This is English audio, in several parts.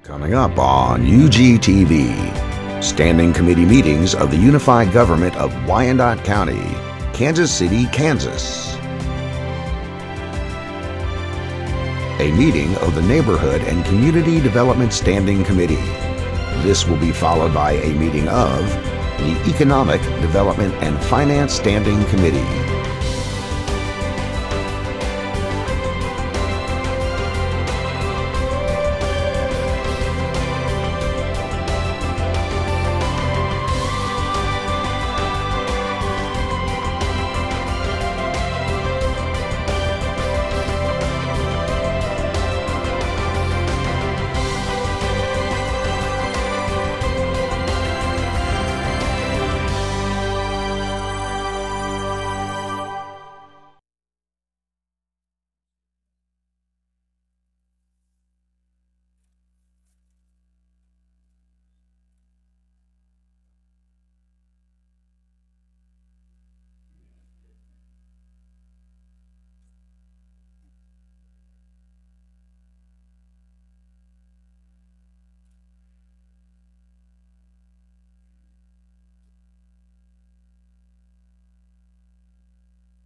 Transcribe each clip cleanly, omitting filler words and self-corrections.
Coming up on UGTV, Standing Committee Meetings of the Unified Government of Wyandotte County, Kansas City, Kansas. A meeting of the Neighborhood and Community Development Standing Committee. This will be followed by a meeting of the Economic Development and Finance Standing Committee.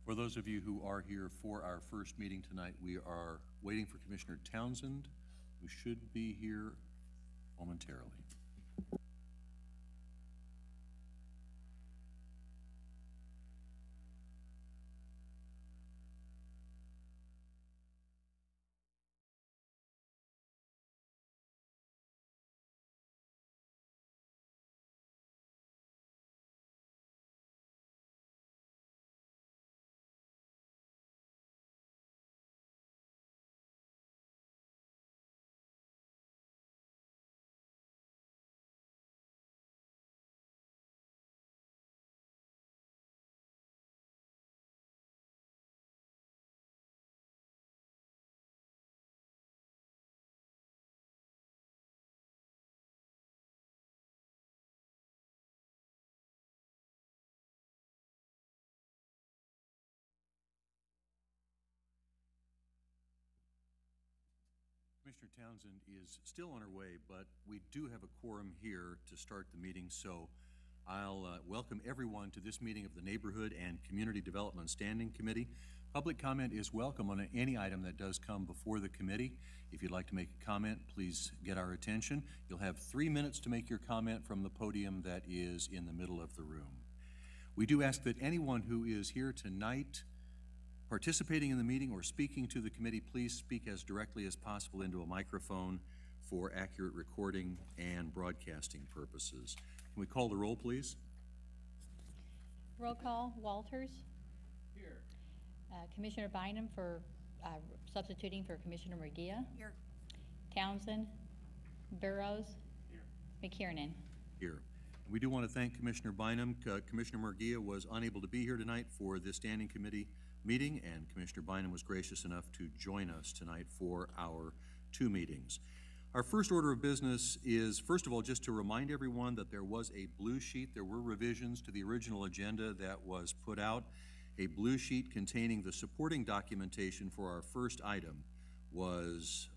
For those of you who are here for our first meeting tonight, we are waiting for Commissioner Townsend, who should be here momentarily. Commissioner Townsend is still on her way, but we do have a quorum here to start the meeting, so I'll welcome everyone to this meeting of the Neighborhood and Community Development Standing Committee. Public comment is welcome on any item that does come before the committee. If you'd like to make a comment, please get our attention. You'll have 3 minutes to make your comment from the podium that is in the middle of the room. We do ask that anyone who is here tonight participating in the meeting or speaking to the committee, please speak as directly as possible into a microphone for accurate recording and broadcasting purposes. Can we call the roll, please? Roll call. Walters. Here. Commissioner Bynum for substituting for Commissioner Murguia. Here. Townsend. Burrows. Here. McKiernan. Here. We do want to thank Commissioner Bynum. Commissioner Murguia was unable to be here tonight for this standing committee meeting, and Commissioner Bynum was gracious enough to join us tonight for our 2 meetings. Our first order of business is, first of all, just to remind everyone that there was a blue sheet. There were revisions to the original agenda that was put out. A blue sheet containing the supporting documentation for our first item was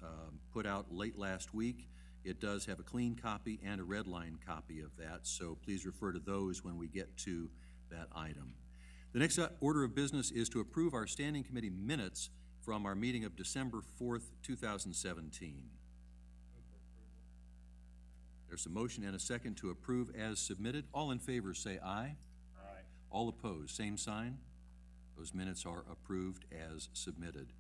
put out late last week. It does have a clean copy and a red line copy of that, so please refer to those when we get to that item. The next order of business is to approve our standing committee minutes from our meeting of December 4th, 2017. There's a motion and a second to approve as submitted. All in favor say aye. Aye. All opposed, same sign. Those minutes are approved as submitted.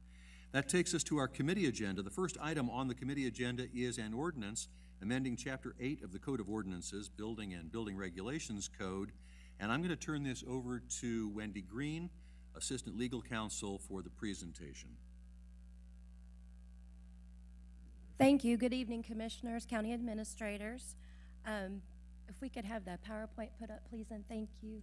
That takes us to our committee agenda. The first item on the committee agenda is an ordinance amending Chapter 8 of the Code of Ordinances, Building and Building Regulations Code. And I'm going to turn this over to Wendy Green, Assistant Legal Counsel, for the presentation. Thank you. Good evening, Commissioners, County Administrators. If we could have that PowerPoint put up, please, and thank you.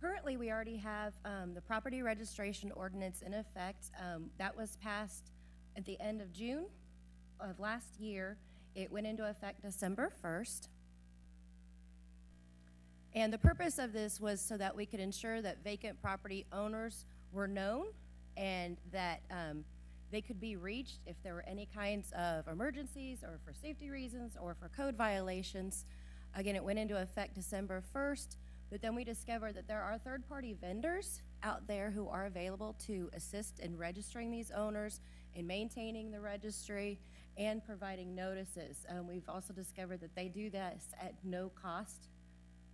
Currently, we already have the property registration ordinance in effect. That was passed at the end of June of last year. It went into effect December 1st. And the purpose of this was so that we could ensure that vacant property owners were known and that They could be reached if there were any kinds of emergencies or for safety reasons or for code violations. Again, it went into effect December 1st, but then we discovered that there are third-party vendors out there who are available to assist in registering these owners, in maintaining the registry, and providing notices. We've also discovered that they do this at no cost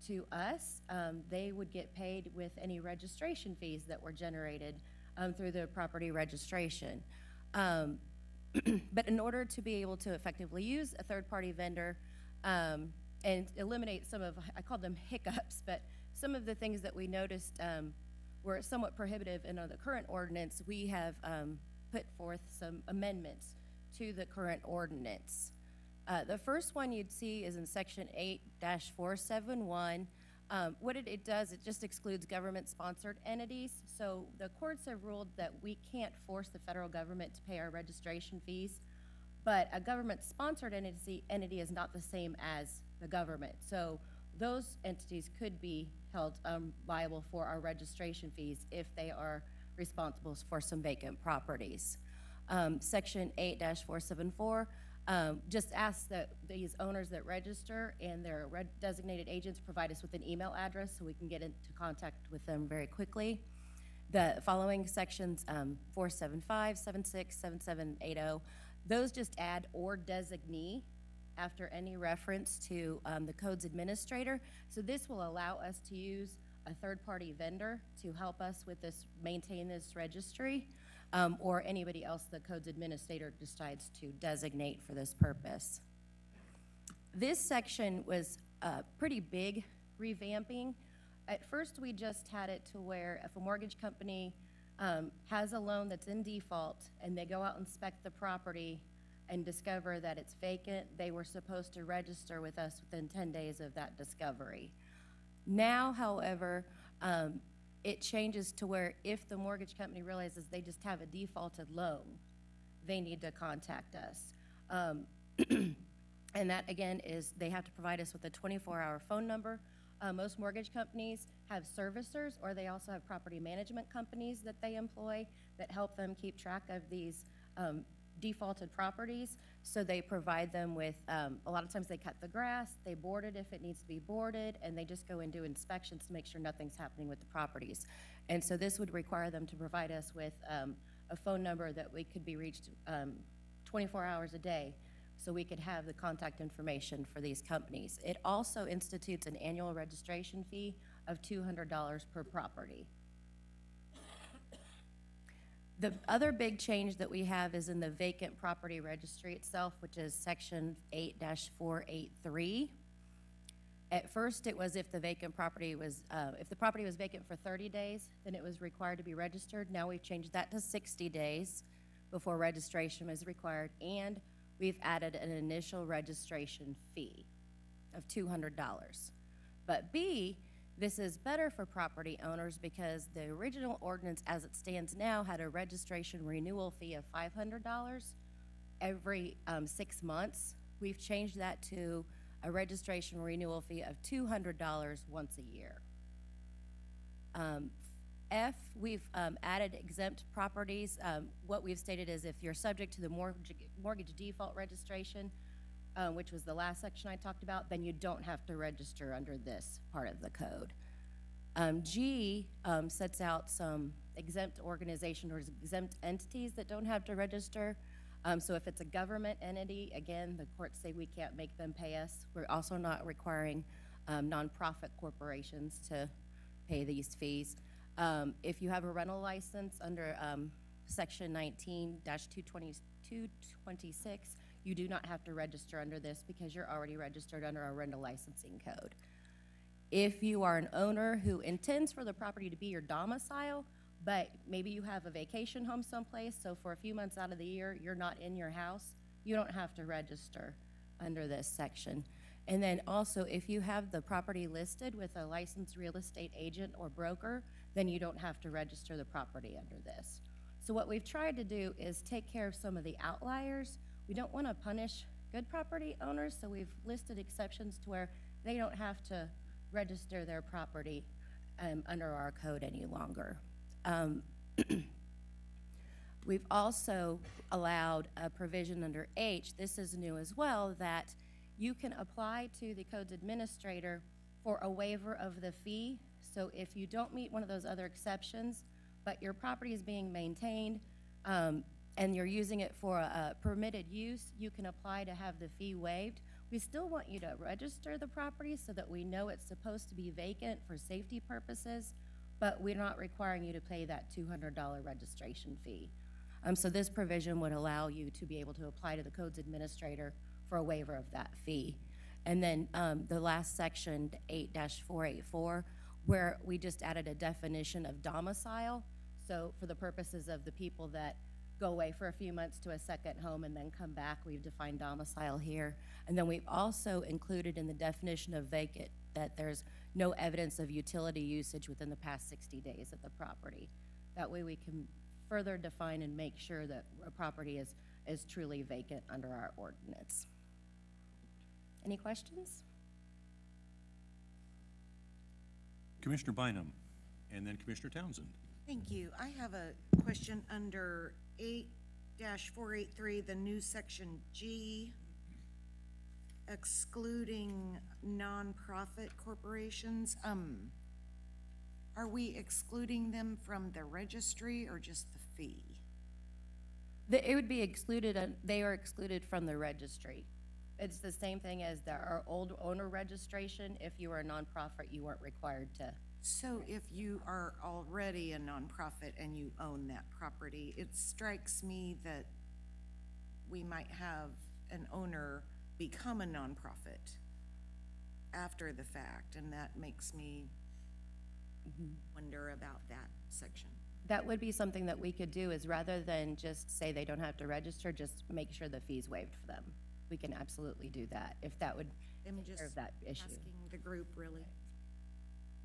to us. They would get paid with any registration fees that were generated through the property registration. But in order to be able to effectively use a third-party vendor and eliminate some of, I call them hiccups, but some of the things that we noticed were somewhat prohibitive in the current ordinance, we have put forth some amendments to the current ordinance. The first one you'd see is in section 8-471. What it does, it just excludes government-sponsored entities. So the courts have ruled that we can't force the federal government to pay our registration fees, but a government-sponsored entity is not the same as the government. So those entities could be held liable for our registration fees if they are responsible for some vacant properties. Section 8-474 just asks that these owners that register and their designated agents provide us with an email address so we can get into contact with them very quickly. The following sections, 475, 76, 77, 80, those just add or designee after any reference to the code's administrator. So this will allow us to use a third-party vendor to help us with this, maintain this registry, or anybody else the code's administrator decides to designate for this purpose. This section was pretty big revamping. At first, we just had it to where if a mortgage company has a loan that's in default and they go out and inspect the property and discover that it's vacant, they were supposed to register with us within 10 days of that discovery. Now, however, it changes to where if the mortgage company realizes they just have a defaulted loan, they need to contact us. And that, again, is they have to provide us with a 24-hour phone number. Most mortgage companies have servicers, or they also have property management companies that they employ that help them keep track of these defaulted properties. So they provide them with, a lot of times they cut the grass, they board it if it needs to be boarded, and they just go and do inspections to make sure nothing's happening with the properties. And so this would require them to provide us with a phone number that we could be reached 24 hours a day, so we could have the contact information for these companies. It also institutes an annual registration fee of $200 per property. The other big change that we have is in the vacant property registry itself, which is section 8-483. At first, it was if the vacant property was, if the property was vacant for 30 days, then it was required to be registered. Now we've changed that to 60 days before registration is required, and we've added an initial registration fee of $200. But B, this is better for property owners because the original ordinance as it stands now had a registration renewal fee of $500 every 6 months. We've changed that to a registration renewal fee of $200 once a year. F, we've added exempt properties. What we've stated is if you're subject to the mortgage default registration, which was the last section I talked about, then you don't have to register under this part of the code. G sets out some exempt organizations or exempt entities that don't have to register. So if it's a government entity, again, the courts say we can't make them pay us. We're also not requiring nonprofit corporations to pay these fees. If you have a rental license under section 19-226, you do not have to register under this because you're already registered under our rental licensing code. If you are an owner who intends for the property to be your domicile, but maybe you have a vacation home someplace, so for a few months out of the year you're not in your house, you don't have to register under this section. And then also, if you have the property listed with a licensed real estate agent or broker, then you don't have to register the property under this. So what we've tried to do is take care of some of the outliers. We don't want to punish good property owners, so we've listed exceptions to where they don't have to register their property under our code any longer. We've also allowed a provision under H, this is new as well, that you can apply to the codes administrator for a waiver of the fee. So if you don't meet one of those other exceptions, but your property is being maintained, and you're using it for a permitted use, you can apply to have the fee waived. We still want you to register the property so that we know it's supposed to be vacant for safety purposes, but we're not requiring you to pay that $200 registration fee. So this provision would allow you to be able to apply to the codes administrator for a waiver of that fee. And then the last section, 8-484, where we just added a definition of domicile. So for the purposes of the people that go away for a few months to a second home and then come back, we've defined domicile here. And then we've also included in the definition of vacant that there's no evidence of utility usage within the past 60 days of the property. That way we can further define and make sure that a property is truly vacant under our ordinance. Any questions? Commissioner Bynum, and then Commissioner Townsend. Thank you. I have a question under 8-483, the new section G, excluding nonprofit corporations. Are we excluding them from the registry or just the fee? It would be excluded, they are excluded from the registry. It's the same thing as our old owner registration. If you were a nonprofit, you weren't required to. So if you are already a nonprofit and you own that property, it strikes me that we might have an owner become a nonprofit after the fact, and that makes me wonder about that section. That would be something that we could do, is rather than just say they don't have to register, just make sure the fee's waived for them. We can absolutely do that, if that would take care of that issue. Asking the group, really.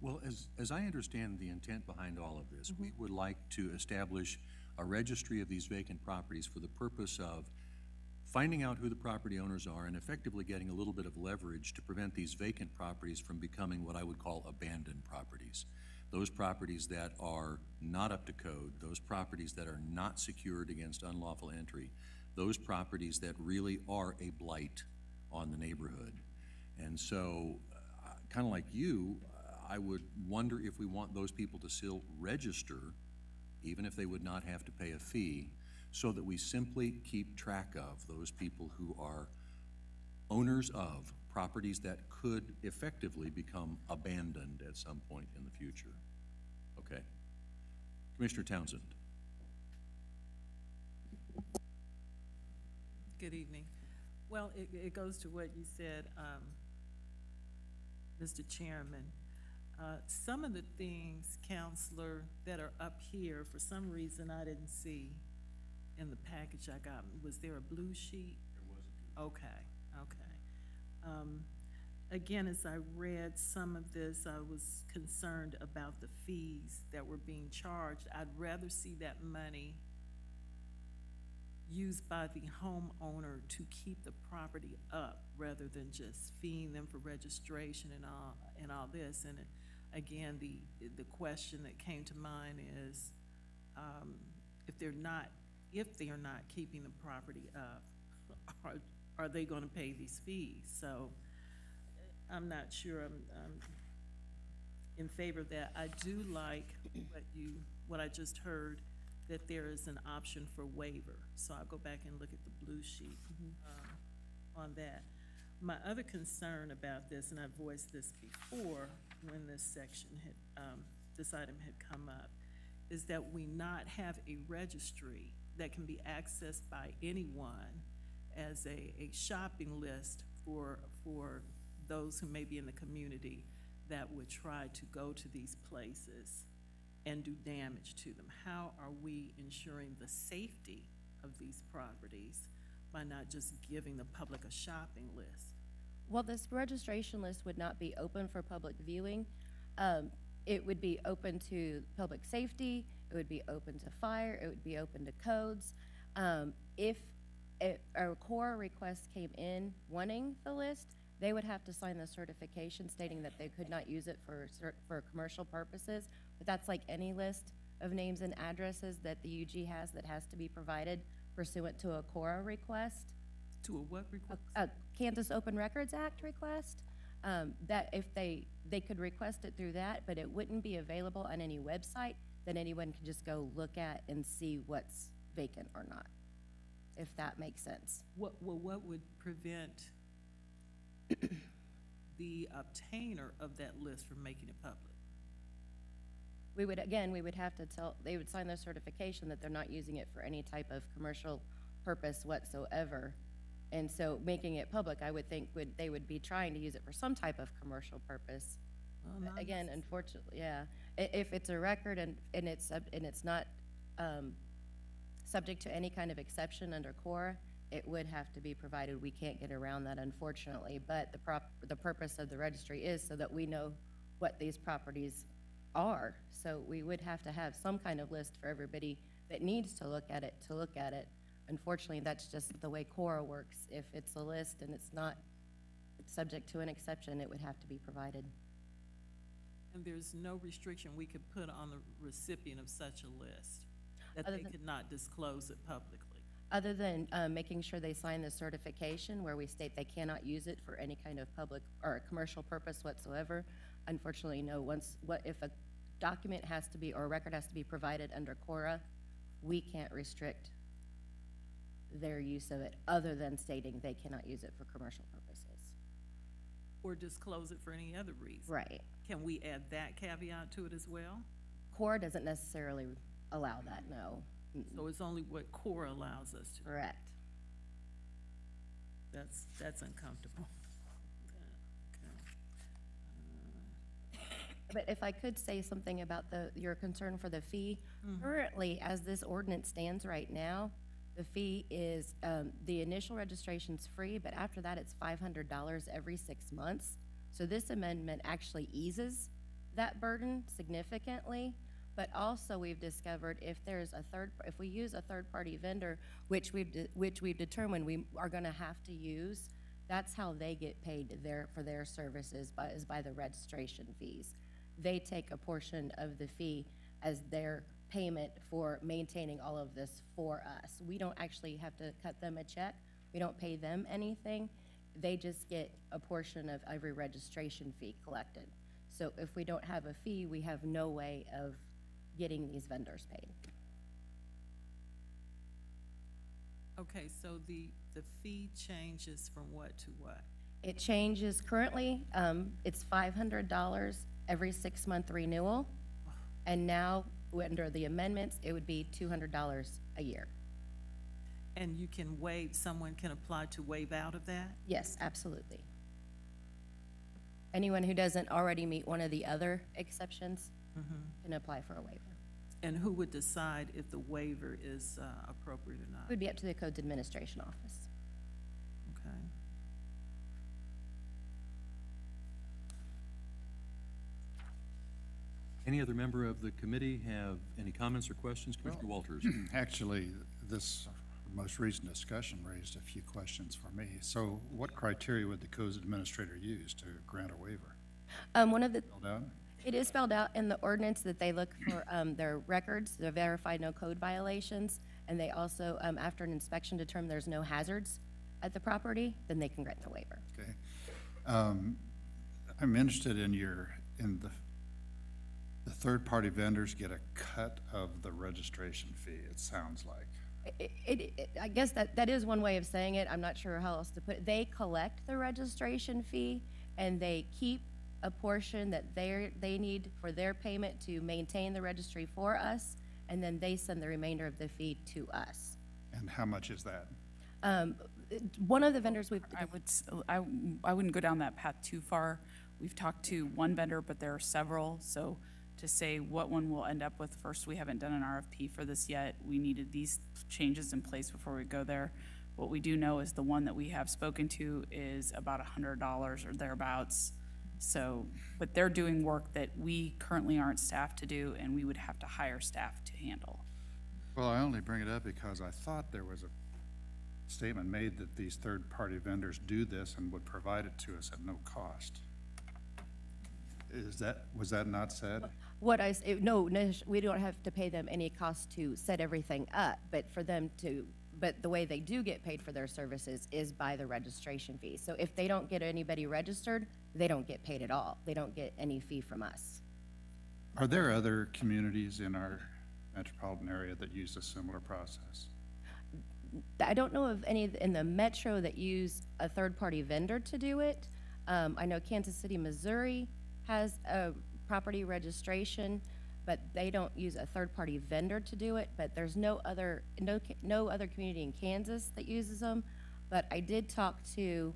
Well, as I understand the intent behind all of this, we would like to establish a registry of these vacant properties for the purpose of finding out who the property owners are and effectively getting a little bit of leverage to prevent these vacant properties from becoming what I would call abandoned properties. Those properties that are not up to code, those properties that are not secured against unlawful entry, those properties that really are a blight on the neighborhood. And so, kind of like you, I would wonder if we want those people to still register, even if they would not have to pay a fee, so that we simply keep track of those people who are owners of properties that could effectively become abandoned at some point in the future. Okay. Commissioner Townsend. Good evening. Well, it goes to what you said, Mr. Chairman. Some of the things, Counselor, that are up here, for some reason I didn't see in the package I got. Was there a blue sheet? There wasn't. Okay. Again, as I read some of this, I was concerned about the fees that were being charged. I'd rather see that money used by the homeowner to keep the property up rather than just feeing them for registration and all this. And again, the question that came to mind is if they're not keeping the property up, are they going to pay these fees? So I'm not sure I'm in favor of that. I do like what I just heard, that there is an option for waiver. So I'll go back and look at the blue sheet on that. My other concern about this, and I voiced this before when this section had, this item had come up, is that we not have a registry that can be accessed by anyone as a shopping list for those who may be in the community that would try to go to these places and do damage to them. How are we ensuring the safety of these properties by not just giving the public a shopping list? Well, this registration list would not be open for public viewing. It would be open to public safety, it would be open to fire, it would be open to codes. If a core request came in wanting the list, they would have to sign the certification stating that they could not use it for commercial purposes. But that's like any list. of names and addresses that the UG has that has to be provided pursuant to a CORA request, To a what request? a Kansas Open Records Act request. That if they could request it through that, but it wouldn't be available on any website that anyone can just go look at and see what's vacant or not, if that makes sense. What would prevent the obtainer of that list from making it public? We would have to they would sign their certification that they're not using it for any type of commercial purpose whatsoever. And so making it public, I would think they would be trying to use it for some type of commercial purpose. Well, not Again, unfortunately, yeah. If it's a record and it's not subject to any kind of exception under CORA, it would have to be provided. We can't get around that, unfortunately. But the purpose of the registry is so that we know what these properties are. So we would have to have some kind of list for everybody that needs to look at it. Unfortunately, that's just the way CORA works. If it's a list and it's not subject to an exception, it would have to be provided. And there's no restriction we could put on the recipient of such a list, that Other they than- could not disclose it publicly? Other than making sure they sign the certification where we state they cannot use it for any kind of public or commercial purpose whatsoever, unfortunately, no. If a document has to be, or a record has to be provided under CORA, we can't restrict their use of it other than stating they cannot use it for commercial purposes. Or disclose it for any other reason? Right. Can we add that caveat to it as well? CORA doesn't necessarily allow that, no. So it's only what CORA allows us to? Correct. That's uncomfortable. But if I could say something about your concern for the fee, currently, as this ordinance stands right now, the fee is, the initial registration's free, but after that, it's $500 every 6 months. So this amendment actually eases that burden significantly. But also, we've discovered if we use a third-party vendor, which we've determined we are going to have to use, that's how they get paid for their services is by the registration fees. They take a portion of the fee as their payment for maintaining all of this for us. We don't actually have to cut them a check. We don't pay them anything. They just get a portion of every registration fee collected. So if we don't have a fee, we have no way of getting these vendors paid. Okay, so the fee changes from what to what? It changes currently, it's $500 every 6-month renewal. And now, under the amendments, it would be $200 a year. And someone can apply to waive out of that? Yes, absolutely. Anyone who doesn't already meet one of the other exceptions can apply for a waiver. And who would decide if the waiver is appropriate or It not? would be up to the Codes Administration Office. Okay. Any other member of the committee have any comments or questions? Commissioner Walters. Actually, this most recent discussion raised a few questions for me. So what criteria would the codes administrator use to grant a waiver? Spelled out? It is spelled out in the ordinance that they look for their records, their verified no code violations, and they also, after an inspection, determine there's no hazards at the property, then they can grant the waiver. Okay. I'm interested in the third-party vendors get a cut of the registration fee, it sounds like. I guess that is one way of saying it. I'm not sure how else to put it. They collect the registration fee, and they keep a portion that they need for their payment to maintain the registry for us, and then they send the remainder of the fee to us. And how much is that? One of the vendors I wouldn't go down that path too far. We've talked to one vendor, but there are several, so to say what one we'll end up with, first, we haven't done an RFP for this yet. We needed these changes in place before we go there. What we do know is the one that we have spoken to is about $100 or thereabouts. So, but they're doing work that we currently aren't staffed to do, and we would have to hire staff to handle. Well, I only bring it up because I thought there was a statement made that these third-party vendors do this and would provide it to us at no cost. Was that not said? No, we don't have to pay them any cost to set everything up, but the way they do get paid for their services is by the registration fee. So if they don't get anybody registered, they don't get paid at all. They don't get any fee from us. Are there other communities in our metropolitan area that use a similar process? I don't know of any in the metro that use a third-party vendor to do it. I know Kansas City, Missouri has a property registration, but they don't use a third-party vendor to do it. But there's no other community in Kansas that uses them. But I did talk to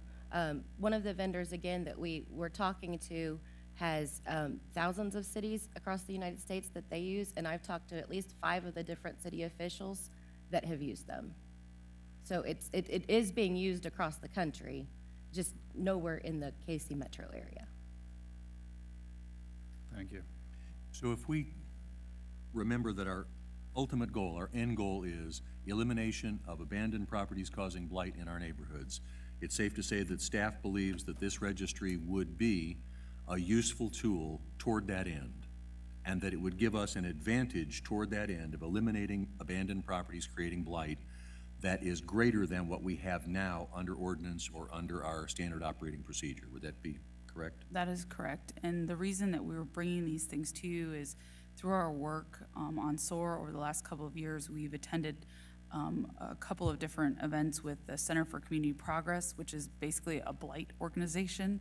one of the vendors again that we were talking to has thousands of cities across the United States that they use, and I've talked to at least 5 of the different city officials that have used them. So it is being used across the country, just nowhere in the KC metro area. Thank you. So if we remember that our ultimate goal, our end goal is elimination of abandoned properties causing blight in our neighborhoods, it's safe to say that staff believes that this registry would be a useful tool toward that end, and that it would give us an advantage toward that end of eliminating abandoned properties creating blight that is greater than what we have now under ordinance or under our standard operating procedure. Would that be correct? That is correct. And the reason that we were bringing these things to you is through our work on SOAR over the last couple of years, we've attended a couple of different events with the Center for Community Progress, which is basically a blight organization.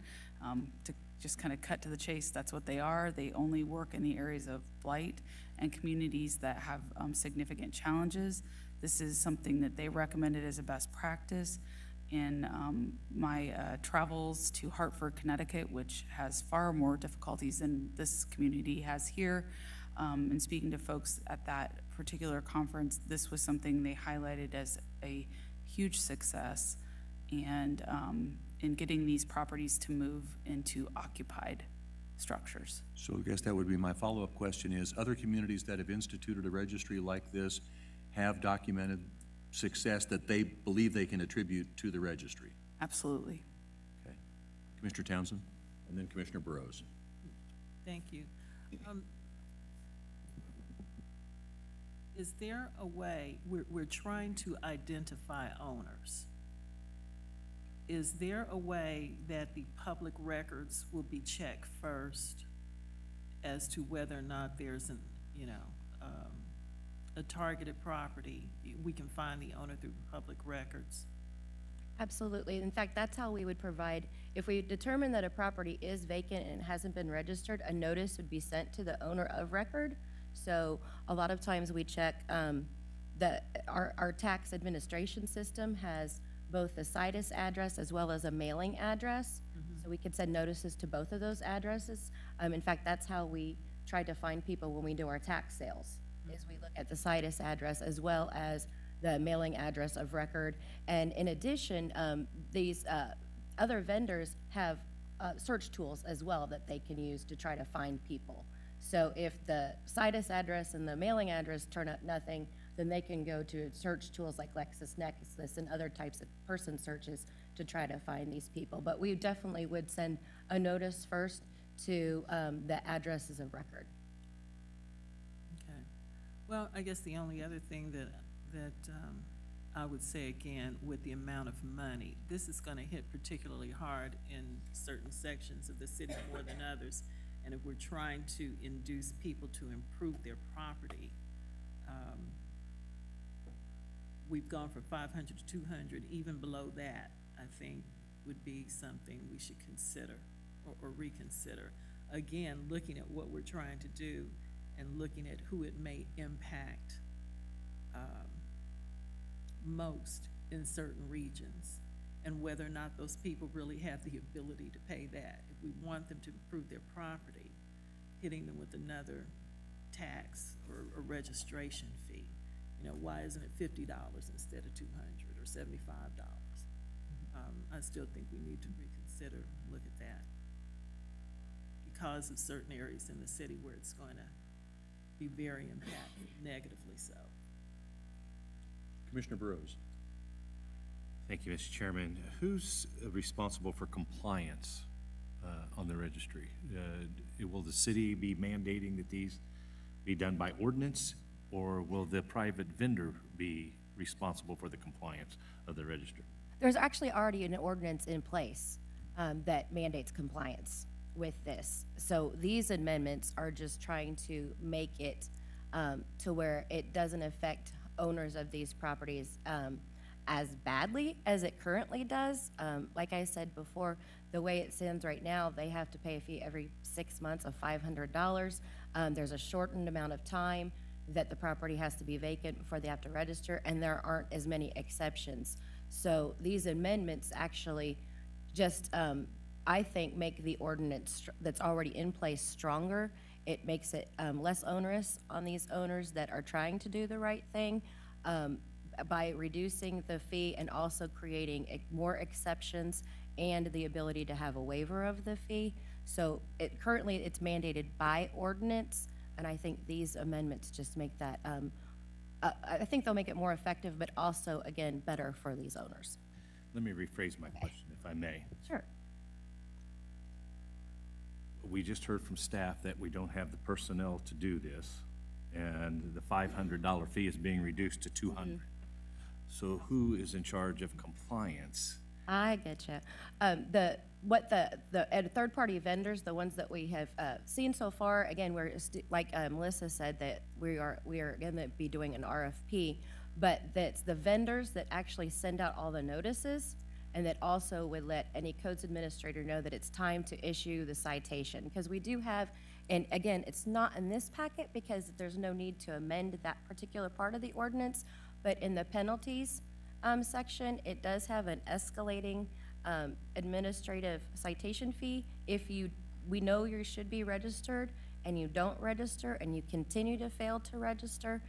To just kind of cut to the chase, that's what they are. They only work in the areas of blight and communities that have significant challenges. This is something that they recommended as a best practice. In my travels to Hartford, Connecticut, which has far more difficulties than this community has here, and speaking to folks at that particular conference, this was something they highlighted as a huge success and in getting these properties to move into occupied structures. So I guess that would be my follow-up question is, other communities that have instituted a registry like this have documented success that they believe they can attribute to the registry? Absolutely. Okay. Commissioner Townsend, and then Commissioner Burrows. Thank you. Is there a way, we're trying to identify owners. Is there a way that the public records will be checked first as to whether or not there's a targeted property? We can find the owner through public records. Absolutely. In fact, that's how we would provide, if we determine that a property is vacant and it hasn't been registered, a notice would be sent to the owner of record. So a lot of times we check our tax administration system has both a situs address as well as a mailing address. Mm-hmm. So we could send notices to both of those addresses. In fact, that's how we try to find people when we do our tax sales, is we look at the situs address as well as the mailing address of record. And in addition, these other vendors have search tools as well that they can use to try to find people. So if the situs address and the mailing address turn up nothing, then they can go to search tools like LexisNexis and other types of person searches to try to find these people. But we definitely would send a notice first to the addresses of record. Okay. Well, I guess the only other thing that I would say again, with the amount of money, this is going to hit particularly hard in certain sections of the city more than others. And if we're trying to induce people to improve their property, we've gone from 500 to 200. Even below that, I think, would be something we should consider or reconsider. Again, looking at what we're trying to do and looking at who it may impact most in certain regions, and whether or not those people really have the ability to pay that. If we want them to improve their property, hitting them with another tax or registration fee, why isn't it $50 instead of $200 or $75? I still think we need to reconsider, look at that, because of certain areas in the city where it's going to be very impactful, negatively so. Commissioner Burrows. Thank you, Mr. Chairman. Who's responsible for compliance on the registry? Will the city be mandating that these be done by ordinance, or will the private vendor be responsible for the compliance of the registry? There's actually already an ordinance in place that mandates compliance with this. So these amendments are just trying to make it to where it doesn't affect owners of these properties as badly as it currently does. Like I said before, the way it stands right now, they have to pay a fee every 6 months of $500. There's a shortened amount of time that the property has to be vacant before they have to register, and there aren't as many exceptions. So these amendments actually just, I think, make the ordinance that's already in place stronger. It makes it less onerous on these owners that are trying to do the right thing by reducing the fee and also creating more exceptions and the ability to have a waiver of the fee. So currently it's mandated by ordinance, and I think these amendments just make that, I think they'll make it more effective, but also, again, better for these owners. Let me rephrase my question, if I may. Sure. We just heard from staff that we don't have the personnel to do this, and the $500 fee is being reduced to $200. So who is in charge of compliance? I getcha. The third-party vendors, the ones that we have seen so far, again, we're like Melissa said, that we are going to be doing an RFP, but that's the vendors that actually send out all the notices, and that also would let any codes administrator know that it's time to issue the citation. Because we do have, and again, it's not in this packet because there's no need to amend that particular part of the ordinance, but in the penalties section, it does have an escalating administrative citation fee. If we know you should be registered and you don't register and you continue to fail to register,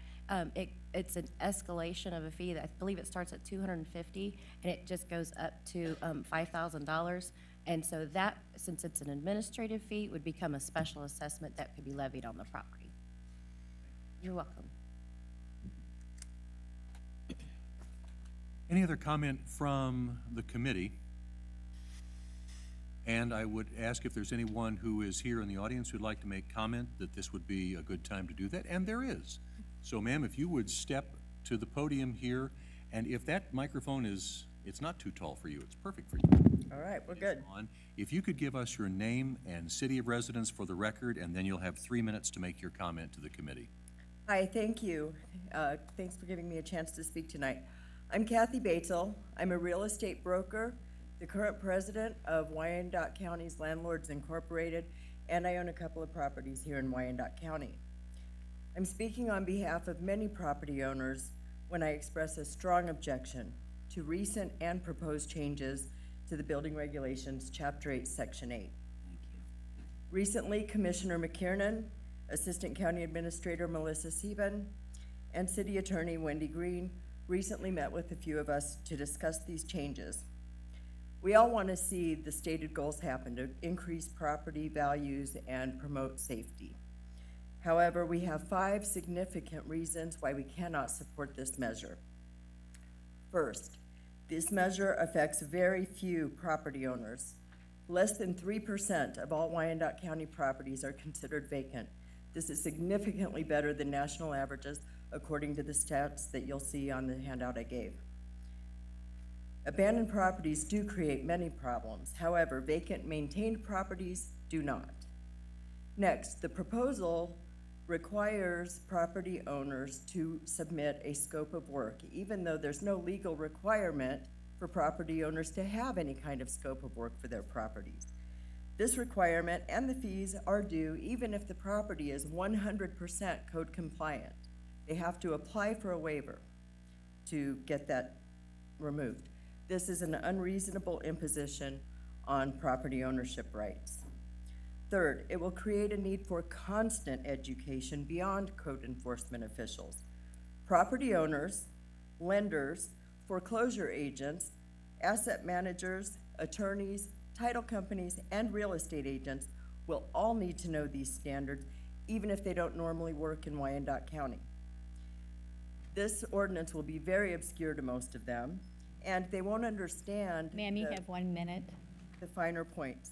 it's an escalation of a fee that I believe it starts at $250 and it just goes up to $5,000. And so that, since it's an administrative fee, would become a special assessment that could be levied on the property. You're welcome. Any other comment from the committee? And I would ask if there's anyone who is here in the audience who'd like to make comment, that this would be a good time to do that, and there is. So ma'am, if you would step to the podium here, and if that microphone it's not too tall for you, it's perfect for you. All right, we're good. If you could give us your name and city of residence for the record, and then you'll have 3 minutes to make your comment to the committee. Hi, thank you. Thanks for giving me a chance to speak tonight. I'm Kathy Basil. I'm a real estate broker, the current president of Wyandotte County's Landlords Incorporated, and I own a couple of properties here in Wyandotte County. I'm speaking on behalf of many property owners when I express a strong objection to recent and proposed changes to the Building Regulations, Chapter 8, Section 8. Thank you. Recently, Commissioner McKiernan, Assistant County Administrator Melissa Sieben, and City Attorney Wendy Green recently met with a few of us to discuss these changes. We all want to see the stated goals happen to increase property values and promote safety. However, we have 5 significant reasons why we cannot support this measure. First, this measure affects very few property owners. Less than 3% of all Wyandotte County properties are considered vacant. This is significantly better than national averages, according to the stats that you'll see on the handout I gave. Abandoned properties do create many problems. However, vacant maintained properties do not. Next, the proposal requires property owners to submit a scope of work, even though there's no legal requirement for property owners to have any kind of scope of work for their properties. This requirement and the fees are due even if the property is 100% code compliant. They have to apply for a waiver to get that removed. This is an unreasonable imposition on property ownership rights. Third, it will create a need for constant education beyond code enforcement officials. Property owners, lenders, foreclosure agents, asset managers, attorneys, title companies, and real estate agents will all need to know these standards, even if they don't normally work in Wyandotte County. This ordinance will be very obscure to most of them, and they won't understand. Ma'am, you have 1 minute. The finer points.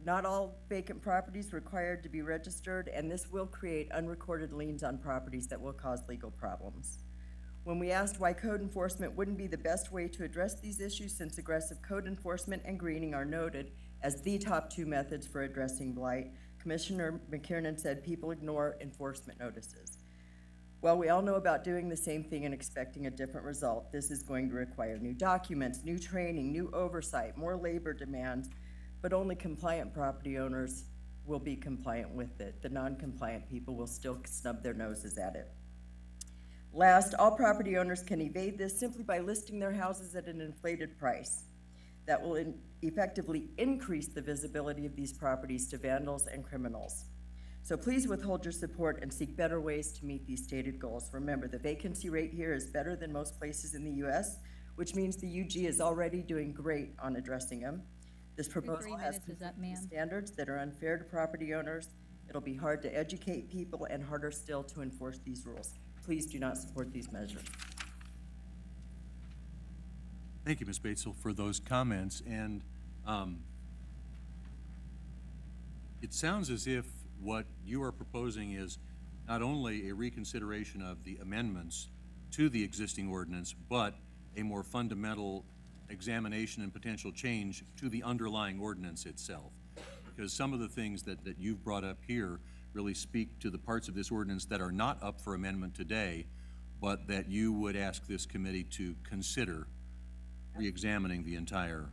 Not all vacant properties required to be registered, and this will create unrecorded liens on properties that will cause legal problems. When we asked why code enforcement wouldn't be the best way to address these issues, since aggressive code enforcement and greening are noted as the top two methods for addressing blight, Commissioner McKiernan said people ignore enforcement notices. Well, we all know about doing the same thing and expecting a different result. This is going to require new documents, new training, new oversight, more labor demands, but only compliant property owners will be compliant with it. The non-compliant people will still snub their noses at it. Last, all property owners can evade this simply by listing their houses at an inflated price. That will effectively increase the visibility of these properties to vandals and criminals. So please withhold your support and seek better ways to meet these stated goals. Remember, the vacancy rate here is better than most places in the U.S., which means the UG is already doing great on addressing them. This proposal has standards that are unfair to property owners. It'll be hard to educate people and harder still to enforce these rules. Please do not support these measures. Thank you, Ms. Batesel, for those comments. And it sounds as if what you are proposing is not only a reconsideration of the amendments to the existing ordinance, but a more fundamental examination and potential change to the underlying ordinance itself. Because some of the things that you've brought up here really speak to the parts of this ordinance that are not up for amendment today, but that you would ask this committee to consider re-examining the entire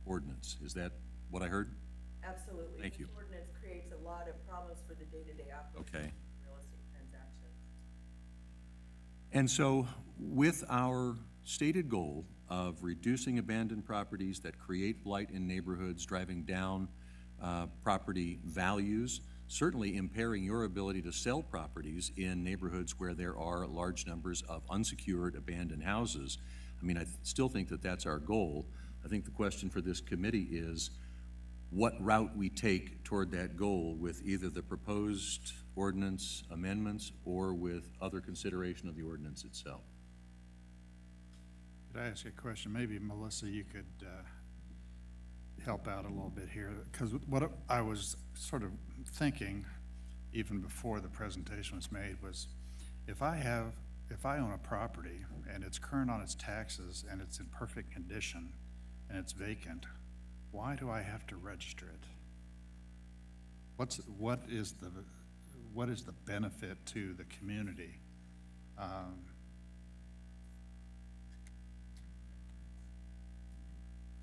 ordinance. Is that what I heard? Absolutely. Thank you. This ordinance creates a lot of problems for the day-to-day operation of real estate transactions. And so with our stated goal of reducing abandoned properties that create blight in neighborhoods, driving down property values, certainly impairing your ability to sell properties in neighborhoods where there are large numbers of unsecured abandoned houses. I mean, I still think that that's our goal. I think the question for this committee is what route we take toward that goal with either the proposed ordinance amendments or with other consideration of the ordinance itself. Could I ask a question? Maybe, Melissa, you could help out a little bit here, because what I was sort of thinking, even before the presentation was made, was if I own a property and it's current on its taxes and it's in perfect condition and it's vacant, why do I have to register it? What is the benefit to the community?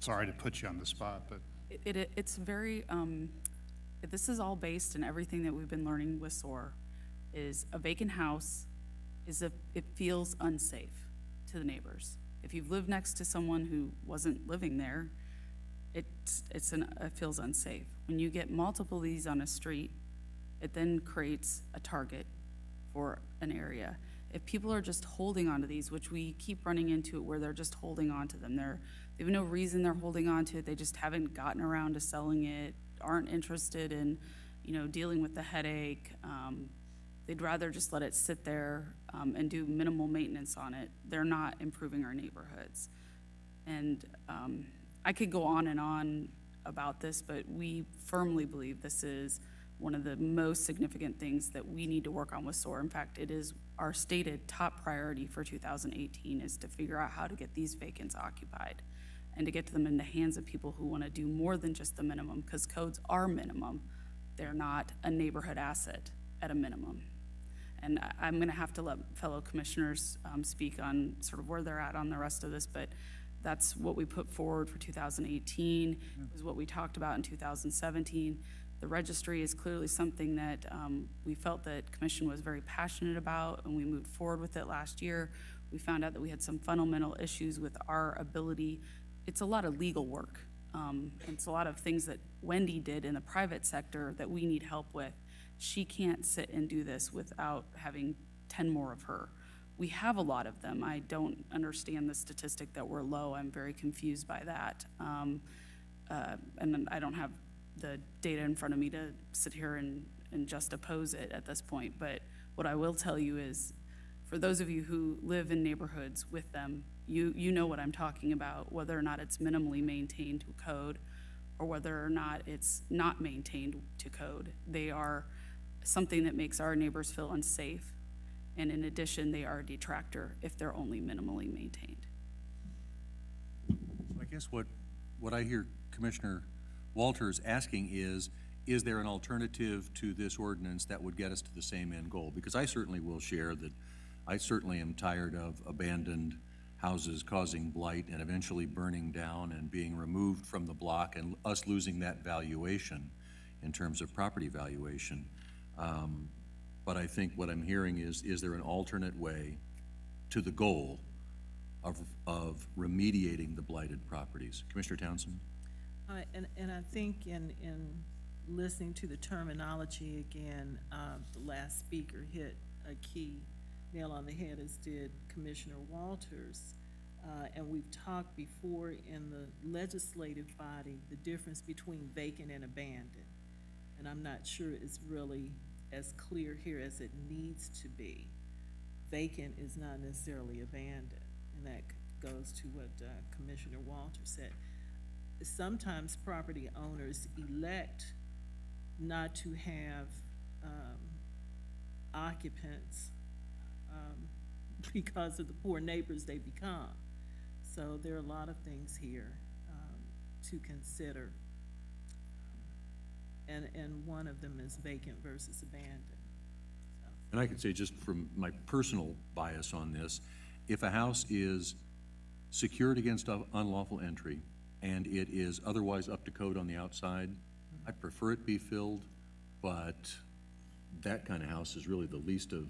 Sorry to put you on the spot, but it's very, this is all based in everything that we've been learning with SOAR, is a vacant house it feels unsafe to the neighbors. If you've lived next to someone who wasn't living there, it feels unsafe. When you get multiple of these on a street, it then creates a target for an area. If people are just holding onto these, which we keep running into it where they're just holding on to them, they have no reason they're holding on to it, they just haven't gotten around to selling it, aren't interested in, dealing with the headache. They'd rather just let it sit there and do minimal maintenance on it. They're not improving our neighborhoods. And I could go on and on about this, but we firmly believe this is one of the most significant things that we need to work on with SOAR. In fact, it is our stated top priority for 2018 is to figure out how to get these vacants occupied and to get them in the hands of people who want to do more than just the minimum, because codes are minimum. They're not a neighborhood asset at a minimum. And I'm going to have to let fellow commissioners speak on sort of where they're at on the rest of this, but that's what we put forward for 2018, is what we talked about in 2017. The registry is clearly something that we felt that Commission was very passionate about, and we moved forward with it last year. We found out that we had some fundamental issues with our ability. It's a lot of legal work. It's a lot of things that Wendy did in the private sector that we need help with. She can't sit and do this without having 10 more of her. We have a lot of them. I don't understand the statistic that we're low. I'm very confused by that. And I don't have the data in front of me to sit here and just oppose it at this point. But what I will tell you is, for those of you who live in neighborhoods with them, you know what I'm talking about, whether or not it's minimally maintained to code, or whether or not it's not maintained to code. They are something that makes our neighbors feel unsafe. And in addition, they are a detractor if they're only minimally maintained. So I guess what I hear Commissioner Walters asking is there an alternative to this ordinance that would get us to the same end goal? Because I certainly will share that I certainly am tired of abandoned houses causing blight and eventually burning down and being removed from the block and us losing that valuation in terms of property valuation. But I think what I'm hearing is there an alternate way to the goal of remediating the blighted properties? Commissioner Townsend? And I think in listening to the terminology again, the last speaker hit a key nail on the head, as did Commissioner Walters. And we've talked before in the legislative body, the difference between vacant and abandoned. And I'm not sure it's really as clear here as it needs to be. Vacant is not necessarily abandoned, and that goes to what Commissioner Walters said. Sometimes property owners elect not to have occupants because of the poor neighbors they become. So there are a lot of things here to consider. And one of them is vacant versus abandoned. So. And I can say, just from my personal bias on this, if a house is secured against unlawful entry and it is otherwise up to code on the outside, I prefer it be filled, but that kind of house is really the least of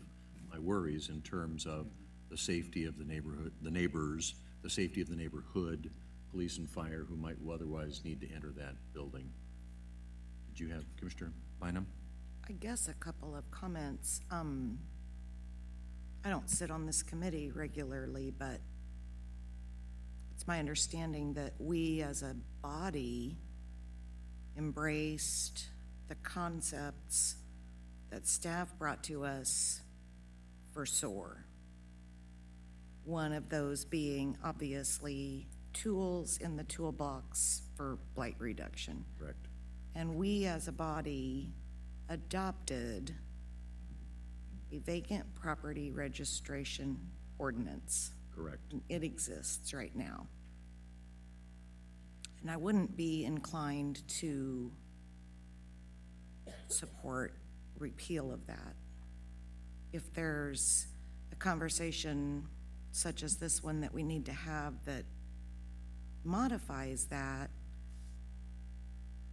my worries in terms of the safety of the neighborhood, the neighbors, the safety of the neighborhood, police and fire who might otherwise need to enter that building. Did you have, Commissioner Bynum? I guess a couple of comments. I don't sit on this committee regularly, but it's my understanding that we as a body embraced the concepts that staff brought to us for SOAR. One of those being obviously tools in the toolbox for blight reduction. Correct. And we as a body adopted a vacant property registration ordinance. Correct. It exists right now. And I wouldn't be inclined to support repeal of that. If there's a conversation such as this one that we need to have that modifies that,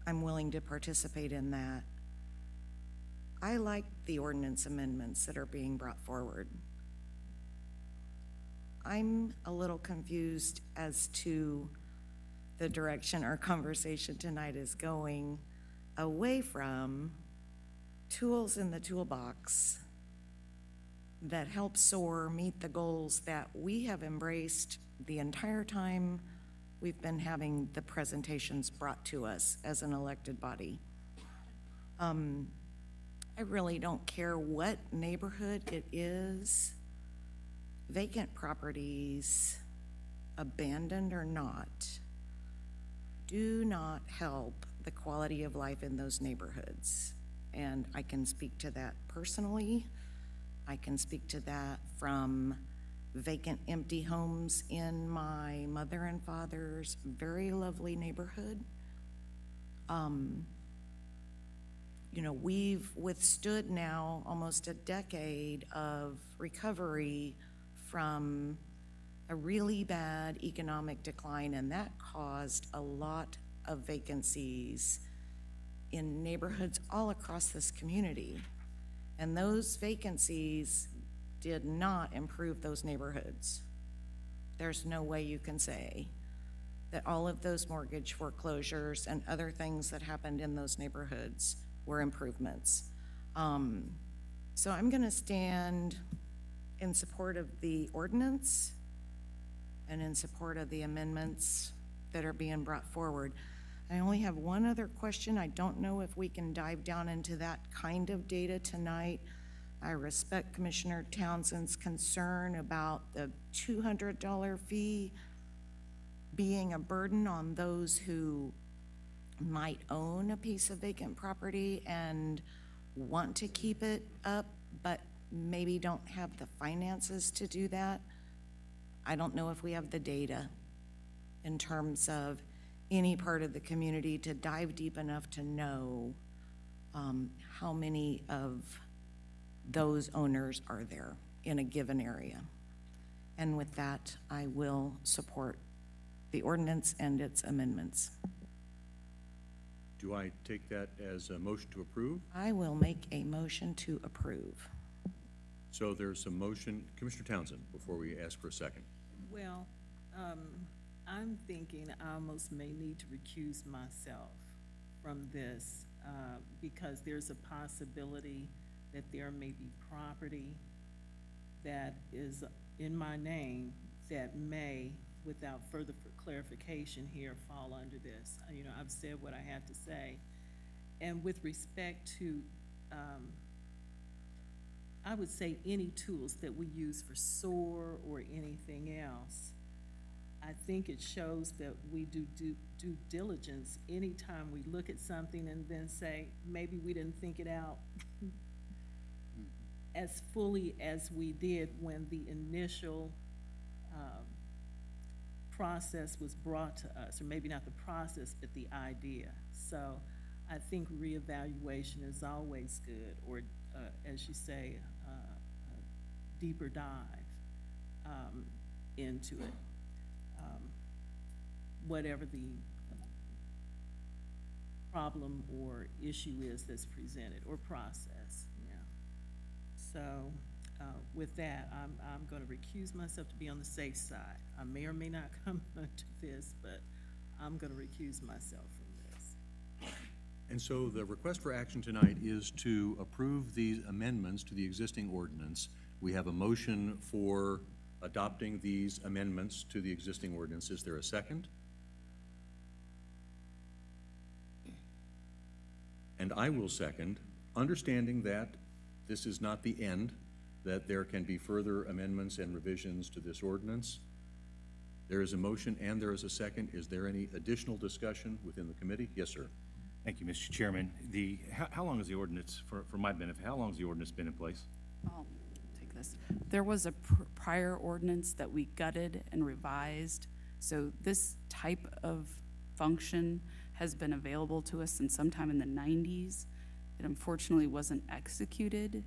I'm willing to participate in that. I like the ordinance amendments that are being brought forward. I'm a little confused as to the direction our conversation tonight is going away from tools in the toolbox that help SOAR meet the goals that we have embraced the entire time we've been having the presentations brought to us as an elected body. I really don't care what neighborhood it is, vacant properties, abandoned or not, do not help the quality of life in those neighborhoods. And I can speak to that personally. I can speak to that from vacant, empty homes in my mother and father's very lovely neighborhood. You know, we've withstood now almost a decade of recovery from a really bad economic decline, and that caused a lot of vacancies in neighborhoods all across this community. And those vacancies did not improve those neighborhoods. There's no way you can say that all of those mortgage foreclosures and other things that happened in those neighborhoods were improvements. So I'm gonna stand in support of the ordinance and in support of the amendments that are being brought forward. I only have one other question. I don't know if we can dive down into that kind of data tonight. I respect Commissioner Townsend's concern about the $200 fee being a burden on those who might own a piece of vacant property and want to keep it up, but maybe don't have the finances to do that. I don't know if we have the data in terms of any part of the community to dive deep enough to know how many of those owners are there in a given area. And with that, I will support the ordinance and its amendments. Do I take that as a motion to approve? I will make a motion to approve. So there's a motion, Commissioner Townsend, before we ask for a second. Well, I'm thinking I almost may need to recuse myself from this because there's a possibility that there may be property that is in my name that may, without further clarification here, fall under this. You know, I've said what I had to say. And with respect to, I would say any tools that we use for SOAR or anything else, I think it shows that we do due diligence anytime we look at something and then say, maybe we didn't think it out as fully as we did when the initial process was brought to us, or maybe not the process, but the idea. So I think reevaluation is always good, or as you say, a deeper dive into it, whatever the problem or issue is that's presented, or process, yeah. So with that, I'm going to recuse myself to be on the safe side. I may or may not come to this, but I'm going to recuse myself from this. And so the request for action tonight is to approve these amendments to the existing ordinance. We have a motion for adopting these amendments to the existing ordinance. Is there a second? And I will second, understanding that this is not the end, that there can be further amendments and revisions to this ordinance. There is a motion and there is a second. Is there any additional discussion within the committee? Yes, sir. Thank you, Mr. Chairman. How long has the ordinance, for my benefit, how long has the ordinance been in place? I'll take this. There was a prior ordinance that we gutted and revised. So this type of function has been available to us since sometime in the 90s. It unfortunately wasn't executed.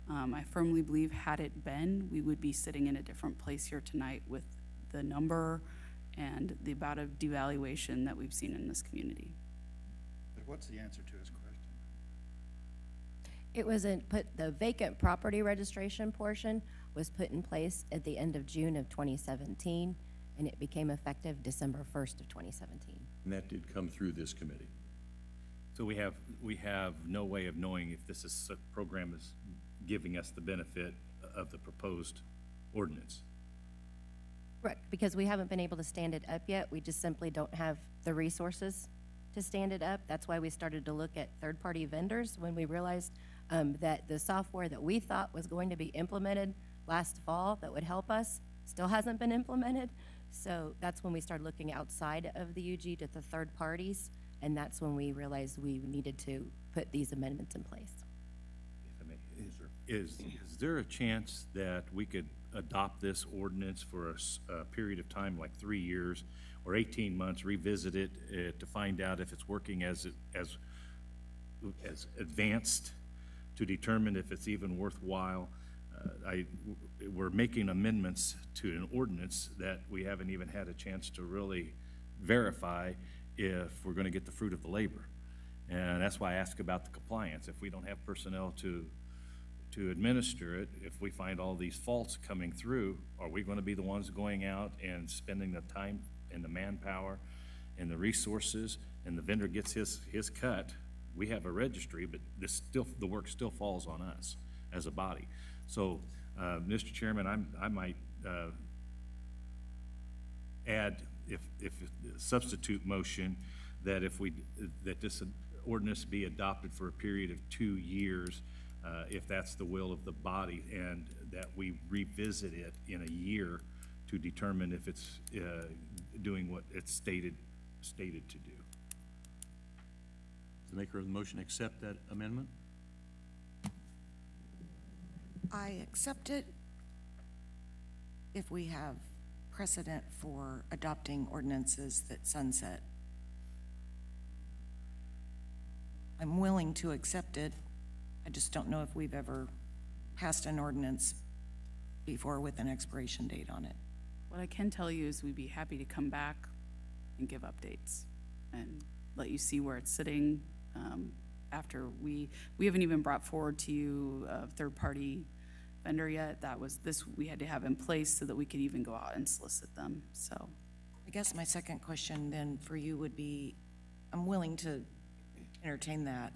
I firmly believe had it been, we would be sitting in a different place here tonight with the number and the amount of devaluation that we've seen in this community. But what's the answer to his question? It wasn't put, the vacant property registration portion was put in place at the end of June of 2017, and it became effective December 1st of 2017. And that did come through this committee. So we have no way of knowing if this program is giving us the benefit of the proposed ordinance. Correct, because we haven't been able to stand it up yet. We just simply don't have the resources to stand it up. That's why we started to look at third-party vendors when we realized that the software that we thought was going to be implemented last fall that would help us still hasn't been implemented. So that's when we started looking outside of the UG to the third parties, and that's when we realized we needed to put these amendments in place. If I may, is there a chance that we could adopt this ordinance for a period of time, like 3 years or 18 months, revisit it to find out if it's working as advanced, to determine if it's even worthwhile? We're making amendments to an ordinance that we haven't even had a chance to really verify if we're going to get the fruit of the labor. And that's why I ask about the compliance. If we don't have personnel to administer it, if we find all these faults coming through, are we going to be the ones going out and spending the time and the manpower and the resources, and the vendor gets his cut? We have a registry, but the work still falls on us as a body. So, Mr. Chairman, I might add, if substitute motion, that that this ordinance be adopted for a period of 2 years, if that's the will of the body, and that we revisit it in a year to determine if it's doing what it's stated to do. Does the maker of the motion accept that amendment? I accept it if we have precedent for adopting ordinances that sunset. I'm willing to accept it. I just don't know if we've ever passed an ordinance before with an expiration date on it. What I can tell you is we'd be happy to come back and give updates and let you see where it's sitting. After we haven't even brought forward to you a third-party vendor yet. That was this we had to have in place so that we could even go out and solicit them, so. I guess my second question then for you would be, I'm willing to entertain that.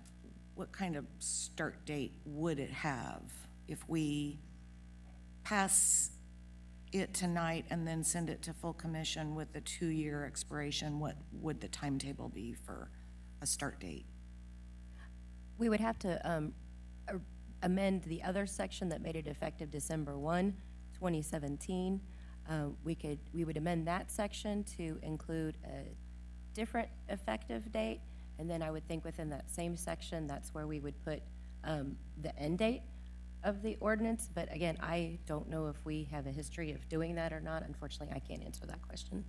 What kind of start date would it have if we pass it tonight and then send it to full commission with the 2-year expiration? What would the timetable be for a start date? We would have to amend the other section that made it effective December 1, 2017. We would amend that section to include a different effective date, and then I would think within that same section, that's where we would put the end date of the ordinance. But again, I don't know if we have a history of doing that or not. Unfortunately, I can't answer that question.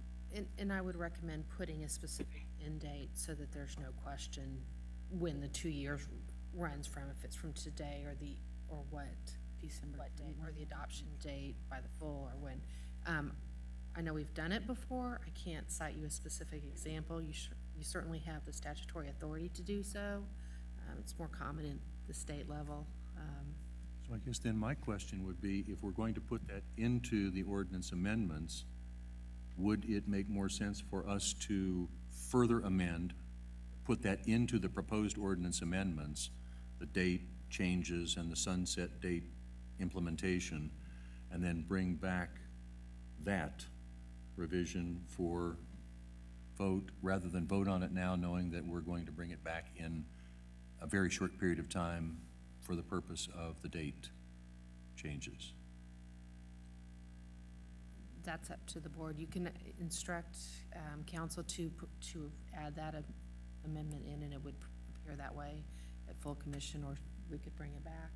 And I would recommend putting a specific end date so that there's no question when the 2 years runs from, if it's from today or what December what date, or the adoption date by the full, or when. I know we've done it before. I can't cite you a specific example. You certainly have the statutory authority to do so. It's more common in the state level. So I guess then my question would be, if we're going to put that into the ordinance amendments, would it make more sense for us to further amend, put that into the proposed ordinance amendments, the date changes and the sunset date implementation, and then bring back that revision for vote, rather than vote on it now knowing that we're going to bring it back in a very short period of time for the purpose of the date changes? That's up to the board. You can instruct council to add that amendment in, and it would appear that way at full commission, or we could bring it back.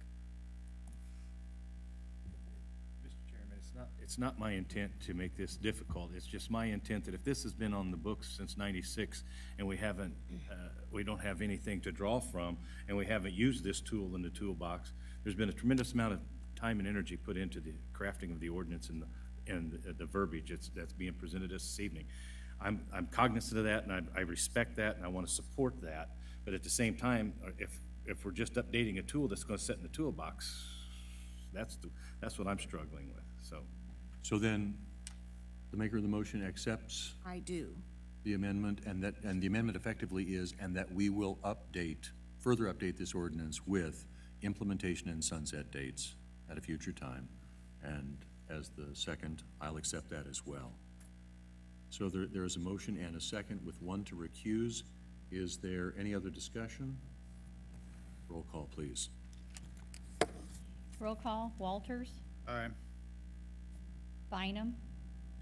Mr. Chairman, it's not my intent to make this difficult. It's just my intent that if this has been on the books since '96 and we haven't, we don't have anything to draw from, and we haven't used this tool in the toolbox, there's been a tremendous amount of time and energy put into the crafting of the ordinance and the verbiage that's being presented this evening. I'm cognizant of that, and I respect that, and I want to support that. But at the same time, if we're just updating a tool that's going to sit in the toolbox, that's what I'm struggling with. So then, the maker of the motion accepts I do. the amendment, and the amendment effectively is, and that we will further update this ordinance with implementation and sunset dates at a future time. And as the second, I'll accept that as well. So there is a motion and a second with one to recuse. Is there any other discussion? Roll call, please. Roll call, Walters, Aye. Bynum,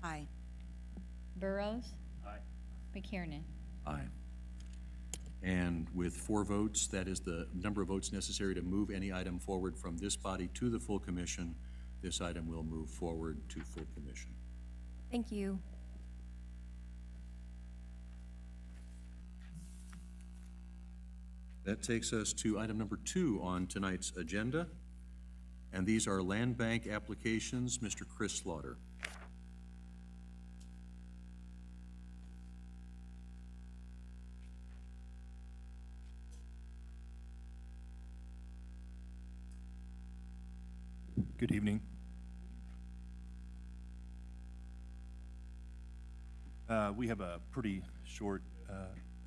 Aye. Burrows, Aye. McKiernan. Aye. And with 4 votes, that is the number of votes necessary to move any item forward from this body to the full commission. This item will move forward to full commission. Thank you. That takes us to item number 2 on tonight's agenda, and these are land bank applications. Mr. Chris Slaughter. Good evening. We have a pretty short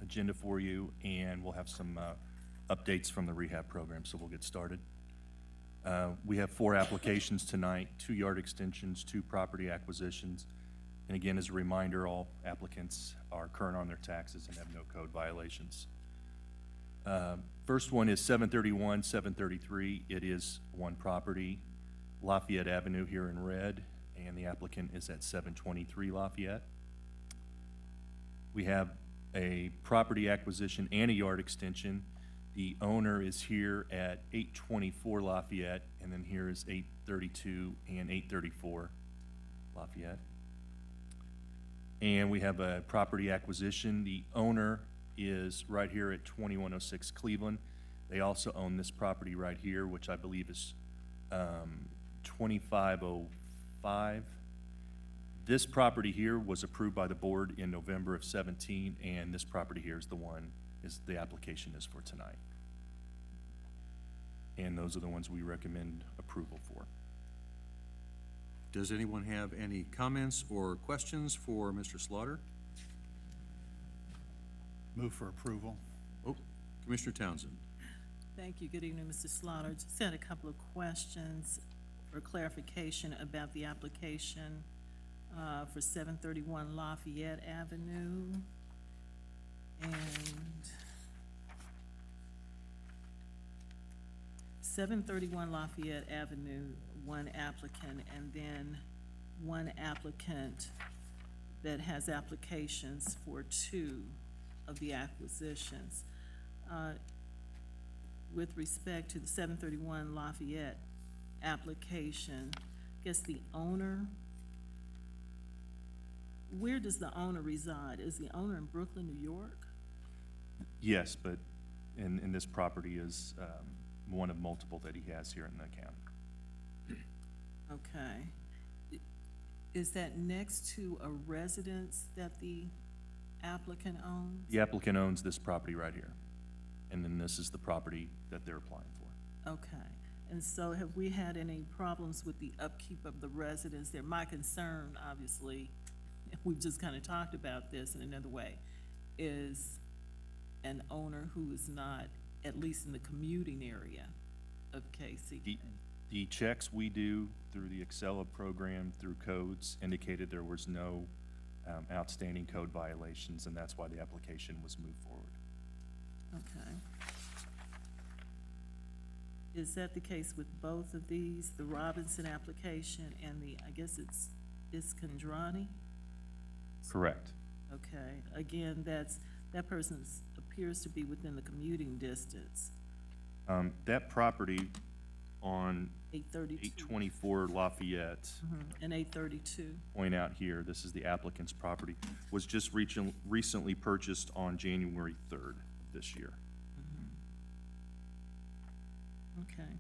agenda for you, and we'll have some updates from the rehab program, so we'll get started. We have 4 applications tonight, 2 yard extensions, 2 property acquisitions. And again, as a reminder, all applicants are current on their taxes and have no code violations. First one is 731, 733. It is one property, Lafayette Avenue here in red, and the applicant is at 723 Lafayette. We have a property acquisition and a yard extension. The owner is here at 824 Lafayette, and then here is 832 and 834 Lafayette. And we have a property acquisition. The owner is right here at 2106 Cleveland. They also own this property right here, which I believe is 2505. This property here was approved by the board in November of 17, and this property here is the application is for tonight. And those are the ones we recommend approval for. Does anyone have any comments or questions for Mr. Slaughter? Move for approval. Oh, Commissioner Townsend. Thank you. Good evening, Mr. Slaughter. Just had a couple of questions for clarification about the application for 731 Lafayette Avenue. And 731 Lafayette Avenue, one applicant, and then one applicant that has applications for two of the acquisitions. With respect to the 731 Lafayette application, I guess the owner, where does the owner reside? Is the owner in Brooklyn, New York? Yes, but in this property is one of multiple that he has here in the county. Okay. Is that next to a residence that the applicant owns? The applicant owns this property right here, and then this is the property that they're applying for. Okay. And so have we had any problems with the upkeep of the residence there? My concern, obviously, we've just kind of talked about this in another way, is an owner who is not, at least in the commuting area of KC. The checks we do through the Excel program, through codes, indicated there was no outstanding code violations, and that's why the application was moved forward. Okay. Is that the case with both of these, the Robinson application and the, I guess it's Iskandrani? Correct. Okay. Again, that person appears to be within the commuting distance. That property on 832. 824 Lafayette, And 832. point out here, this is the applicant's property, was just recently purchased on January 3rd of this year. Okay.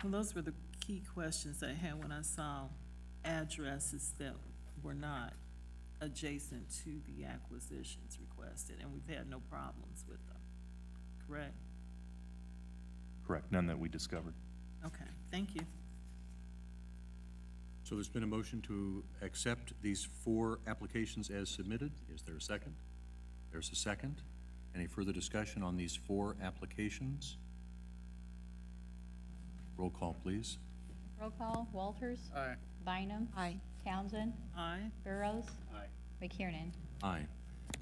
Well, those were the key questions I had when I saw addresses that were not adjacent to the acquisitions requested, and we've had no problems with them, correct? Correct, none that we discovered. Okay, thank you. So there's been a motion to accept these 4 applications as submitted. Is there a second? There's a second. Any further discussion on these 4 applications? Roll call, please. Roll call, Walters. Aye. Bynum. Aye. Townsend. Aye. Burrows. Aye. McKiernan. Aye.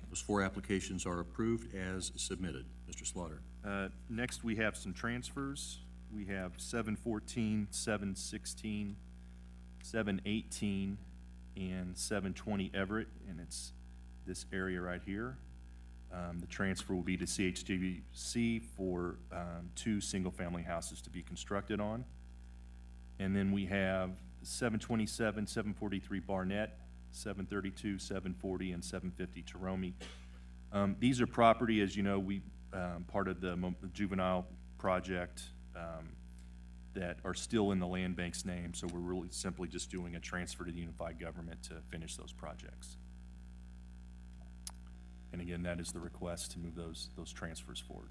Those 4 applications are approved as submitted. Mr. Slaughter. Next, we have some transfers. We have 714, 716, 718, and 720 Everett, and it's this area right here. The transfer will be to CHDC for 2 single-family houses to be constructed on. And then we have 727, 743 Barnett, 732, 740, and 750 Jerome. These are property, as you know, we part of the juvenile project that are still in the land bank's name, so we're really simply just doing a transfer to the unified government to finish those projects. And again, that is the request to move those transfers forward.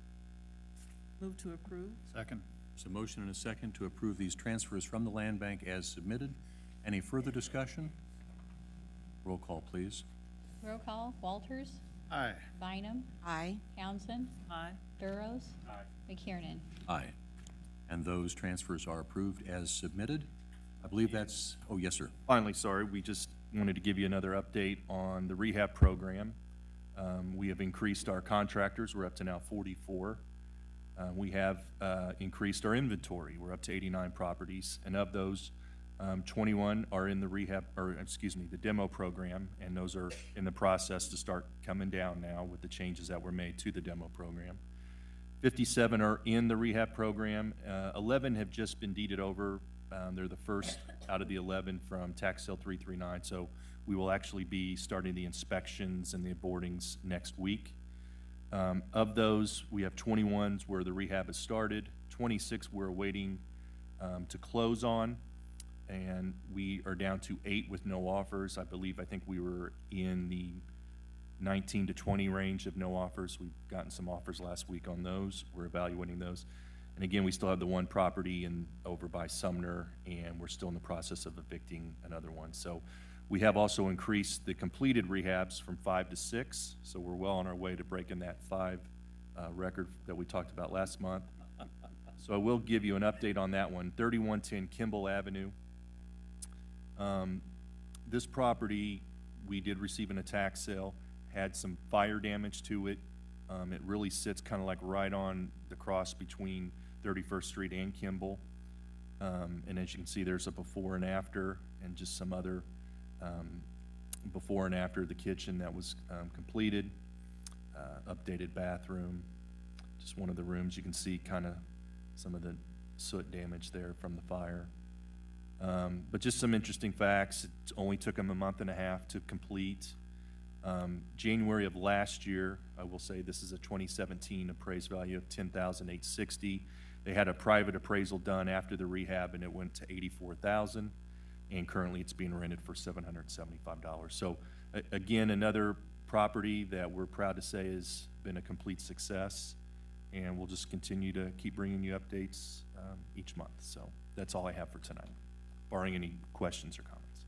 Move to approve. Second. There's a motion and a second to approve these transfers from the land bank as submitted. Any further discussion? Roll call, please. Roll call, Walters. Aye. Bynum. Aye. Townsend. Aye. Burrows. McKiernan. Aye. And those transfers are approved as submitted. I believe that's, oh, yes, sir. Finally, sorry, we just wanted to give you another update on the rehab program. We have increased our contractors. We're up to now 44. We have increased our inventory. We're up to 89 properties, and of those, 21 are in the rehab, or excuse me, the demo program, and those are in the process to start coming down now with the changes that were made to the demo program. 57 are in the rehab program. 11 have just been deeded over. They're the first out of the 11 from tax sale 339, so we will actually be starting the inspections and the boardings next week. Of those, we have 21 where the rehab has started, 26 we're waiting to close on, and we are down to 8 with no offers. I think we were in the 19 to 20 range of no offers. We've gotten some offers last week on those. We're evaluating those. And again, we still have the one property over by Sumner, and we're still in the process of evicting another one. So we have also increased the completed rehabs from 5 to 6, so we're well on our way to breaking that 5 record that we talked about last month. So I will give you an update on that one. 3110 Kimball Avenue. This property, we did receive an tax sale, had some fire damage to it. It really sits kind of like right on the cross between 31st Street and Kimball. And as you can see, there's a before and after, and just some other before and after the kitchen that was completed, updated bathroom. Just one of the rooms, you can see kind of some of the soot damage there from the fire. But just some interesting facts. It only took them a month and a half to complete. January of last year, I will say this is a 2017 appraised value of $10,860. They had a private appraisal done after the rehab, and it went to $84,000, and currently it's being rented for $775. So again, another property that we're proud to say has been a complete success, and we'll just continue to keep bringing you updates each month. So that's all I have for tonight, barring any questions or comments.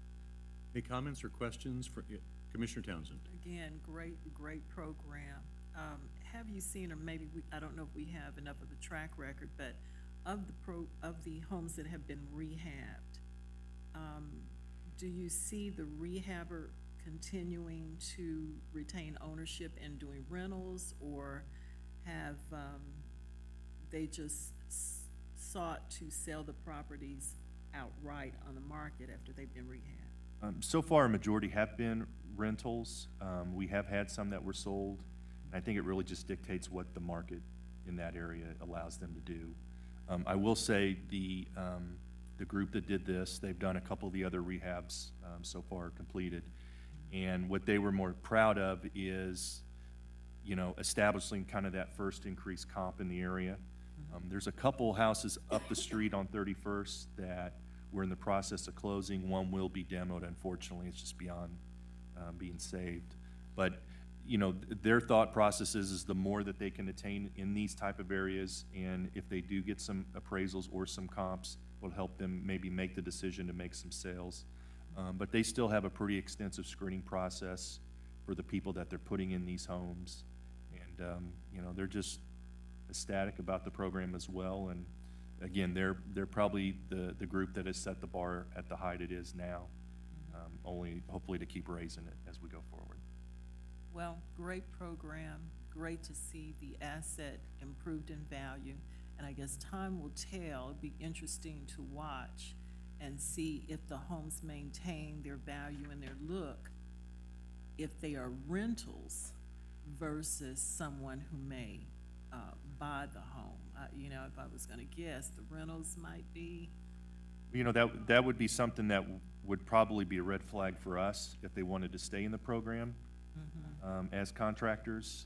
Any comments or questions for Commissioner Townsend? Again, great program. Have you seen, or maybe I don't know if we have enough of the track record, but of the homes that have been rehabbed, do you see the rehabber continuing to retain ownership and doing rentals, or have they just sought to sell the properties outright on the market after they've been rehabbed? So far, a majority have been rentals. We have had some that were sold. I think it really just dictates what the market in that area allows them to do. I will say the group that did this, they've done a couple of the other rehabs so far completed. And what they were more proud of is, you know, establishing kind of that first increased comp in the area. There's a couple houses up the street on 31st that we're in the process of closing. One will be demoed, unfortunately. It's just beyond being saved. But, you know, their thought process is the more that they can attain in these type of areas, and if they do get some appraisals or some comps, will help them maybe make the decision to make some sales. But they still have a pretty extensive screening process for the people that they're putting in these homes. And, you know, they're just ecstatic about the program as well. And again, they're probably the group that has set the bar at the height it is now, only hopefully to keep raising it as we go forward. Well, great program, great to see the asset improved in value, and I guess time will tell. It'll be interesting to watch and see if the homes maintain their value and their look, if they are rentals versus someone who may buy the home. You know, if I was going to guess, the rentals might be. You know, that would be something that would probably be a red flag for us if they wanted to stay in the program. As contractors,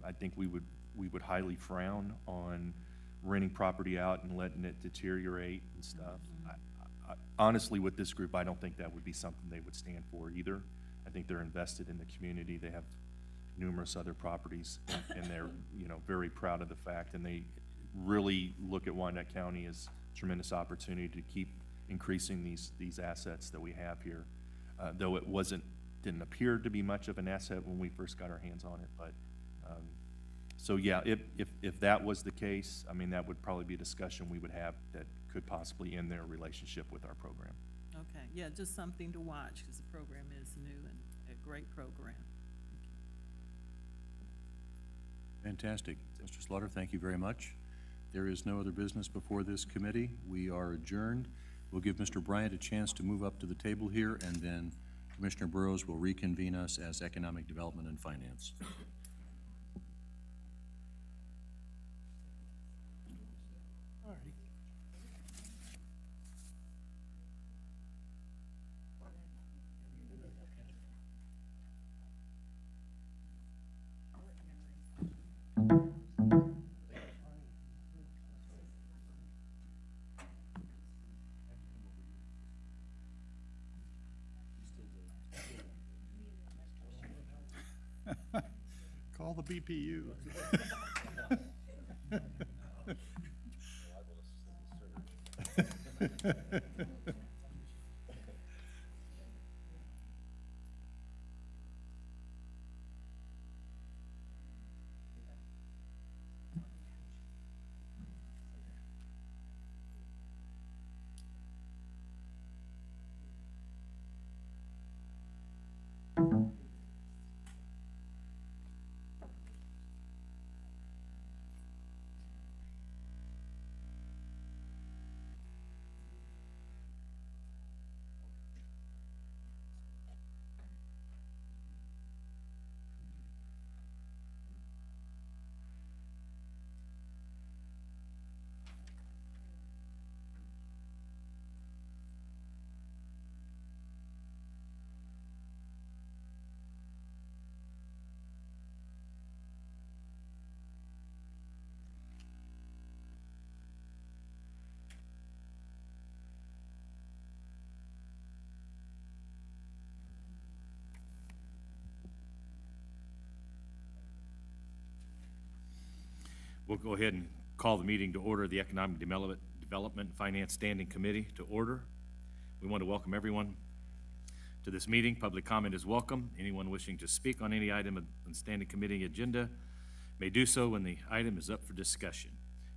I think we would highly frown on renting property out and letting it deteriorate and stuff. I, honestly, with this group, I don't think that would be something they would stand for either. I think they're invested in the community. They have numerous other properties, and they're, you know, very proud of the fact, and they really look at Wyandotte County as a tremendous opportunity to keep increasing these assets that we have here. Though it didn't appear to be much of an asset when we first got our hands on it, but so yeah, if that was the case, I mean, that would probably be a discussion we would have that could possibly end their relationship with our program. Okay, yeah, just something to watch because the program is new and a great program. Fantastic. Mr. Slaughter, thank you very much. There is no other business before this committee. We are adjourned. We'll We'll give Mr. Bryant a chance to move up to the table here, and then Commissioner Burrows will reconvene us as Economic Development and Finance. Call the BPU. We'll go ahead and call the meeting to order, the Economic Development and Finance Standing Committee to order. We want to welcome everyone to this meeting. Public comment is welcome. Anyone wishing to speak on any item on the Standing Committee agenda may do so when the item is up for discussion.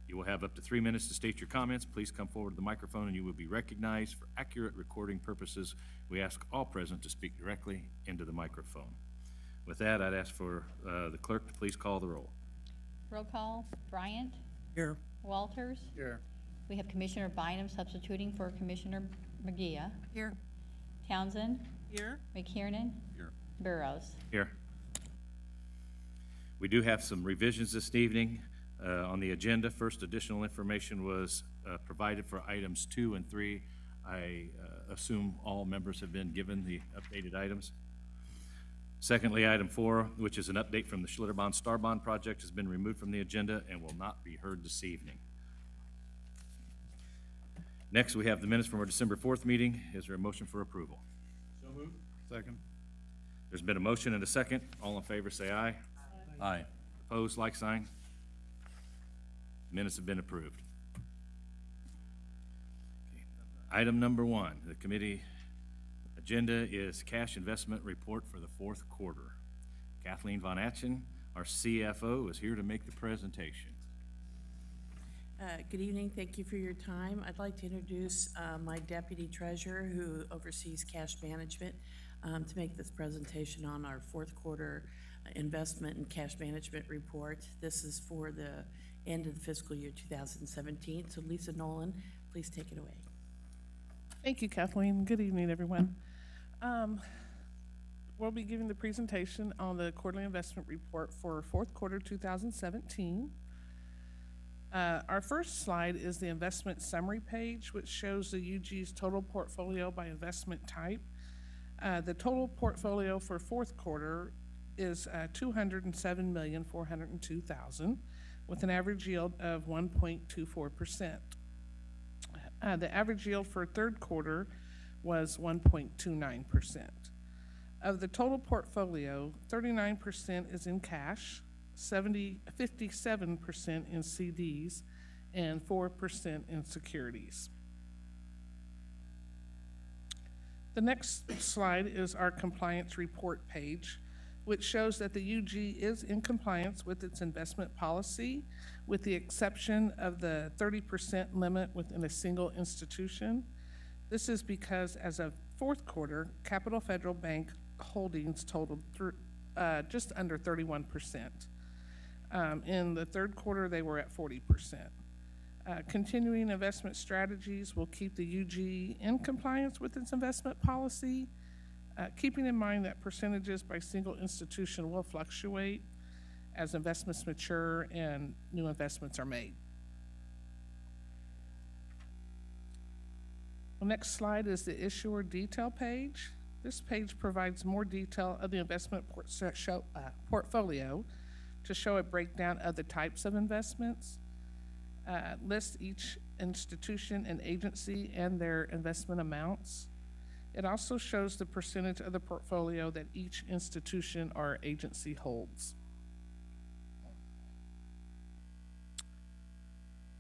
You will have up to 3 minutes to state your comments. Please come forward to the microphone and you will be recognized. For accurate recording purposes, we ask all present to speak directly into the microphone. With that, I'd ask for the clerk to please call the roll. Roll call, Bryant. Here. Walters. Here. We have Commissioner Bynum substituting for Commissioner McGee. Here. Townsend. Here. McKiernan. Here. Burrows. Here. We do have some revisions this evening on the agenda. First, additional information was provided for items 2 and 3. I assume all members have been given the updated items. Secondly, item 4, which is an update from the Schlitterbahn Star Bond project, has been removed from the agenda and will not be heard this evening. Next, we have the minutes from our December 4th meeting. Is there a motion for approval? So moved. Second. There's been a motion and a second. All in favor say aye. Aye. Opposed, like sign. Minutes have been approved. Okay. Item number 1, the committee agenda is cash investment report for the 4th quarter. Kathleen Von Atchen, our CFO, is here to make the presentation. Good evening. Thank you for your time. I'd like to introduce my deputy treasurer who oversees cash management to make this presentation on our 4th quarter investment and cash management report. This is for the end of the fiscal year 2017. So Lisa Nolan, please take it away. Thank you, Kathleen. Good evening, everyone. We'll be giving the presentation on the quarterly investment report for 4th quarter 2017. Our first slide is the investment summary page, which shows the UG's total portfolio by investment type. The total portfolio for 4th quarter is $207,402,000 with an average yield of 1.24%. The average yield for 3rd quarter was 1.29%. Of the total portfolio, 39% is in cash, 57% in CDs, and 4% in securities. The next slide is our compliance report page, which shows that the UG is in compliance with its investment policy, with the exception of the 30% limit within a single institution. This is because as of 4th quarter, Capital Federal Bank holdings totaled just under 31%. In the 3rd quarter, they were at 40%. Continuing investment strategies will keep the UG in compliance with its investment policy, keeping in mind that percentages by single institution will fluctuate as investments mature and new investments are made. The next slide is the issuer detail page. This page provides more detail of the investment portfolio to show a breakdown of the types of investments, lists each institution and agency and their investment amounts. It also shows the percentage of the portfolio that each institution or agency holds.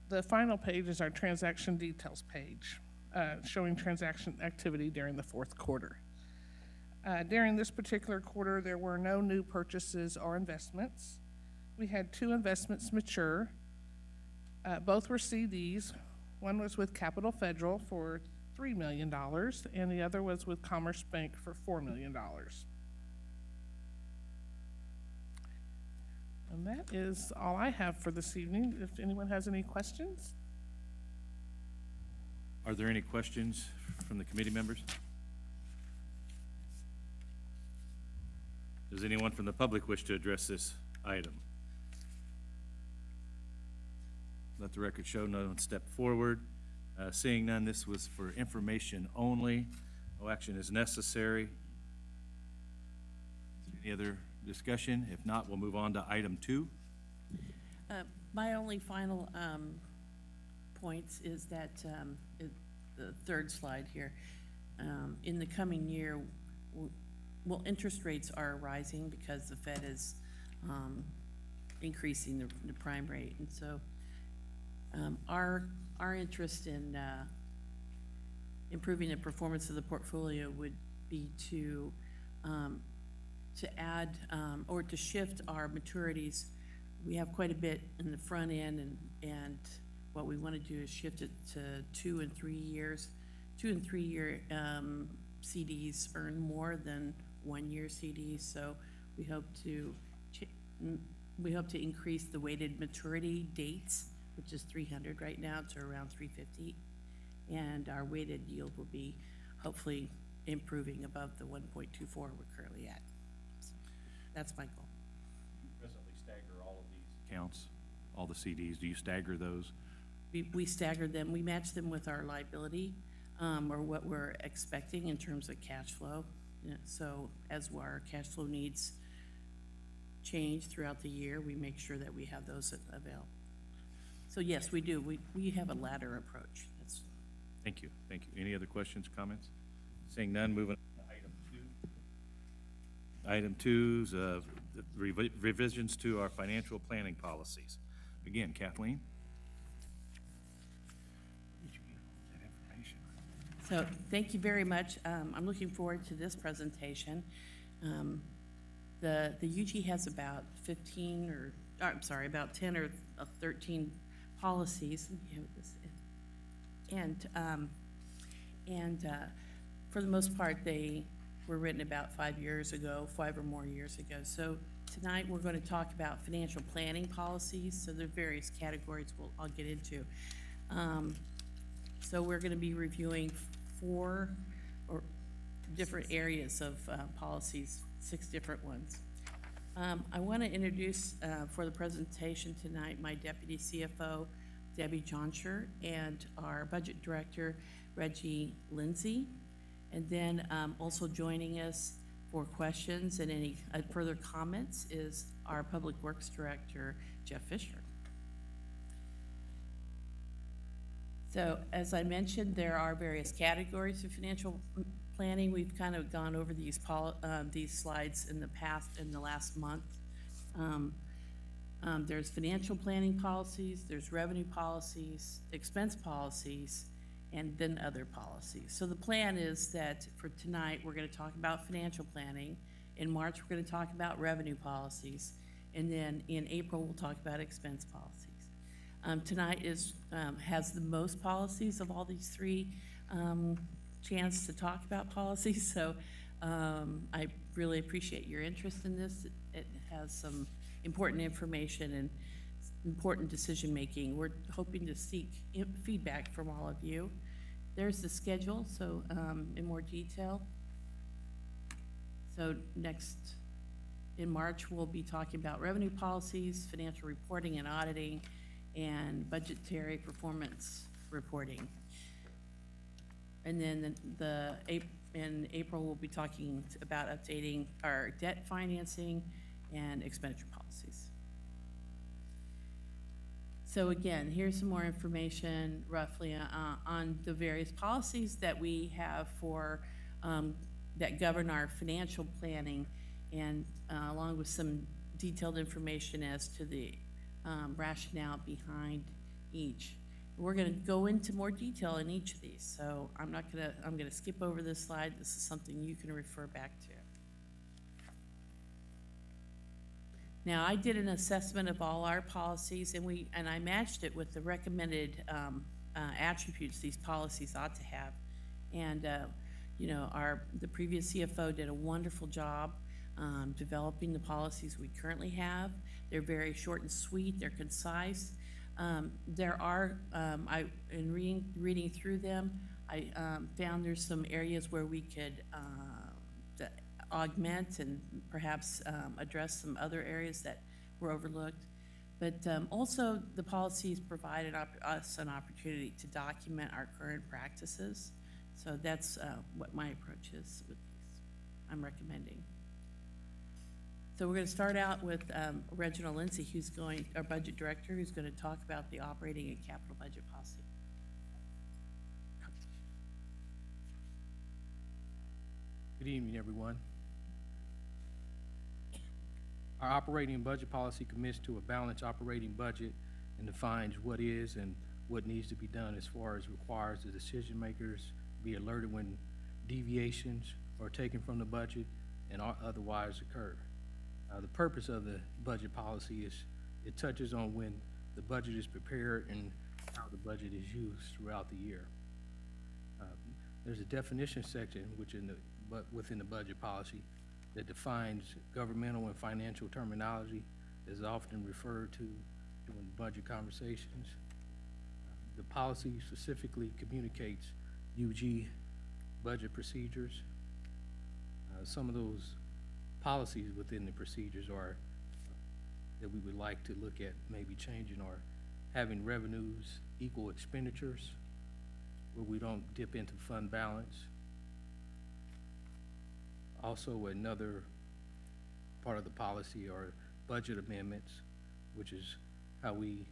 The final page is our transaction details page, showing transaction activity during the fourth quarter. During this particular quarter, there were no new purchases or investments. We had 2 investments mature. Both were CDs. One was with Capital Federal for $3 million, and the other was with Commerce Bank for $4 million. And that is all I have for this evening. If anyone has any questions. Are there any questions from the committee members? Does anyone from the public wish to address this item? Let the record show no one stepped forward. Seeing none, this was for information only. No action is necessary. Any other discussion? If not, we'll move on to item 2. My only final points is that the third slide here. In the coming year, well, interest rates are rising because the Fed is increasing the prime rate, and so our interest in improving the performance of the portfolio would be to add or to shift our maturities. We have quite a bit in the front end, and what we want to do is shift it to 2 and 3 years. 2 and 3 year CDs earn more than 1 year CDs, so we hope to increase the weighted maturity dates, which is 300 right now, to around 350, and our weighted yield will be hopefully improving above the 1.24 we're currently at. So that's my goal. You presently stagger all of these accounts, all the CDs. Do you stagger those? We staggered them. We match them with our liability or what we're expecting in terms of cash flow. So as our cash flow needs change throughout the year, we make sure that we have those available. So yes, we do. We have a ladder approach. Thank you. Thank you. Any other questions, comments? Seeing none, moving on to item 2. Item 2 is the revisions to our financial planning policies. Again, Kathleen. So thank you very much. I'm looking forward to this presentation. The UG has about 10 or 13 policies, and for the most part, they were written about 5 years ago, 5 or more years ago. So tonight we're going to talk about financial planning policies. So there are various categories I'll get into. So we're going to be reviewing 4 or different areas of policies, 6 different ones. I want to introduce for the presentation tonight my Deputy CFO, Debbie Johnsher, and our Budget Director, Reggie Lindsay. And then also joining us for questions and any further comments is our Public Works Director, Jeff Fisher. So as I mentioned, there are various categories of financial planning. We've kind of gone over these slides in the last month. There's financial planning policies, there's revenue policies, expense policies, and then other policies. So the plan is that for tonight, we're going to talk about financial planning. In March, we're going to talk about revenue policies. And then in April, we'll talk about expense policies. Tonight has the most policies of all these 3 chance to talk about policies. So I really appreciate your interest in this. It has some important information, and important decision-making. We're hoping to seek feedback from all of you. There's the schedule, so in more detail. So next, in March, we'll be talking about revenue policies, financial reporting and auditing, and budgetary performance reporting. And then in April, we'll be talking about updating our debt financing and expenditure policies. So again, here's some more information roughly on the various policies that we have for that govern our financial planning, and along with some detailed information as to the rationale behind each. We're going to go into more detail in each of these, so I'm going to skip over this slide. This is something you can refer back to. Now, I did an assessment of all our policies, and I matched it with the recommended attributes these policies ought to have. And you know, the previous CFO did a wonderful job developing the policies we currently have. They're very short and sweet. They're concise. There are, in reading through them, I found there's some areas where we could augment and perhaps address some other areas that were overlooked. But also, the policies provided us an opportunity to document our current practices. So that's what my approach is with these I'm recommending. So we're going to start out with Reginald Lindsay, our budget director, who's going to talk about the operating and capital budget policy. Good evening, everyone. Our operating and budget policy commits to a balanced operating budget and defines what is and what needs to be done as far as requires the decision makers be alerted when deviations are taken from the budget and otherwise occur. The purpose of the budget policy is it touches on when the budget is prepared and how the budget is used throughout the year. There's a definition section within the budget policy that defines governmental and financial terminology that is often referred to during budget conversations. The policy specifically communicates UG budget procedures. Some of those policies within the procedures are that we would like to look at maybe changing, or having revenues equal expenditures where we don't dip into fund balance. Also, another part of the policy are budget amendments, which is how we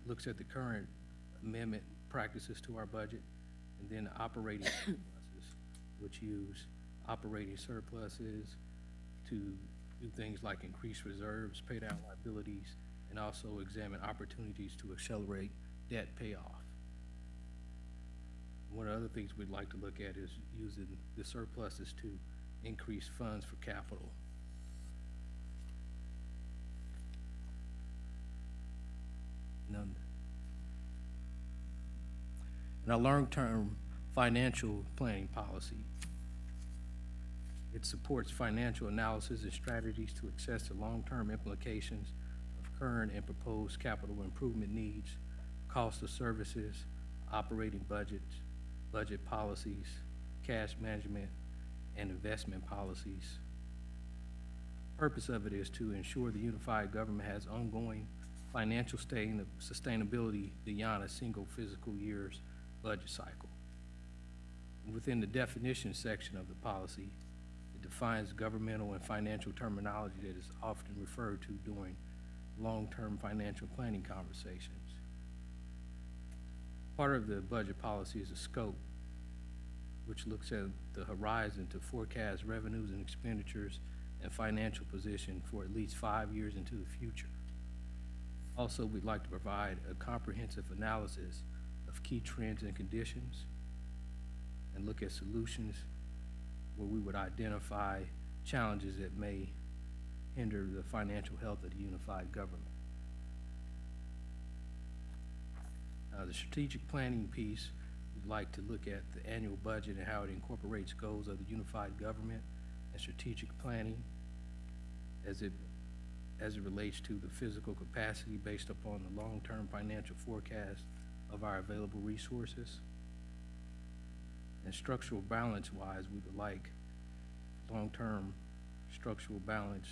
looks at the current amendment practices to our budget, and then operating surpluses, which use operating surpluses to do things like increase reserves, pay down liabilities, and also examine opportunities to accelerate debt payoff. One of the other things we'd like to look at is using the surpluses to increase funds for capital. In our long-term financial planning policy, it supports financial analysis and strategies to assess the long-term implications of current and proposed capital improvement needs, cost of services, operating budgets, budget policies, cash management, and investment policies. The purpose of it is to ensure the unified government has ongoing financial sustainability beyond a single fiscal year's budget cycle. Within the definition section of the policy, it defines governmental and financial terminology that is often referred to during long-term financial planning conversations. Part of the budget policy is a scope, which looks at the horizon to forecast revenues and expenditures and financial position for at least 5 years into the future. Also, we'd like to provide a comprehensive analysis of key trends and conditions and look at solutions where we would identify challenges that may hinder the financial health of the unified government. The strategic planning piece, we'd like to look at the annual budget and how it incorporates goals of the unified government and strategic planning as it as it relates to the physical capacity based upon the long-term financial forecast of our available resources. And structural balance-wise, we would like long-term structural balance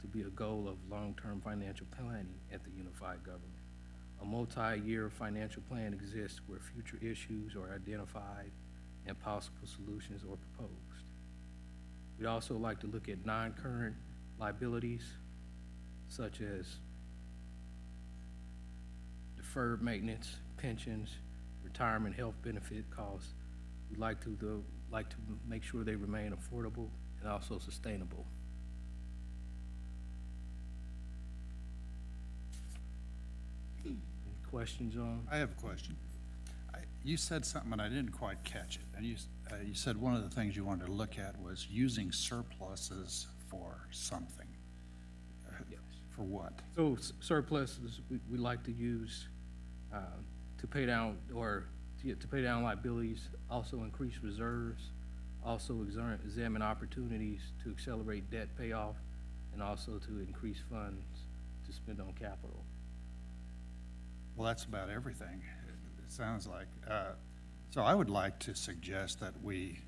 to be a goal of long-term financial planning at the unified government. A multi-year financial plan exists where future issues are identified and possible solutions are proposed. We'd also like to look at non-current liabilities such as deferred maintenance, pensions, retirement, health benefit costs. We'd like to make sure they remain affordable and also sustainable. Any questions on? I have a question. You said something and I didn't quite catch it. And you said one of the things you wanted to look at was using surpluses for something. Yes. For what? So surpluses we like to use to pay down to pay down liabilities, also increase reserves, also examine opportunities to accelerate debt payoff, and also to increase funds to spend on capital. Well, that's about everything, it sounds like. So I would like to suggest that we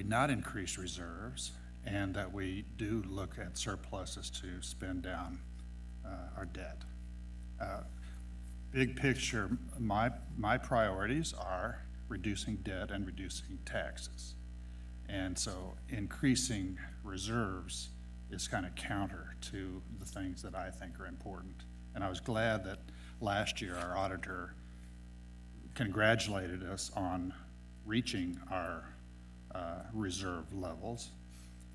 not increase reserves and that we do look at surpluses to spend down our debt. Big picture, my priorities are reducing debt and reducing taxes. And so increasing reserves is kind of counter to the things that I think are important. And I was glad that last year our auditor congratulated us on reaching our reserve levels.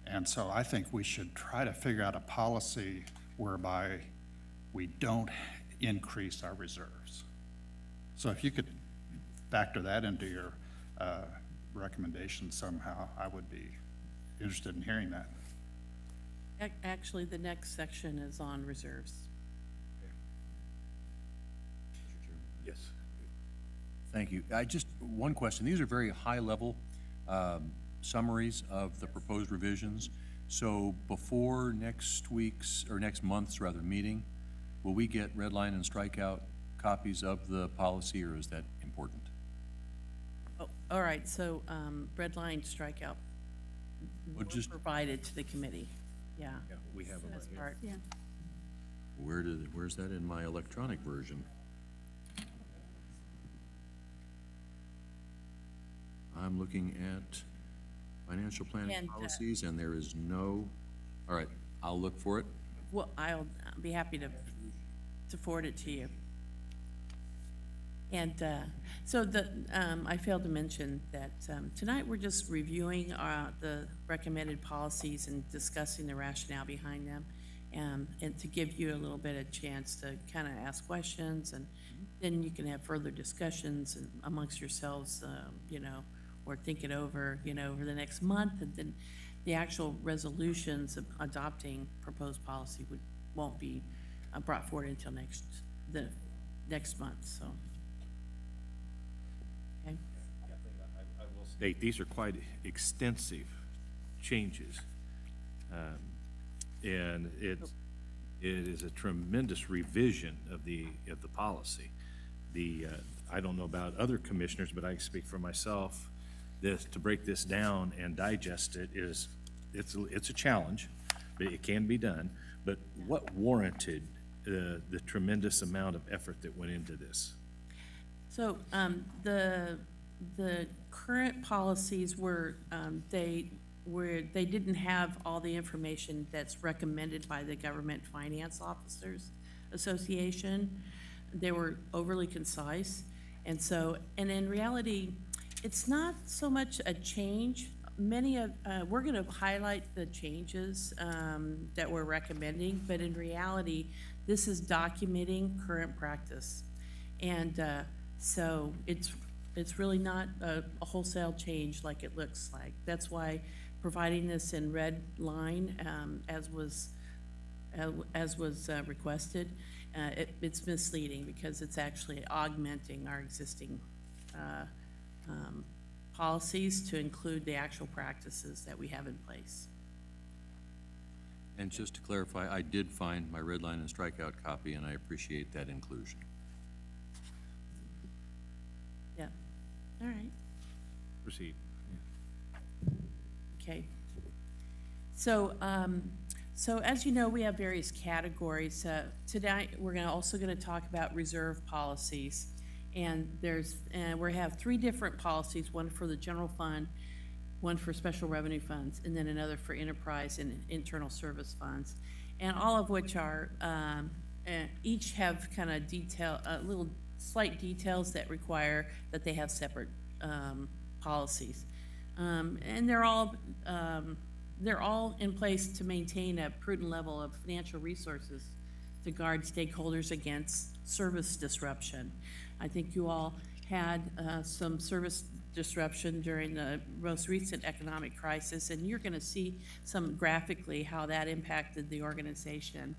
And so I think we should try to figure out a policy whereby we don't increase our reserves. So if you could factor that into your recommendation somehow, I would be interested in hearing that. Actually, the next section is on reserves. Yes. Thank you. One question. These are very high-level summaries of the proposed revisions. So before next week's, or next month's rather, meeting, will we get red line and strikeout copies of the policy, or is that important? Oh, all right, so red line strikeout were provided to the committee. Yeah. Yeah, we have them right here. Part. Yeah. Where's that in my electronic version? I'm looking at financial planning And, policies, and there is no, all right, I'll look for it. Well, I'll be happy to forward it to you. And so I failed to mention that tonight we're just reviewing the recommended policies and discussing the rationale behind them, and to give you a little bit of chance to kind of ask questions, and then you can have further discussions amongst yourselves, or think it over, over the next month, and then the actual resolutions of adopting proposed policy won't be brought forward until the next month, so. Okay. I will state, these are quite extensive changes. And it is a tremendous revision of the policy. I don't know about other commissioners, but I can speak for myself. To break this down and digest it it's a challenge, but it can be done. But what warranted the tremendous amount of effort that went into this? So the current policies were they didn't have all the information that's recommended by the Government Finance Officers Association. They were overly concise, and in reality, it's not so much a change. We're going to highlight the changes that we're recommending, but in reality, this is documenting current practice. And so it's really not a wholesale change like it looks like. That's why providing this in red line, as was requested, it's misleading because it's actually augmenting our existing policies to include the actual practices that we have in place. And just to clarify, I did find my red line and strikeout copy, and I appreciate that inclusion. Yeah, all right, Proceed. okay. So, so as you know, we have various categories. Tonight, we're also gonna talk about reserve policies. And we have 3 different policies, one for the general fund, one for special revenue funds, and then another for enterprise and internal service funds. And all of which are, each have kind of little slight details that require that they have separate policies. And they're all in place to maintain a prudent level of financial resources to guard stakeholders against service disruption. I think you all had some service disruption during the most recent economic crisis, and you're going to see some graphically how that impacted the organization.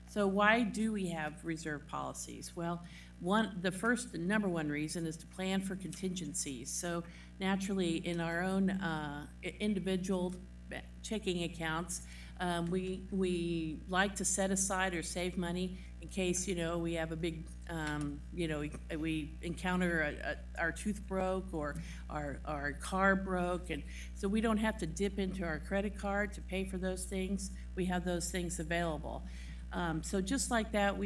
So why do we have reserve policies? Well, the number one reason is to plan for contingencies. So naturally, in our own individual checking accounts, we like to set aside or save money in case, we have a big, we encounter our tooth broke or our car broke, and so we don't have to dip into our credit card to pay for those things. We have those things available. So just like that,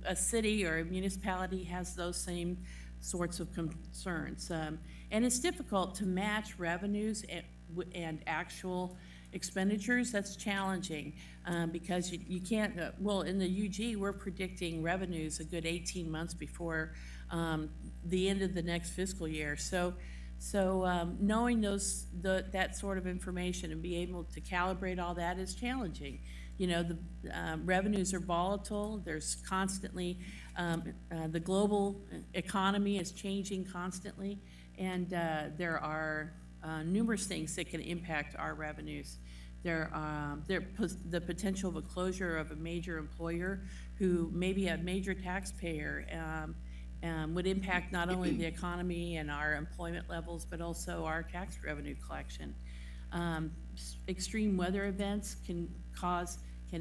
a city or a municipality has those same sorts of concerns. And it's difficult to match revenues and actual expenditures. That's challenging because you can't, well, in the UG, we're predicting revenues a good 18 months before the end of the next fiscal year. So knowing that sort of information and be able to calibrate all that is challenging. The revenues are volatile. There's constantly, the global economy is changing constantly, and there are numerous things that can impact our revenues. The potential of a closure of a major employer who may be a major taxpayer would impact not only the economy and our employment levels, but also our tax revenue collection. Extreme weather events can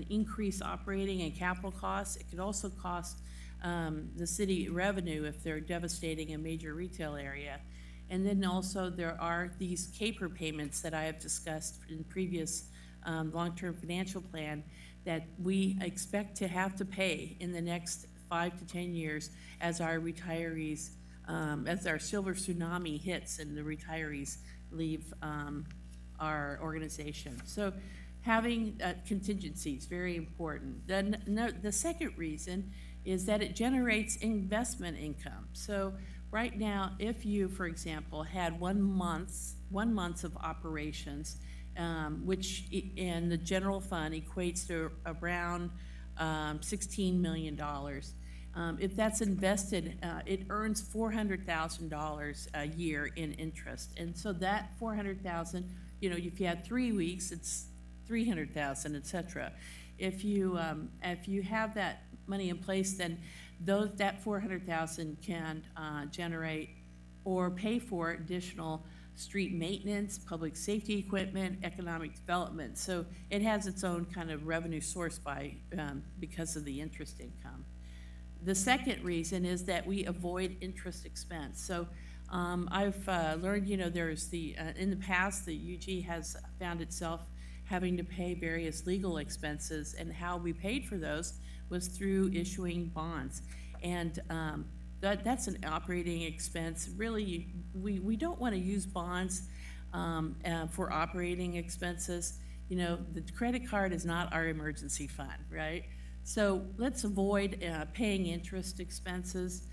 increase operating and capital costs. It could also cost the city revenue if they're devastating a major retail area. And then also there are these CAPER payments that I have discussed in previous long-term financial plan that we expect to have to pay in the next 5 to 10 years as our retirees, as our silver tsunami hits and the retirees leave our organization. So having contingencies, very important. Then the second reason is that it generates investment income. So right now, if you, for example, had 1 month of operations, which in the general fund equates to around $16 million. If that's invested, it earns $400,000 a year in interest. And so that $400,000, if you had 3 weeks, it's $300,000, et cetera. If you have that money in place, then that $400,000 can generate or pay for additional street maintenance, public safety equipment, economic development. So it has its own kind of revenue source because of the interest income. The second reason is that we avoid interest expense. So I've learned, there's in the past, the UG has found itself having to pay various legal expenses, and how we paid for those was through issuing bonds. And that's an operating expense. Really, we don't want to use bonds for operating expenses. The credit card is not our emergency fund, right? So let's avoid paying interest expenses.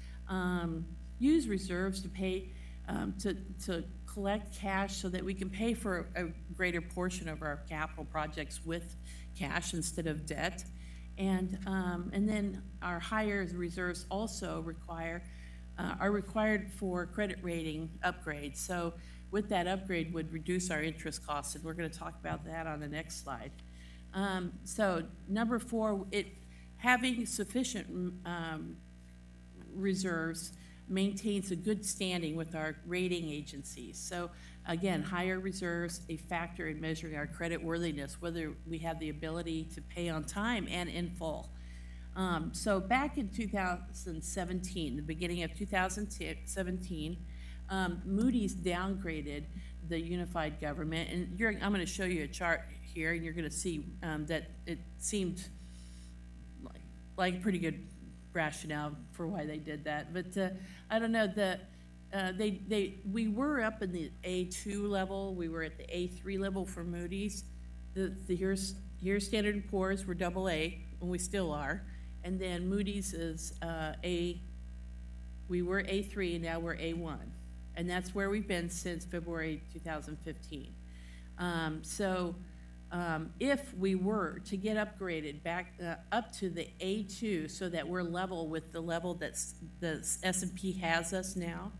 Use reserves to pay, to collect cash so that we can pay for a greater portion of our capital projects with cash instead of debt. And then our higher reserves also are required for credit rating upgrades. So with that upgrade would reduce our interest costs, and we're going to talk about that on the next slide. So number 4, having sufficient reserves maintains a good standing with our rating agencies. So Again, higher reserves, a factor in measuring our credit worthiness, whether we have the ability to pay on time and in full. So back in 2017, the beginning of 2017, Moody's downgraded the unified government, and I'm going to show you a chart here, and you're going to see that it seemed like a pretty good rationale for why they did that. But I don't know, we were up in the A2 level, we were at the A3 level for Moody's. Here's Standard & Poor's, we're AA, and we still are. And then Moody's is we were A3 and now we're A1. And that's where we've been since February 2015. If we were to get upgraded back up to the A2 so that we're level with the level that the S&P has us now,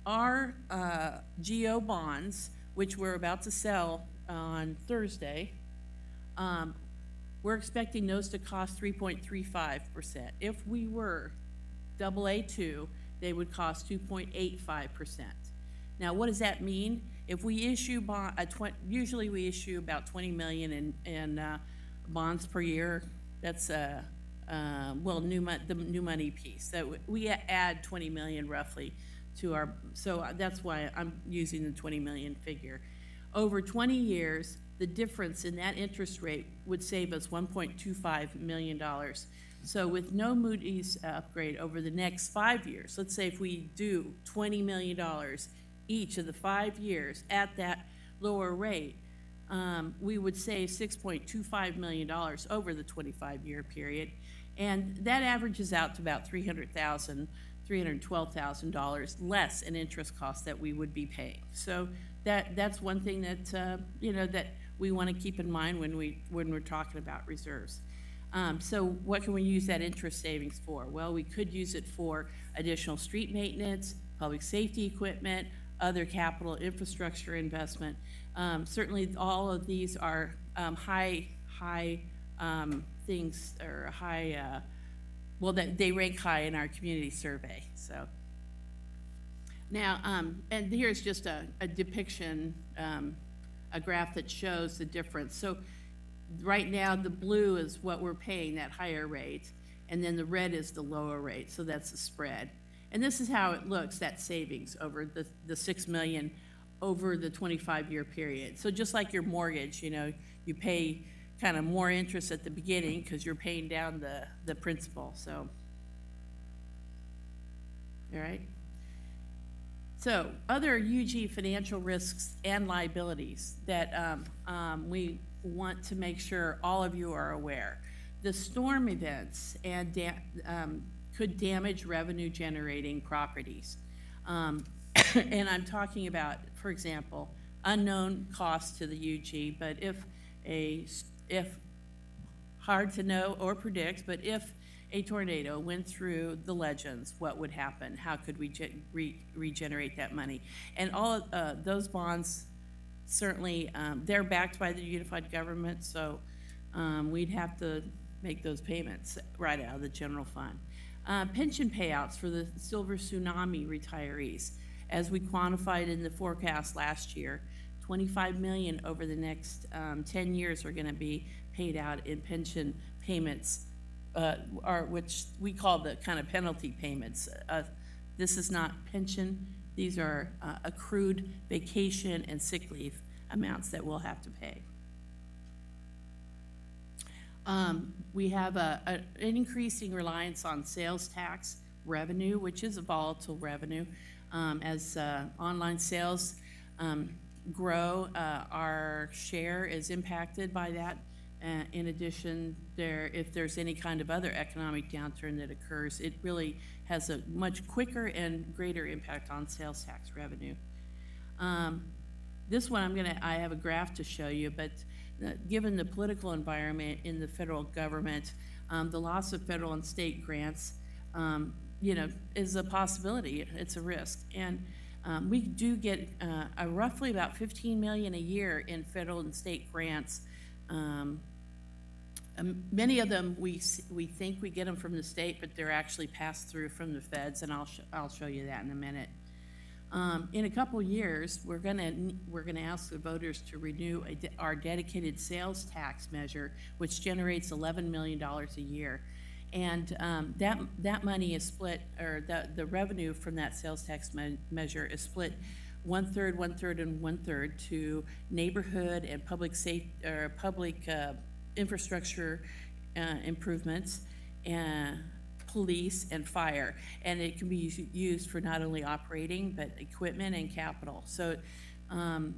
our GO bonds, which we're about to sell on Thursday, we're expecting those to cost 3.35%. If we were AA2, they would cost 2.85%. Now, what does that mean? If we issue usually we issue about 20 million in bonds per year. That's the new money piece. So we add 20 million roughly to our. So that's why I'm using the 20 million figure. Over 20 years, the difference in that interest rate would save us $1.25 million. So with no Moody's upgrade over the next 5 years, let's say if we do $20 million each of the 5 years at that lower rate, we would save $6.25 million over the 25-year period. And that averages out to about $300,000, $312,000 less in interest costs that we would be paying. So that's one thing that, that we want to keep in mind when we're talking about reserves. So what can we use that interest savings for? Well, we could use it for additional street maintenance, public safety equipment, other capital infrastructure investment. Certainly all of these are high things, or high, they rank high in our community survey. So now, and here's just a depiction, a graph that shows the difference. So right now, the blue is what we're paying, that higher rate, and then the red is the lower rate, so that's the spread. And this is how it looks, that savings over the $6 million over the 25-year period. So just like your mortgage, you pay kind of more interest at the beginning because you're paying down the principal, so. All right. So other UG financial risks and liabilities that we want to make sure all of you are aware. The storm events and could damage revenue generating properties. And I'm talking about, for example, unknown costs to the UG, but if hard to know or predict, but if a tornado went through the legends, what would happen? How could we regenerate that money? And all of those bonds, certainly, they're backed by the unified government, so we'd have to make those payments right out of the general fund. Pension payouts for the Silver Tsunami retirees, as we quantified in the forecast last year, 25 million over the next 10 years are going to be paid out in pension payments, which we call the kind of penalty payments. This is not pension. These are accrued vacation and sick leave amounts that we'll have to pay. We have an increasing reliance on sales tax revenue, which is a volatile revenue. As online sales grow, our share is impacted by that. In addition, if there's any kind of other economic downturn that occurs, it really has a much quicker and greater impact on sales tax revenue. This one I have a graph to show you, but given the political environment in the federal government, the loss of federal and state grants, is a possibility. It's a risk, and we do get roughly about 15 million a year in federal and state grants. Many of them we think we get them from the state, but they're actually passed through from the feds, and I'll show you that in a minute. In a couple years, we're gonna ask the voters to renew our dedicated sales tax measure, which generates $11 million a year. And that money is split, or the revenue from that sales tax measure is split one-third, one-third, and one-third to neighborhood and public infrastructure improvements, and police and fire. And it can be used for not only operating, but equipment and capital. So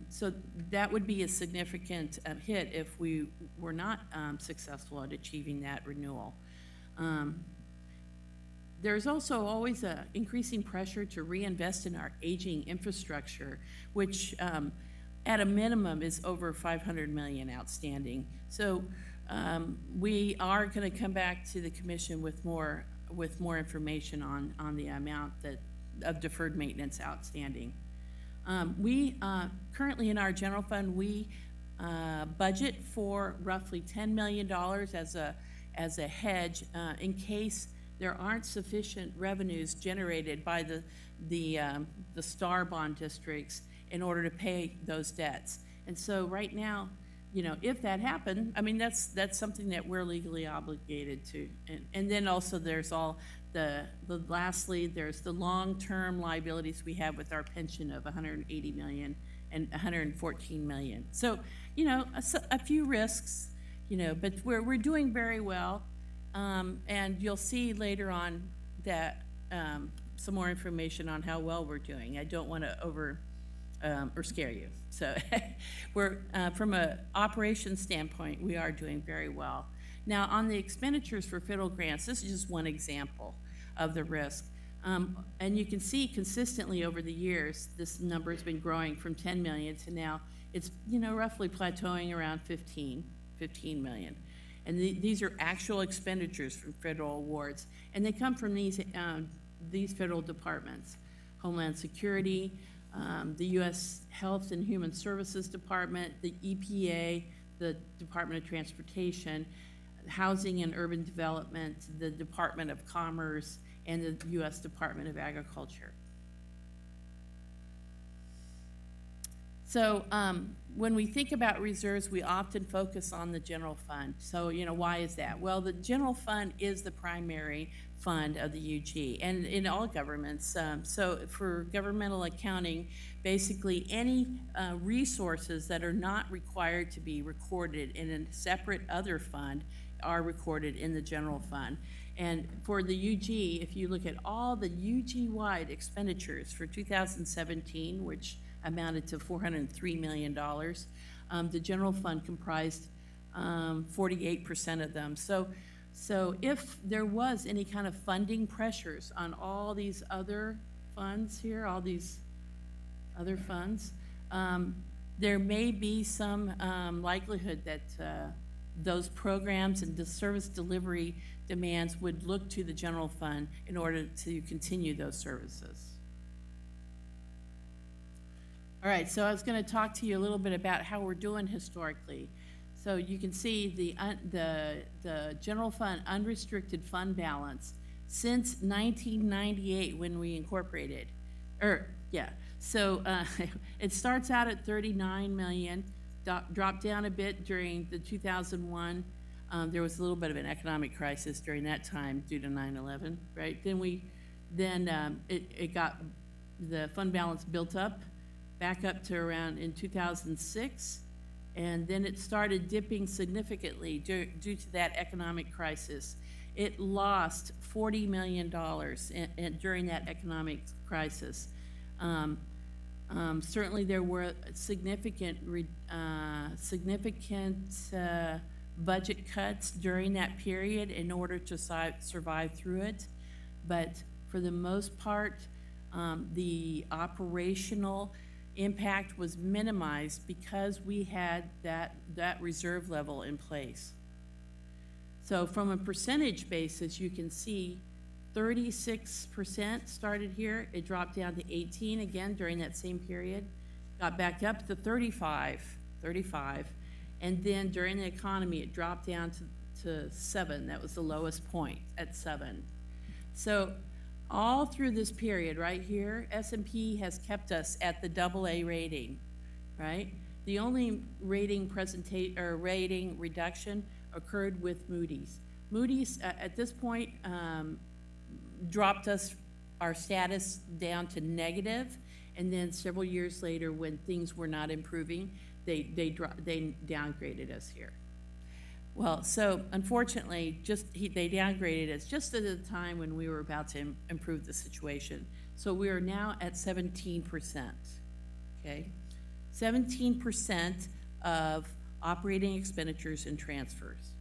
so that would be a significant hit if we were not successful at achieving that renewal. There's also always a increasing pressure to reinvest in our aging infrastructure, which at a minimum is over $500 million outstanding. So we are going to come back to the commission with more information on the amount of deferred maintenance outstanding. We currently in our general fund, we budget for roughly $10 million as a hedge in case there aren't sufficient revenues generated by the star bond districts in order to pay those debts. And so right now, you know, if that happened, I mean, that's something that we're legally obligated to. And then also there's all lastly, there's the long-term liabilities we have with our pension of $180 million and $114 million. So, you know, a few risks, you know, but we're doing very well. And you'll see later on that some more information on how well we're doing. I don't want to or scare you. So we're, from an operations standpoint, we are doing very well. Now on the expenditures for federal grants, this is just one example of the risk. And you can see consistently over the years, this number has been growing from 10 million to now it's, you know, roughly plateauing around 15 million. And these are actual expenditures from federal awards. And they come from these federal departments: Homeland Security, the U.S. Health and Human Services Department, the EPA, the Department of Transportation, Housing and Urban Development, the Department of Commerce, and the U.S. Department of Agriculture. So when we think about reserves, we often focus on the general fund. So, you know, why is that? Well, the general fund is the primary fund of the UG, and in all governments. So for governmental accounting, basically any resources that are not required to be recorded in a separate other fund are recorded in the general fund. And for the UG, if you look at all the UG-wide expenditures for 2017, which amounted to $403 million, the general fund comprised 48% of them. So if there was any kind of funding pressures on all these other funds here, all these other funds, there may be some likelihood that those programs and the service delivery demands would look to the general fund in order to continue those services. All right, so I was going to talk to you a little bit about how we're doing historically. So you can see the general fund unrestricted fund balance since 1998 when we incorporated. So it starts out at 39 million, dropped down a bit during the 2001. There was a little bit of an economic crisis during that time due to 9/11, right? Then it got, the fund balance built up, back up to around in 2006, and then it started dipping significantly due to that economic crisis. It lost $40 million during that economic crisis. Certainly there were significant budget cuts during that period in order to survive through it, but for the most part, the operational impact was minimized because we had that reserve level in place. So from a percentage basis, you can see 36% started here. It dropped down to 18 again during that same period, got back up to 35, and then during the economy, it dropped down to 7. That was the lowest point at 7. So all through this period right here, S&P has kept us at the AA rating, right? The only rating rating reduction occurred with Moody's. Moody's, at this point, dropped our status down to negative, and then several years later, when things were not improving, they downgraded us here. Well, so unfortunately, they downgraded us just at the time when we were about to improve the situation. So we are now at 17%, okay? 17% of operating expenditures and transfers.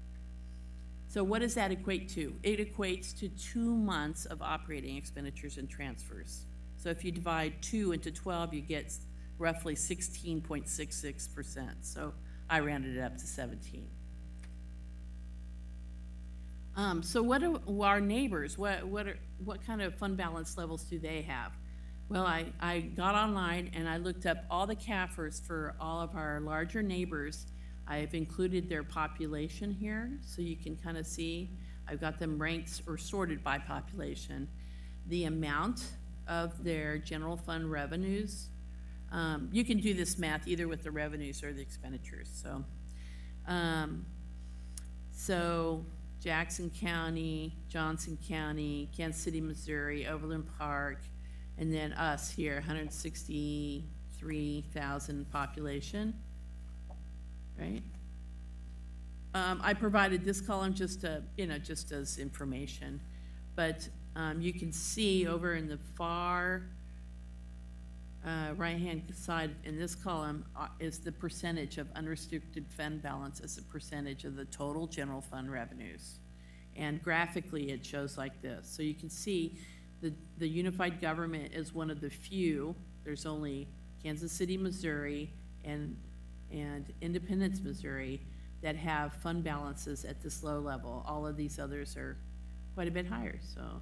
So what does that equate to? It equates to 2 months of operating expenditures and transfers. So if you divide 2 into 12, you get roughly 16.66%. So I rounded it up to 17. So what are our neighbors? What kind of fund balance levels do they have? Well, I got online and I looked up all the CAFRs for all of our larger neighbors. I've included their population here, so you can kind of see. I've got them ranked or sorted by population. The amount of their general fund revenues. You can do this math either with the revenues or the expenditures. So Jackson County, Johnson County, Kansas City, Missouri, Overland Park, and then us here, 163,000 population, right? I provided this column just to, just as information, but you can see over in the far right-hand side in this column is the percentage of unrestricted fund balance as a percentage of the total general fund revenues. And graphically, it shows like this. So you can see the unified government is one of the few. There's only Kansas City, Missouri, and Independence, Missouri, that have fund balances at this low level. All of these others are quite a bit higher. So.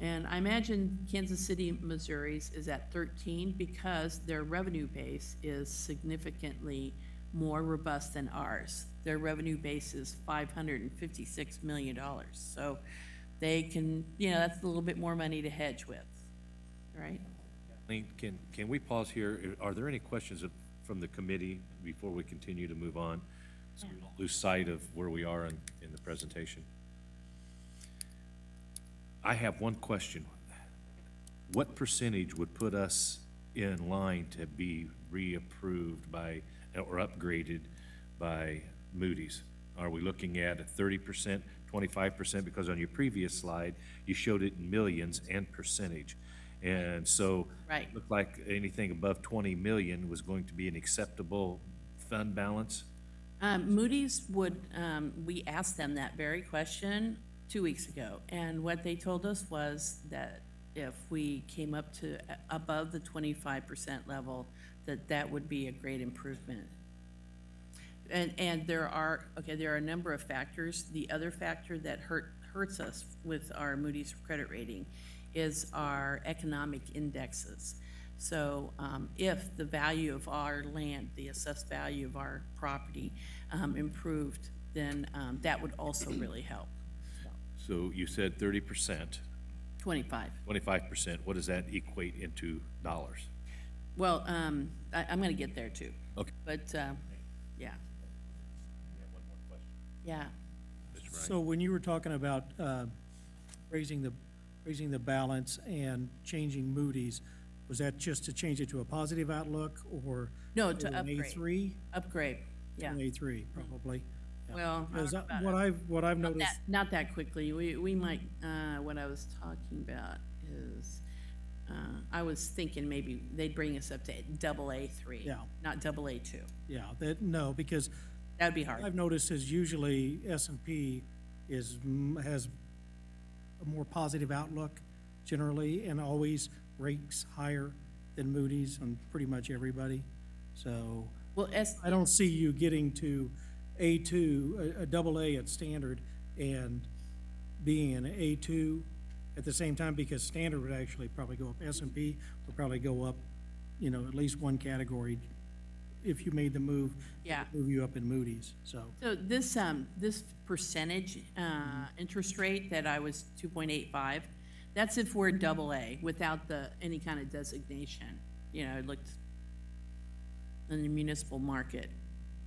And I imagine Kansas City, Missouri's is at 13 because their revenue base is significantly more robust than ours. Their revenue base is $556 million. So they can, that's a little bit more money to hedge with, right? Can we pause here? Are there any questions from the committee before we continue to move on? So we don't lose sight of where we are in the presentation. I have one question. What percentage would put us in line to be reapproved by or upgraded by Moody's? Are we looking at a 30%, 25%? Because on your previous slide, you showed it in millions and percentage. And so it looked like anything above 20 million was going to be an acceptable fund balance. Moody's would, we asked them that very question 2 weeks ago, and what they told us was that if we came up to above the 25% level, that would be a great improvement. And there are a number of factors. The other factor that hurts us with our Moody's credit rating is our economic indexes. So if the value of our land, the assessed value of our property improved, then that would also really help. So you said 30%. 25. 25%. What does that equate into dollars? Well, I'm going to get there too. Okay. But yeah. Yeah. So when you were talking about raising the balance and changing Moody's, was that just to change it to a positive outlook or no, to an upgrade? A3? Upgrade. Yeah. An A3 probably. Well, what I've noticed. Not that quickly. We might. What I was talking about is, I was thinking maybe they'd bring us up to AA3. Yeah. Not AA2. Yeah. No, because that would be hard. I've noticed is usually S&P has a more positive outlook generally, and always ranks higher than Moody's on pretty much everybody. So well, I don't see you getting to A2, a double A at standard, and being an A2 at the same time, because standard would actually probably go up. S&P would probably go up, at least one category if you made the move, it Yeah. would move you up in Moody's, so. So this percentage, interest rate that I was 2.85, that's if we're double A without any kind of designation. You know, it looked in the municipal market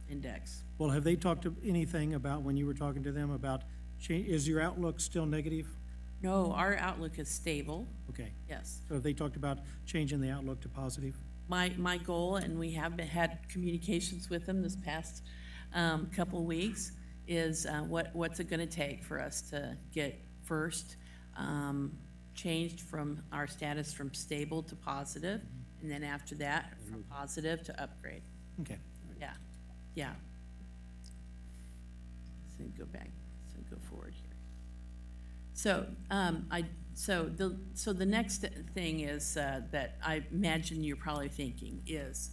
index. Well, have they talked to anything about, when you were talking to them about, is your outlook still negative? No, our outlook is stable. Okay. Yes. So have they talked about changing the outlook to positive? My goal, and we have had communications with them this past couple weeks, is what's it going to take for us to get first changed from our status from stable to positive, and then after that, from positive to upgrade. Okay. Yeah, yeah. So go back, so go forward here. So the next thing is that I imagine you're probably thinking is,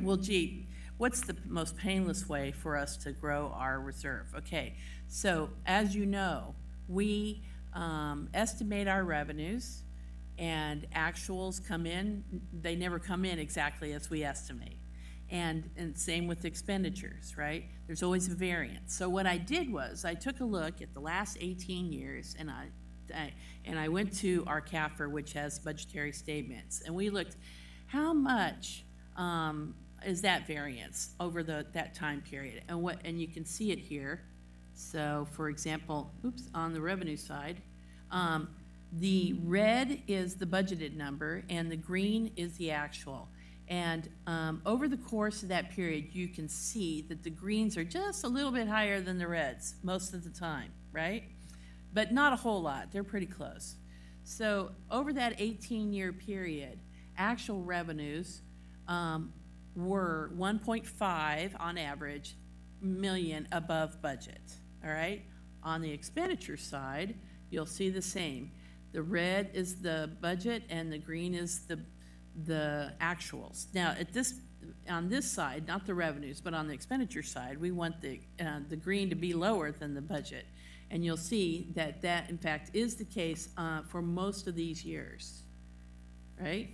well, gee, what's the most painless way for us to grow our reserve? Okay, so as you know, we estimate our revenues, and actuals come in. They never come in exactly as we estimate. And same with expenditures, right? There's always a variance. So what I did was I took a look at the last 18 years, and I went to our CAFR, which has budgetary statements, and we looked how much is that variance over that time period, and you can see it here. So for example, on the revenue side, the red is the budgeted number and the green is the actual. And over the course of that period, you can see that the greens are just a little bit higher than the reds most of the time, right? But not a whole lot. They're pretty close. So over that 18-year period, actual revenues were 1.5 on average million above budget, all right? On the expenditure side, you'll see the same. The red is the budget and the green is the actuals. Now, on this side, not the revenues, but on the expenditure side, we want the green to be lower than the budget. And you'll see that in fact, is the case for most of these years, right?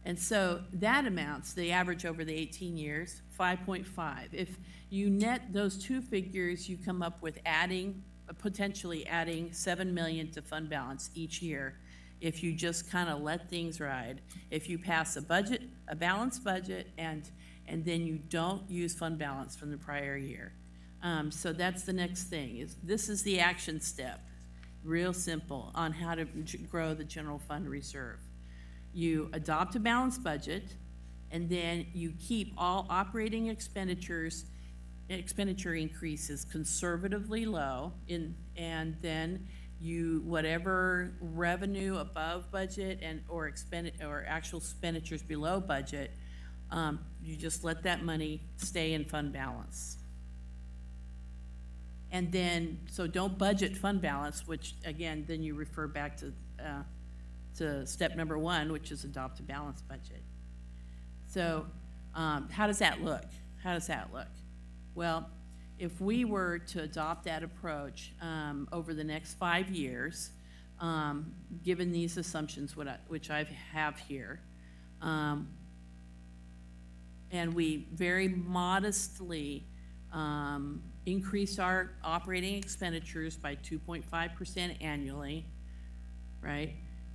And so that amounts, the average over the 18 years, 5.5. If you net those two figures, you come up with potentially adding $7 million to fund balance each year if you just kind of let things ride. If you pass a balanced budget, and then you don't use fund balance from the prior year. So that's the next thing. This is the action step, real simple, on how to grow the general fund reserve. You adopt a balanced budget, and then you keep all operating expenditure increases conservatively low, and then whatever revenue above budget or actual expenditures below budget, you just let that money stay in fund balance. And then, so don't budget fund balance, which again, then you refer back to step number 1, which is adopt a balanced budget. So how does that look? How does that look? Well, if we were to adopt that approach over the next 5 years, given these assumptions, which I have here, and we very modestly increased our operating expenditures by 2.5% annually, right?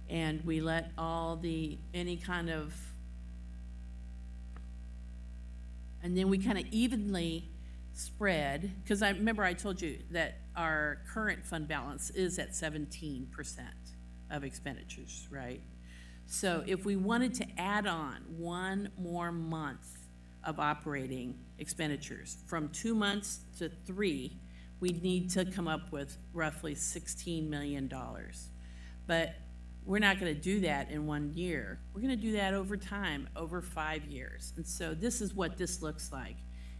And we let any kind of, and then we kind of evenly spread, because I remember I told you that our current fund balance is at 17% of expenditures, right? So if we wanted to add on 1 more month of operating expenditures from 2 months to 3, we'd need to come up with roughly $16 million. But we're not going to do that in 1 year. We're going to do that over time, over 5 years. And so this is what this looks like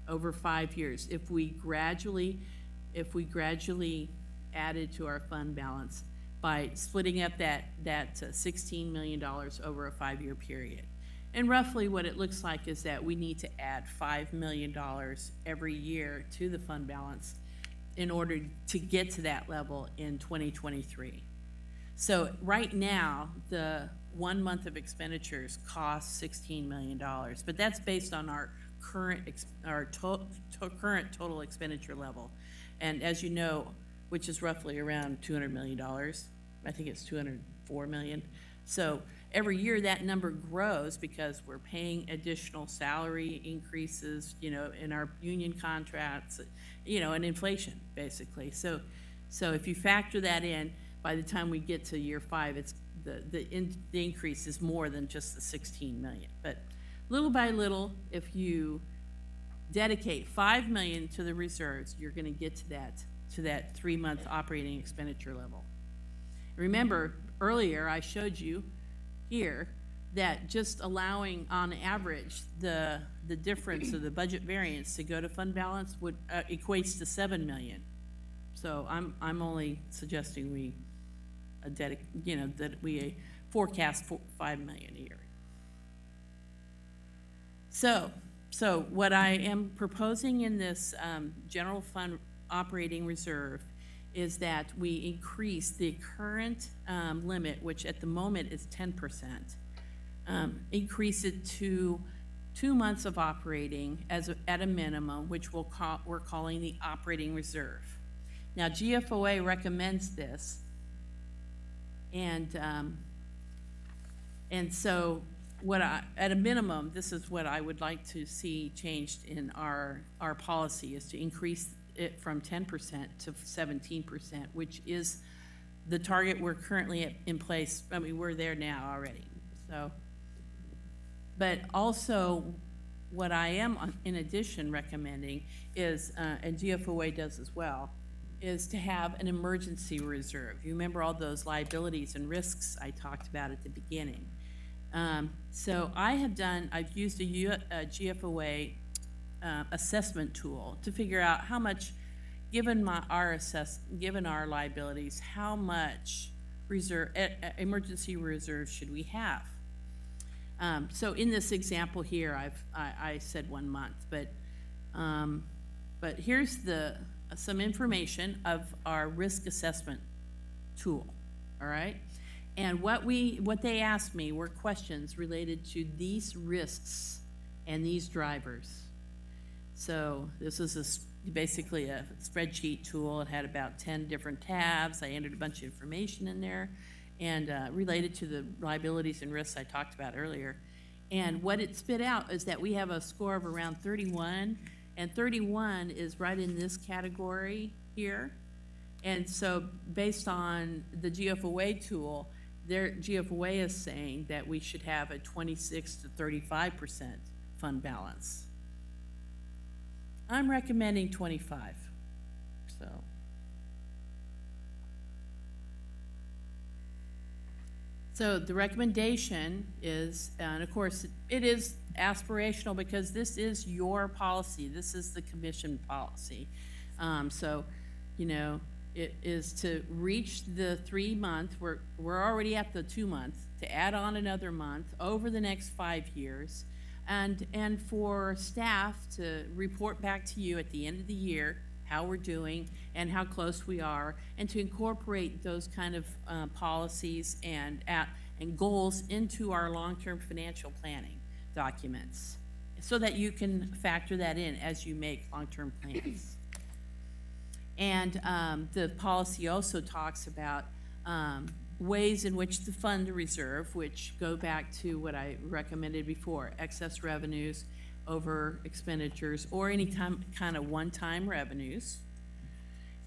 over 5 years. If we gradually added to our fund balance by splitting up that $16 million over a 5-year period. And roughly what it looks like is that we need to add $5 million every year to the fund balance in order to get to that level in 2023. So right now, 1 month of expenditures costs $16 million, but that's based on our current, current total expenditure level. And as you know, which is roughly around $200 million, I think it's 204 million. So every year that number grows because we're paying additional salary increases, you know, in our union contracts, you know, and inflation basically. So if you factor that in, by the time we get to year 5, it's the increase is more than just the 16 million. But little by little, if you dedicate 5 million to the reserves, you're going to get to that 3-month operating expenditure level. Remember, earlier I showed you here that just allowing on average the difference of the budget variance to go to fund balance would equates to 7 million. So I'm only suggesting we that we forecast 5 million a year. So what I am proposing in this general fund operating reserve is that we increase the current limit, which at the moment is 10%, increase it to 2 months of operating at a minimum, which we're calling the operating reserve. Now, GFOA recommends this, and so at a minimum, this is what I would like to see changed in our policy, is to increase it from 10% to 17%, which is the target we're currently in place. I mean, we're there now already. So, but also what I am in addition recommending is, and GFOA does as well, is to have an emergency reserve. You remember all those liabilities and risks I talked about at the beginning. So I've used a GFOA assessment tool to figure out how much, given our liabilities, how much emergency reserve should we have? So in this example here, I said 1 month, but here's some information of our risk assessment tool. All right. And what they asked me were questions related to these risks and these drivers. So this is basically a spreadsheet tool. It had about 10 different tabs. I entered a bunch of information in there and related to the liabilities and risks I talked about earlier. And what it spit out is that we have a score of around 31, and 31 is right in this category here. And so based on the GFOA tool, their GFOA is saying that we should have a 26 to 35% fund balance. I'm recommending 25. So the recommendation is, and of course it is aspirational because this is your policy. This is the commission policy. So, you know, it is to reach the 3 month. We're already at the 2 month, to add on another month over the next 5 years, and for staff to report back to you at the end of the year how we're doing and how close we are, and to incorporate those kind of policies and goals into our long-term financial planning documents, so that you can factor that in as you make long-term plans. And the policy also talks about ways in which to fund the reserve, which go back to what I recommended before: excess revenues over expenditures, or any kind of one-time revenues.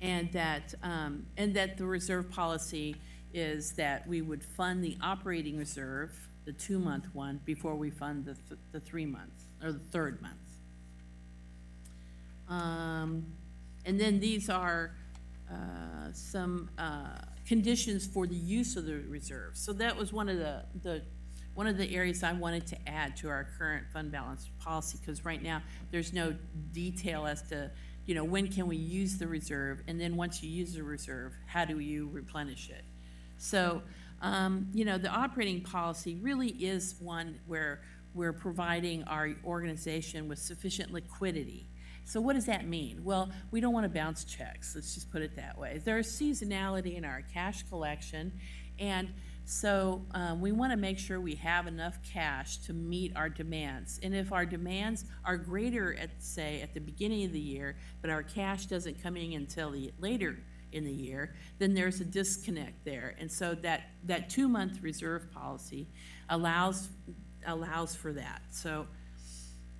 And that the reserve policy is that we would fund the operating reserve, the 2 month one, before we fund the 3 month or the 3rd month. And then these are some conditions for the use of the reserve. So that was one of the areas I wanted to add to our current fund balance policy, because right now there's no detail as to, you know, when can we use the reserve, and then once you use the reserve, how do you replenish it? So, you know, the operating policy really is one where we're providing our organization with sufficient liquidity. So what does that mean? Well, we don't want to bounce checks. Let's just put it that way. There's seasonality in our cash collection, and So we want to make sure we have enough cash to meet our demands. And if our demands are greater at, say, at the beginning of the year, but our cash doesn't come in until later in the year, then there's a disconnect there. And so that 2-month reserve policy allows for that. So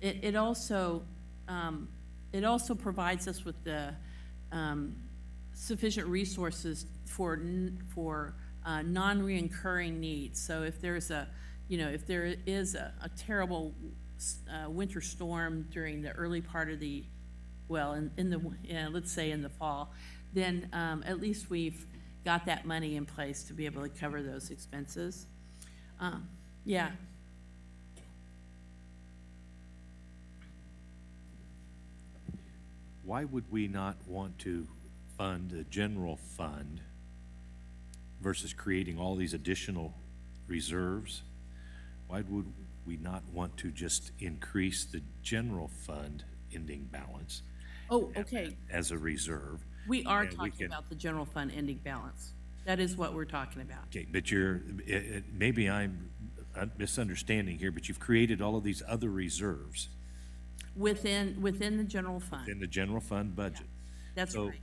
it also provides us with the sufficient resources for non-reoccurring needs. So if there's if there is a terrible winter storm during the early part of the, let's say in the fall, then at least we've got that money in place to be able to cover those expenses. Yeah. Why would we not want to fund the general fund versus creating all these additional reserves? Why would we not want to just increase the general fund ending balance? Oh, okay. As a reserve? We are talking about the general fund ending balance. That is what we're talking about. Okay, but maybe I'm misunderstanding here, but you've created all of these other reserves. Within the general fund. Within the general fund budget. Yeah, that's so, right.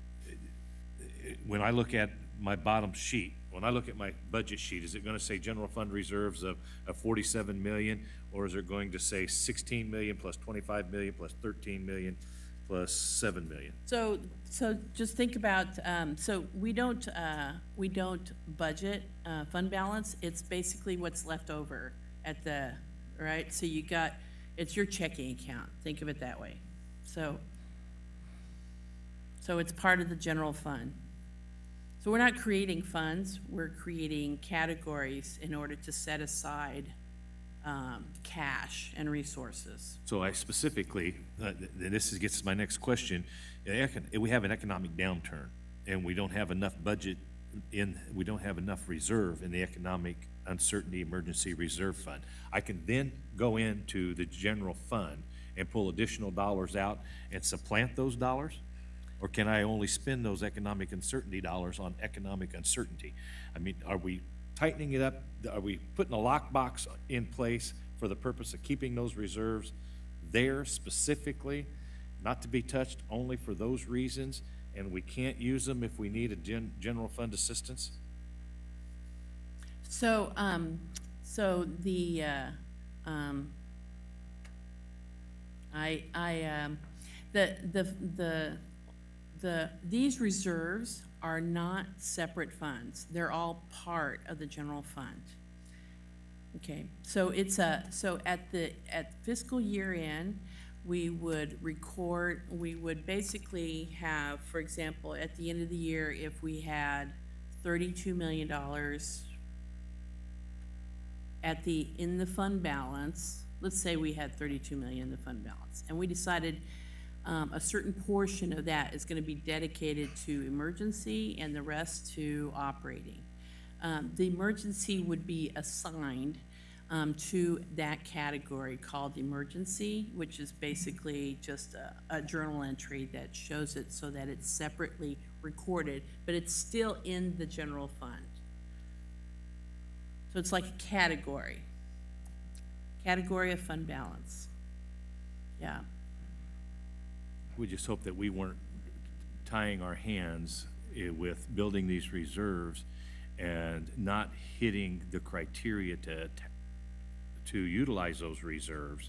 When I look at my bottom sheet, when I look at my budget sheet, is it going to say general fund reserves of 47 million, or is it going to say 16 million plus 25 million plus 13 million plus 7 million? So just think about, so we don't budget fund balance. It's basically what's left over at the, right? So you got, it's your checking account. Think of it that way. So it's part of the general fund. So we're not creating funds, we're creating categories in order to set aside cash and resources. So I specifically, this gets to my next question, we have an economic downturn and we don't have enough budget we don't have enough reserve in the economic uncertainty emergency reserve fund. I can then go into the general fund and pull additional dollars out and supplant those dollars? Or can I only spend those economic uncertainty dollars on economic uncertainty? I mean, are we tightening it up? Are we putting a lockbox in place for the purpose of keeping those reserves there specifically, not to be touched only for those reasons, and we can't use them if we need a general fund assistance? So, these reserves are not separate funds. They're all part of the general fund. Okay, so at fiscal year end, we would basically have, for example, at the end of the year, if we had $32 million in the fund balance, let's say we had 32 million in the fund balance, and we decided a certain portion of that is going to be dedicated to emergency and the rest to operating. The emergency would be assigned to that category called emergency, which is basically just a journal entry that shows it so that it's separately recorded, but it's still in the general fund. So it's like a category of fund balance. Yeah. We just hope that we weren't tying our hands with building these reserves and not hitting the criteria to utilize those reserves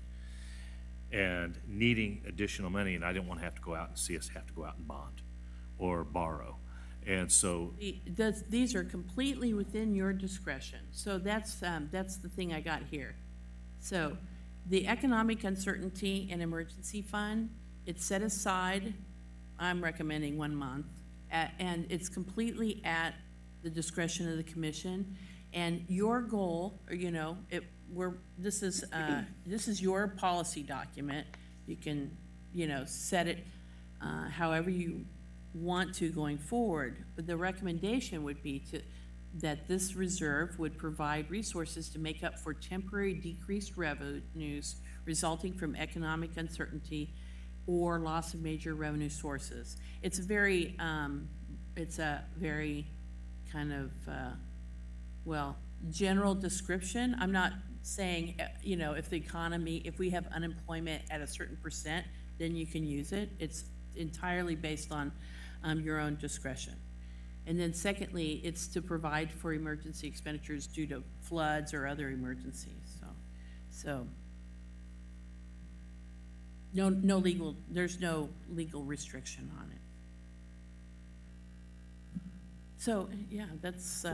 and needing additional money, and I didn't want to have to go out and see us have to go out and bond or borrow. And so these are completely within your discretion. So that's the thing I got here. So the economic uncertainty and emergency fund, it's set aside, I'm recommending 1 month, and it's completely at the discretion of the commission. And your goal, this is your policy document. You can, set it however you want to going forward. But the recommendation would be that this reserve would provide resources to make up for temporary decreased revenues resulting from economic uncertainty or loss of major revenue sources. It's a very kind of, general description. I'm not saying, you know, if the economy, if we have unemployment at a certain percent, then you can use it. It's entirely based on your own discretion. And then secondly, it's to provide for emergency expenditures due to floods or other emergencies. So there's no legal restriction on it. So yeah, that's,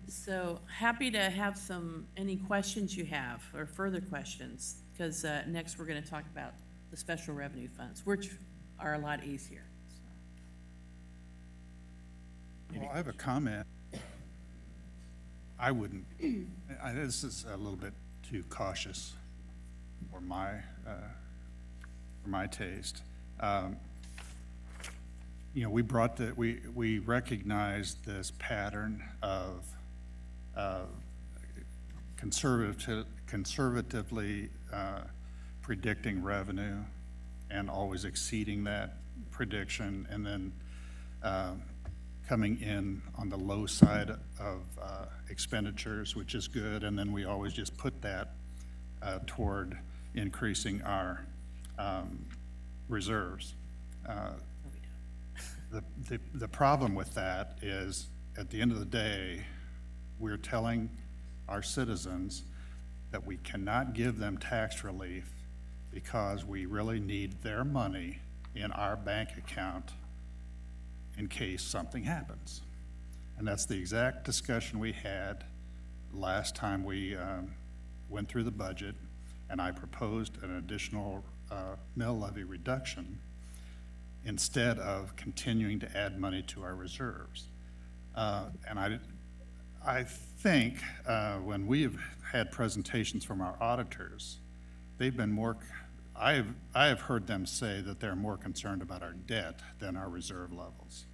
so happy to have any questions you have or further questions, because next we're going to talk about the special revenue funds, which are a lot easier. Well, I have a comment. I wouldn't, this is a little bit too cautious for my taste. You know, we recognized this pattern of conservatively predicting revenue and always exceeding that prediction, and then coming in on the low side of expenditures, which is good, and then we always just put that toward increasing our reserves. The problem with that is, at the end of the day, we're telling our citizens that we cannot give them tax relief because we really need their money in our bank account in case something happens. And that's the exact discussion we had last time we went through the budget, and I proposed an additional mill levy reduction instead of continuing to add money to our reserves. And I think when we've had presentations from our auditors, they've been more, I have heard them say that they're more concerned about our debt than our reserve levels.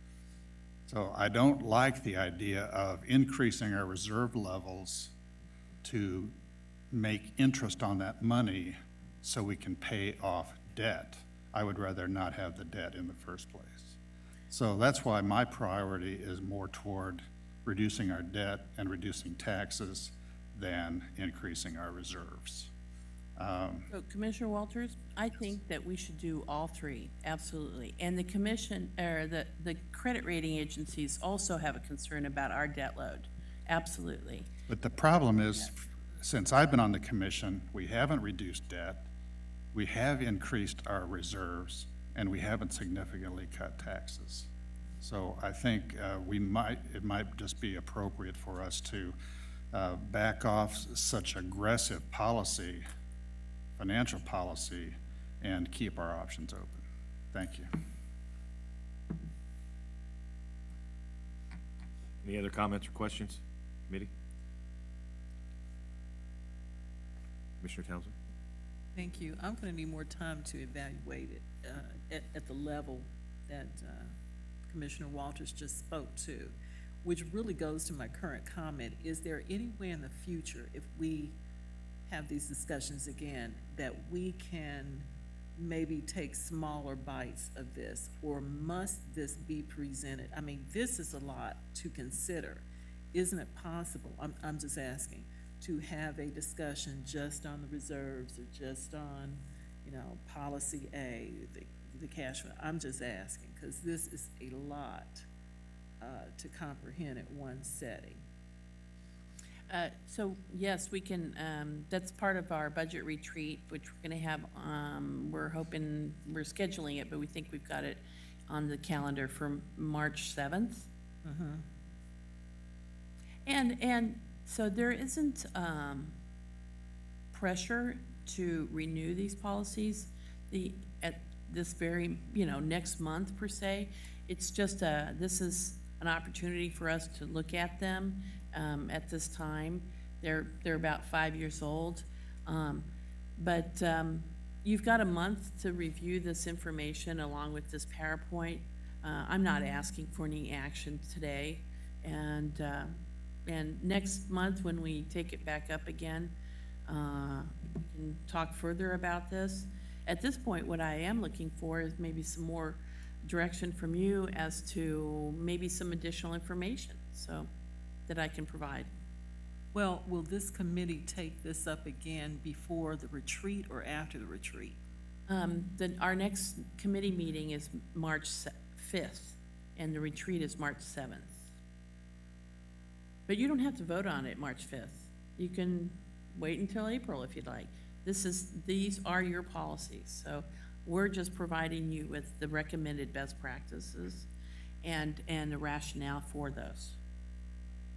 So I don't like the idea of increasing our reserve levels to make interest on that money so we can pay off debt. I would rather not have the debt in the first place. So that's why my priority is more toward reducing our debt and reducing taxes than increasing our reserves. So Commissioner Walters, I think that we should do all three, absolutely. And the commission, or the credit rating agencies also have a concern about our debt load, absolutely. But the problem is, since I've been on the commission, we haven't reduced debt, we have increased our reserves, and we haven't significantly cut taxes. So I think it might just be appropriate for us to back off such aggressive policy, financial policy, and keep our options open. Thank you. Any other comments or questions, committee? Commissioner Townsend? Thank you. I'm going to need more time to evaluate it at the level that Commissioner Walters just spoke to, which really goes to my current comment. Is there any way in the future, if we have these discussions again, that we can maybe take smaller bites of this, or must this be presented? I mean, this is a lot to consider. Isn't it possible, I'm just asking, to have a discussion just on the reserves or just on, you know, policy A, the cash flow? I'm just asking, because this is a lot to comprehend at one setting. So yes, we can, that's part of our budget retreat, which we're going to have, we're hoping, we're scheduling it, but we think we've got it on the calendar for March 7th. And so there isn't pressure to renew these policies at this very, you know, next month per se. It's just this is an opportunity for us to look at them at this time. They're about 5 years old, but you've got a month to review this information along with this PowerPoint. I'm not asking for any action today, and next month when we take it back up again, we can talk further about this. At this point, what I am looking for is maybe some more direction from you as to maybe some additional information so that I can provide. Well, will this committee take this up again before the retreat or after the retreat? Our next committee meeting is March 5th, and the retreat is March 7th. But you don't have to vote on it March 5th. You can wait until April if you'd like. These are your policies, so we're just providing you with the recommended best practices and the rationale for those.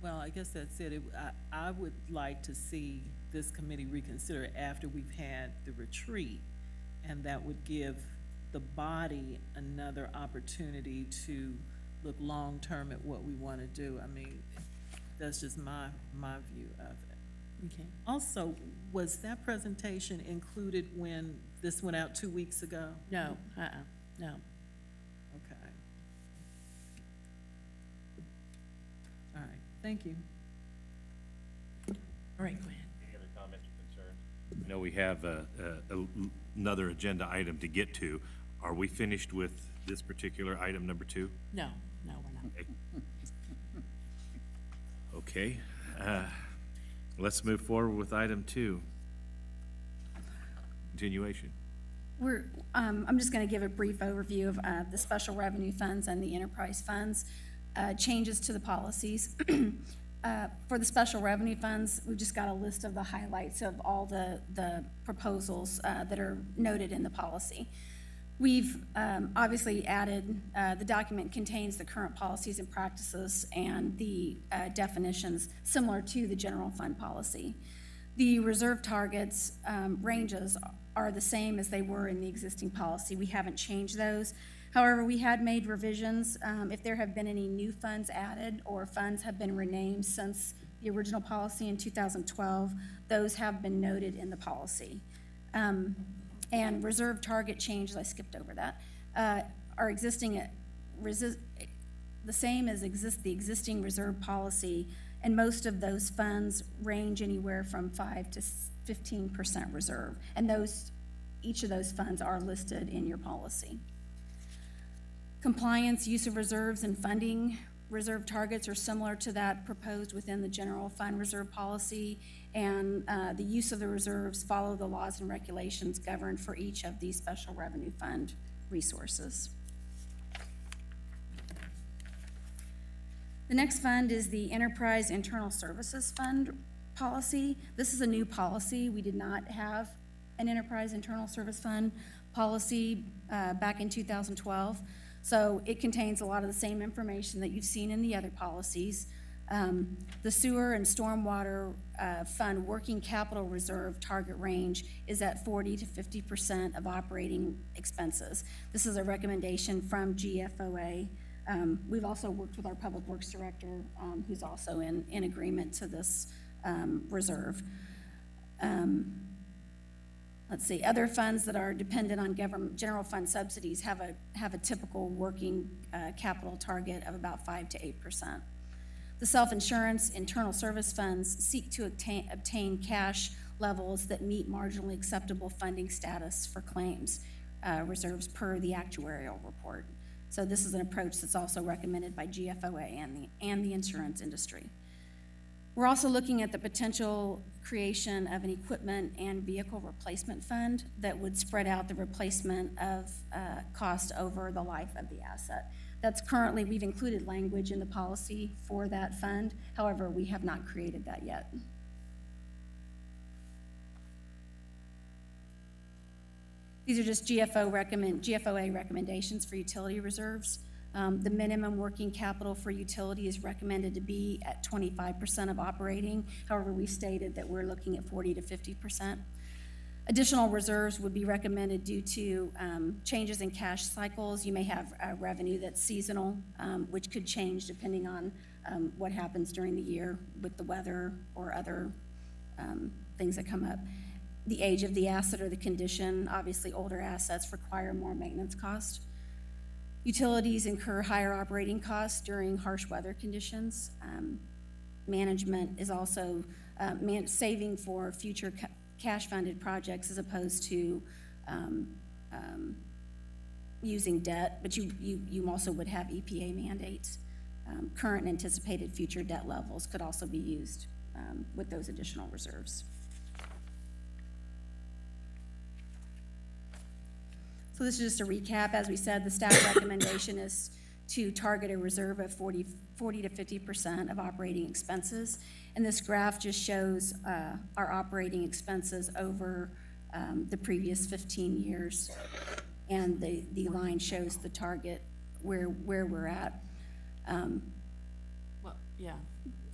Well, I guess that's it. I would like to see this committee reconsider it after we've had the retreat, and that would give the body another opportunity to look long-term at what we want to do. I mean, that's just my view of it. Okay. Also, was that presentation included when this went out 2 weeks ago? No, no. Okay. All right, thank you. All right, go ahead. Any other comments or concerns? I know we have another agenda item to get to. Are we finished with this particular item number 2? No, we're not. Okay. Let's move forward with item 2. Continuation. I'm just going to give a brief overview of the special revenue funds and the enterprise funds, changes to the policies. For the special revenue funds, we've just got a list of the highlights of all the proposals that are noted in the policy. We've obviously added, the document contains the current policies and practices and the definitions similar to the general fund policy. The reserve targets ranges are the same as they were in the existing policy. We haven't changed those. However, we had made revisions. If there have been any new funds added or funds have been renamed since the original policy in 2012, those have been noted in the policy. And reserve target changes, I skipped over that, are existing the same as the existing reserve policy, and most of those funds range anywhere from 5 to 15% reserve, and each of those funds are listed in your policy. Compliance, use of reserves, and funding reserve targets are similar to that proposed within the general fund reserve policy, and the use of the reserves follow the laws and regulations governed for each of these special revenue fund resources. The next fund is the Enterprise Internal Services Fund policy. This is a new policy. We did not have an Enterprise Internal Service Fund policy back in 2012. So it contains a lot of the same information that you've seen in the other policies. The sewer and stormwater fund working capital reserve target range is at 40 to 50% of operating expenses. This is a recommendation from GFOA. We've also worked with our public works director, who's also in agreement to this reserve. Let's see, other funds that are dependent on government general fund subsidies have a typical working capital target of about 5 to 8%. The self-insurance internal service funds seek to obtain cash levels that meet marginally acceptable funding status for claims reserves per the actuarial report. So this is an approach that's also recommended by GFOA and the insurance industry. We're also looking at the potential creation of an equipment and vehicle replacement fund that would spread out the replacement of cost over the life of the asset. That's currently, we've included language in the policy for that fund. However, we have not created that yet. These are just GFOA recommendations for utility reserves. The minimum working capital for utility is recommended to be at 25% of operating. However, we stated that we're looking at 40 to 50%. Additional reserves would be recommended due to changes in cash cycles. You may have revenue that's seasonal, which could change depending on what happens during the year with the weather or other things that come up. The age of the asset or the condition, obviously older assets require more maintenance cost. Utilities incur higher operating costs during harsh weather conditions. Management is also saving for future cash-funded projects as opposed to using debt, but you also would have EPA mandates. Current and anticipated future debt levels could also be used with those additional reserves. So this is just a recap. As we said, the staff recommendation is to target a reserve of 40 to 50% of operating expenses. And this graph just shows our operating expenses over the previous 15 years. And the line shows the target where we're at. Well, yeah.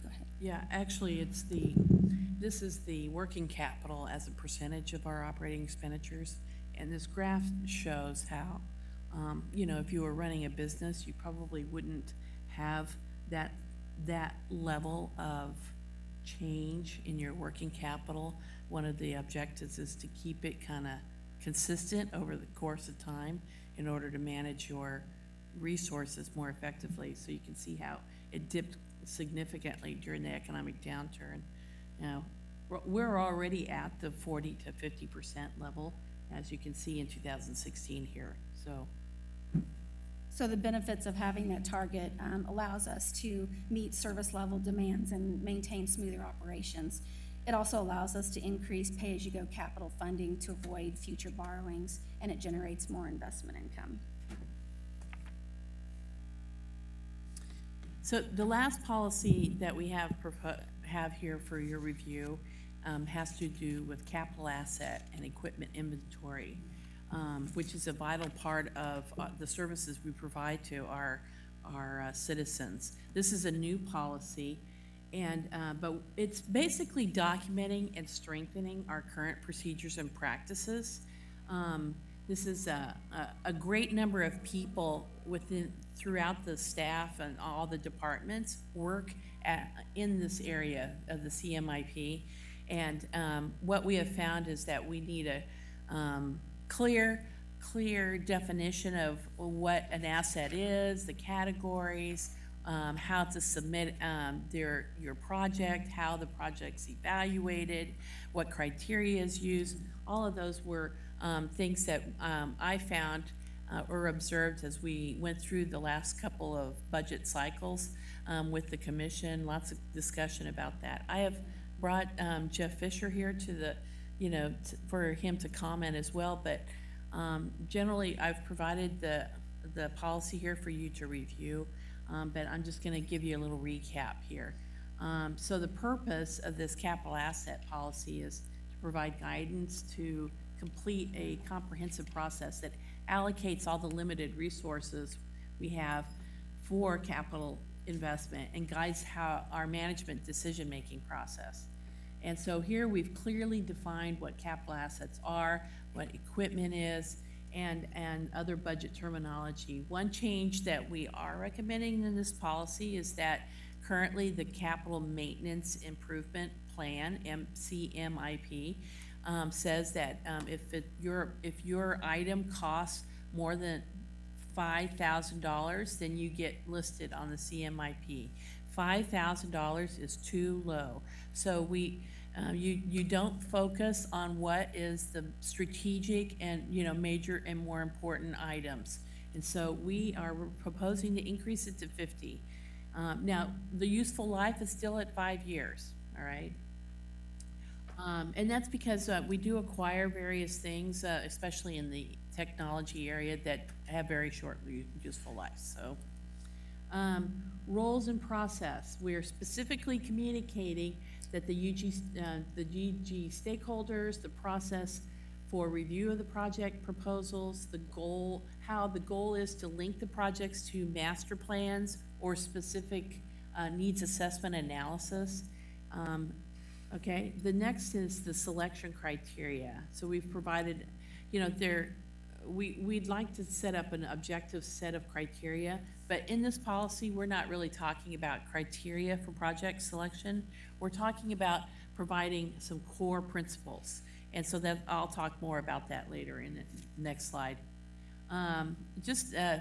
Go ahead. Yeah, actually, this is the working capital as a percentage of our operating expenditures. And this graph shows how, you know, if you were running a business, you probably wouldn't have that level of change in your working capital. One of the objectives is to keep it kind of consistent over the course of time in order to manage your resources more effectively. So you can see how it dipped significantly during the economic downturn. Now, we're already at the 40 to 50% level, as you can see in 2016 here. So the benefits of having that target allows us to meet service level demands and maintain smoother operations. It also allows us to increase pay-as-you-go capital funding to avoid future borrowings, and it generates more investment income. So the last policy that we have here for your review has to do with capital asset and equipment inventory, which is a vital part of the services we provide to our citizens. This is a new policy, and but it's basically documenting and strengthening our current procedures and practices. This is a great number of people throughout the staff and all the departments work in this area of the CMIP. And what we have found is that we need a clear definition of what an asset is, the categories, how to submit your project, how the project's evaluated, what criteria is used. All of those were things that I found or observed as we went through the last couple of budget cycles with the commission. Lots of discussion about that. I have brought Jeff Fisher here to for him to comment as well, but generally I've provided the policy here for you to review, but I'm just going to give you a little recap here. So the purpose of this capital asset policy is to provide guidance to complete a comprehensive process that allocates all the limited resources we have for capital investment and guides how our management decision-making process. And so here we've clearly defined what capital assets are, what equipment is, and other budget terminology. One change that we are recommending in this policy is that currently the Capital Maintenance Improvement Plan, CMIP, says that if your item costs more than $5,000, then you get listed on the CMIP. $5,000 is too low. So you don't focus on what is the strategic and major and more important items. And so we are proposing to increase it to 50. Now the useful life is still at 5 years. All right. And that's because we do acquire various things, especially in the technology area, that have very short useful lives. So roles and process. We are specifically communicating that the UG stakeholders, the process for review of the project proposals, how the goal is to link the projects to master plans or specific needs assessment analysis. Okay, the next is the selection criteria. So we've provided, we'd like to set up an objective set of criteria, but in this policy, we're not really talking about criteria for project selection. We're talking about providing some core principles. And so I'll talk more about that later in the next slide.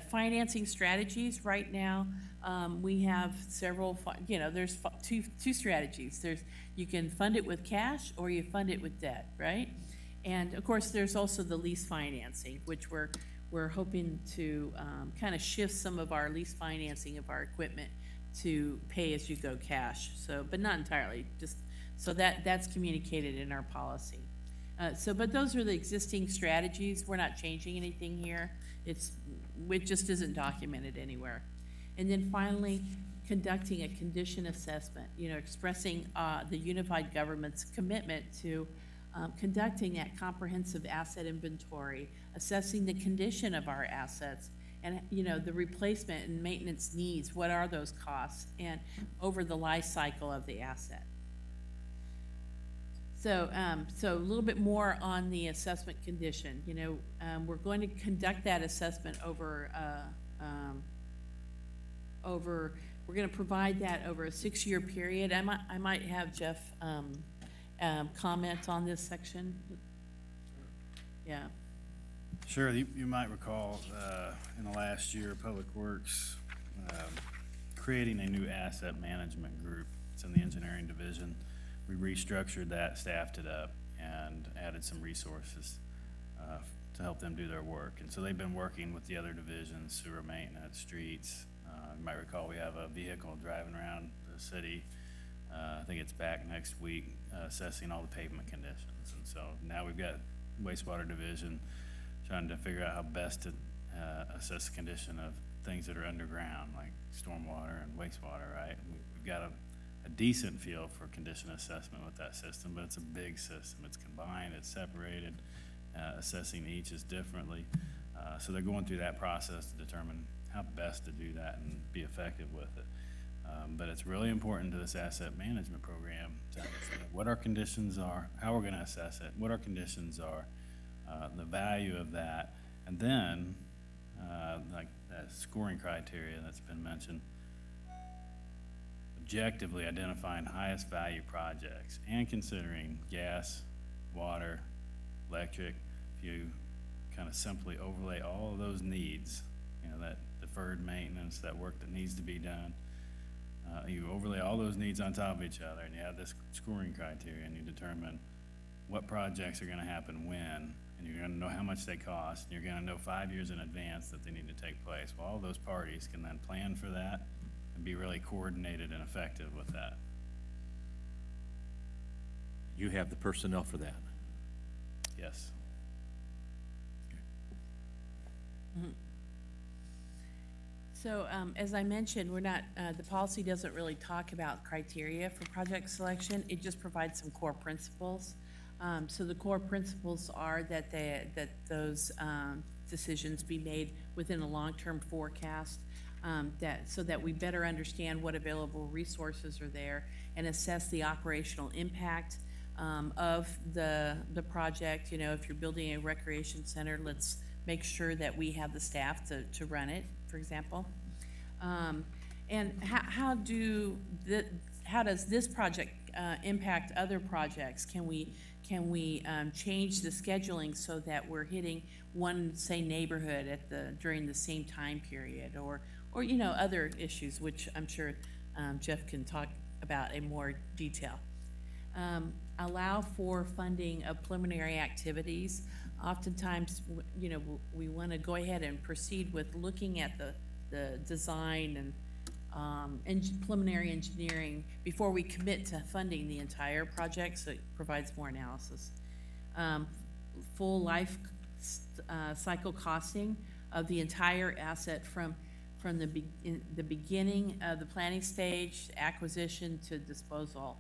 Financing strategies. Right now, we have several, there's two strategies. You can fund it with cash or you fund it with debt, right? And of course, there's also the lease financing, which we're hoping to kind of shift some of our lease financing of our equipment to pay-as-you-go cash. So, but not entirely, just So that's communicated in our policy. But those are the existing strategies. We're not changing anything here. It just isn't documented anywhere. And then finally, conducting a condition assessment, expressing the unified government's commitment to conducting that comprehensive asset inventory, assessing the condition of our assets, and the replacement and maintenance needs. What are those costs, and over the life cycle of the asset. So a little bit more on the assessment condition. We're going to conduct that assessment over we're going to provide that over a 6-year period. I might have Jeff comment on this section. Yeah. Sure. You might recall in the last year, Public Works creating a new asset management group. It's in the engineering division. We restructured that, staffed it up, and added some resources to help them do their work. And so they've been working with the other divisions, sewer maintenance, streets. You might recall we have a vehicle driving around the city. I think it's back next week, assessing all the pavement conditions. And so now we've got wastewater division trying to figure out how best to assess the condition of things that are underground, like stormwater and wastewater, right? We've got a decent feel for condition assessment with that system, but it's a big system. It's combined, it's separated, assessing each is differently. So they're going through that process to determine how best to do that and be effective with it. But it's really important to this asset management program to understand what our conditions are, how we're going to assess it, what our conditions are, the value of that, and then like that scoring criteria that's been mentioned, objectively identifying highest value projects and considering gas, water, electric. If you kind of simply overlay all of those needs, that deferred maintenance, that work that needs to be done, you overlay all those needs on top of each other, and you have this scoring criteria, and you determine what projects are going to happen when, and you're going to know how much they cost, and you're going to know 5 years in advance that they need to take place. Well, all those parties can then plan for that and be really coordinated and effective with that. You have the personnel for that? Yes. Mm-hmm. So as I mentioned, we're not, the policy doesn't really talk about criteria for project selection. It just provides some core principles. So the core principles are that those decisions be made within a long-term forecast, so that we better understand what available resources are there and assess the operational impact of the project. If you're building a recreation center, let's make sure that we have the staff to run it, for example. And how does this project impact other projects? Can we change the scheduling so that we're hitting one, say, neighborhood during the same time period, or other issues, which I'm sure Jeff can talk about in more detail. Allow for funding of preliminary activities. Oftentimes, we want to go ahead and proceed with looking at the design and preliminary engineering before we commit to funding the entire project, so it provides more analysis. Full life cycle costing of the entire asset from the beginning of the planning stage, acquisition to disposal,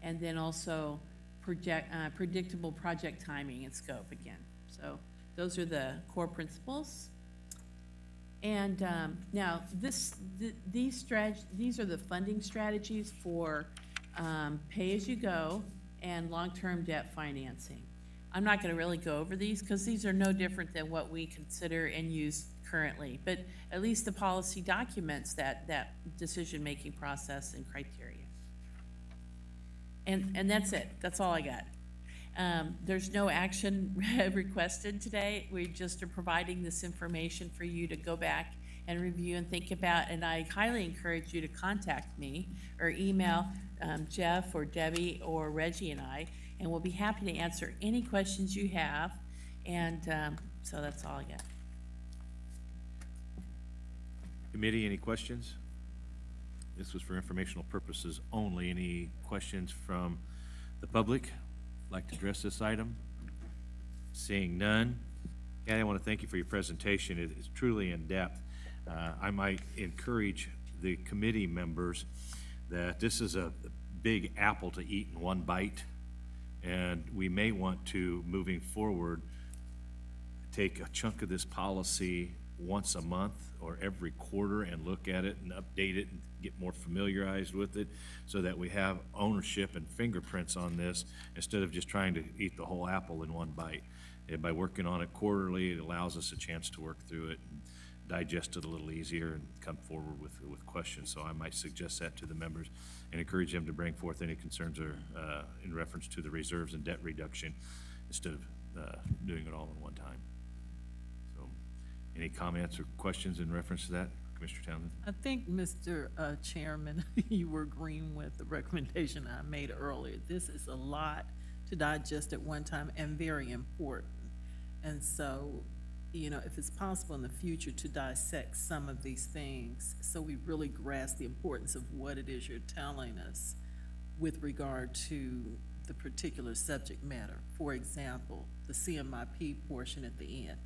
and then also predictable project timing and scope again. So those are the core principles. And now these are the funding strategies for pay-as-you-go and long-term debt financing. I'm not going to really go over these because these are no different than what we consider and use currently, but at least the policy documents that decision-making process and criteria. And that's it. That's all I got. There's no action requested today. We just are providing this information for you to go back and review and think about, and I highly encourage you to contact me or email Jeff or Debbie or Reggie and I, and we'll be happy to answer any questions you have. And so that's all I got. Committee, any questions? This was for informational purposes only. Any questions from The public like to address this item? Seeing none. Kathy, I want to thank you for your presentation. It is truly in-depth. I might encourage the committee members that this is a big apple to eat in one bite, and we may want to, moving forward, take a chunk of this policy once a month or every quarter and look at it and update it and get more familiarized with it so that we have ownership and fingerprints on this instead of just trying to eat the whole apple in one bite. And by working on it quarterly, it allows us a chance to work through it and digest it a little easier and come forward with questions. So I might suggest that to the members and encourage them to bring forth any concerns or in reference to the reserves and debt reduction instead of doing it all in one time. So any comments or questions in reference to that, Commissioner Townsend? I think, Mr. Chairman, you were agreeing with the recommendation I made earlier. This is a lot to digest at one time and very important. And so, you know, if it's possible in the future to dissect some of these things so we really grasp the importance of what it is you're telling us with regard to the particular subject matter. For example, the CMIP portion at the end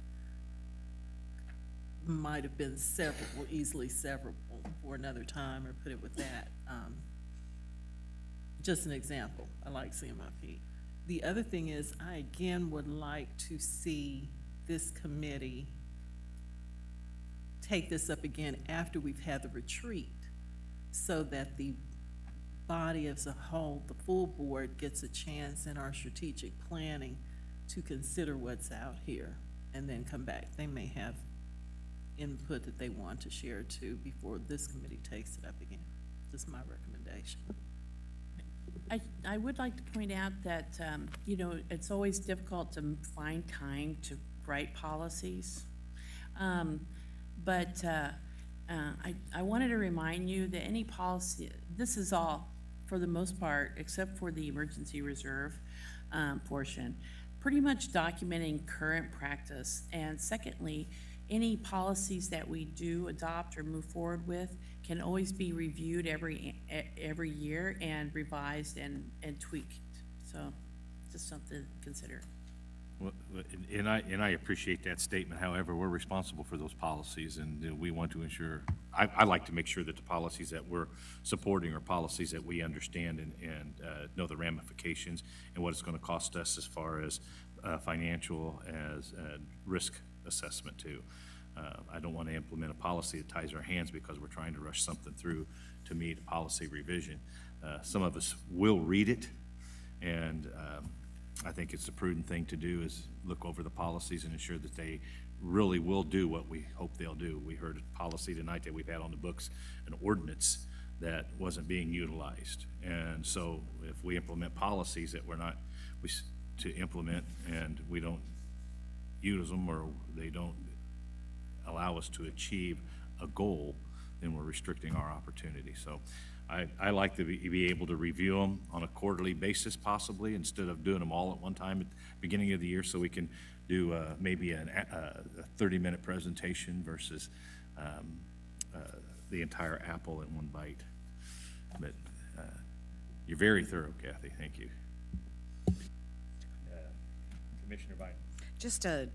might have been severable, easily severable for another time, or put it with that. Just an example. I like CMIP. The other thing is, I again would like to see this committee take this up again after we've had the retreat so that the body as a whole, the full board, gets a chance in our strategic planning to consider what's out here and then come back. They may have input that they want to share too before this committee takes it up again. Just my recommendation. I would like to point out that, you know, it's always difficult to find time to write policies. But I wanted to remind you that any policy, this is all, for the most part, except for the emergency reserve portion, pretty much documenting current practice. And secondly, any policies that we do adopt or move forward with can always be reviewed every year and revised and tweaked. So just something to consider. Well, and I appreciate that statement. However, we're responsible for those policies, and we want to ensure, I like to make sure that the policies that we're supporting are policies that we understand and know the ramifications and what it's going to cost us as far as financial as risk assessment too. I don't want to implement a policy that ties our hands because we're trying to rush something through to meet a policy revision. Some of us will read it, and I think it's the prudent thing to do is look over the policies and ensure that they really will do what we hope they'll do. We heard a policy tonight that we've had on the books, an ordinance that wasn't being utilized. And so if we implement policies that we're not to implement and we don't use them or they don't allow us to achieve a goal, then we're restricting our opportunity. So I like to be able to review them on a quarterly basis possibly instead of doing them all at one time at the beginning of the year, so we can do maybe a 30-minute presentation versus the entire apple in one bite. But you're very thorough, Kathy. Thank you. Commissioner Biden. Just a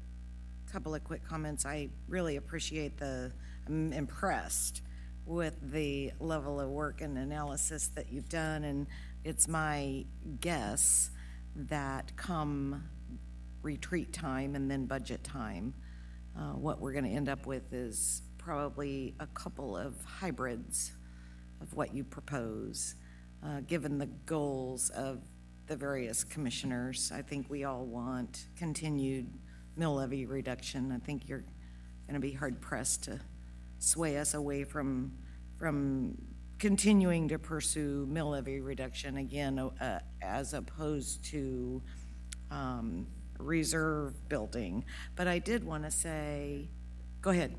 couple of quick comments. I really appreciate I'm impressed with the level of work and analysis that you've done, and it's my guess that come retreat time and then budget time, what we're going to end up with is probably a couple of hybrids of what you propose, given the goals of the various commissioners. I think we all want continued mill levy reduction. I think you're going to be hard pressed to sway us away from continuing to pursue mill levy reduction again, as opposed to reserve building. But I did want to say, go ahead.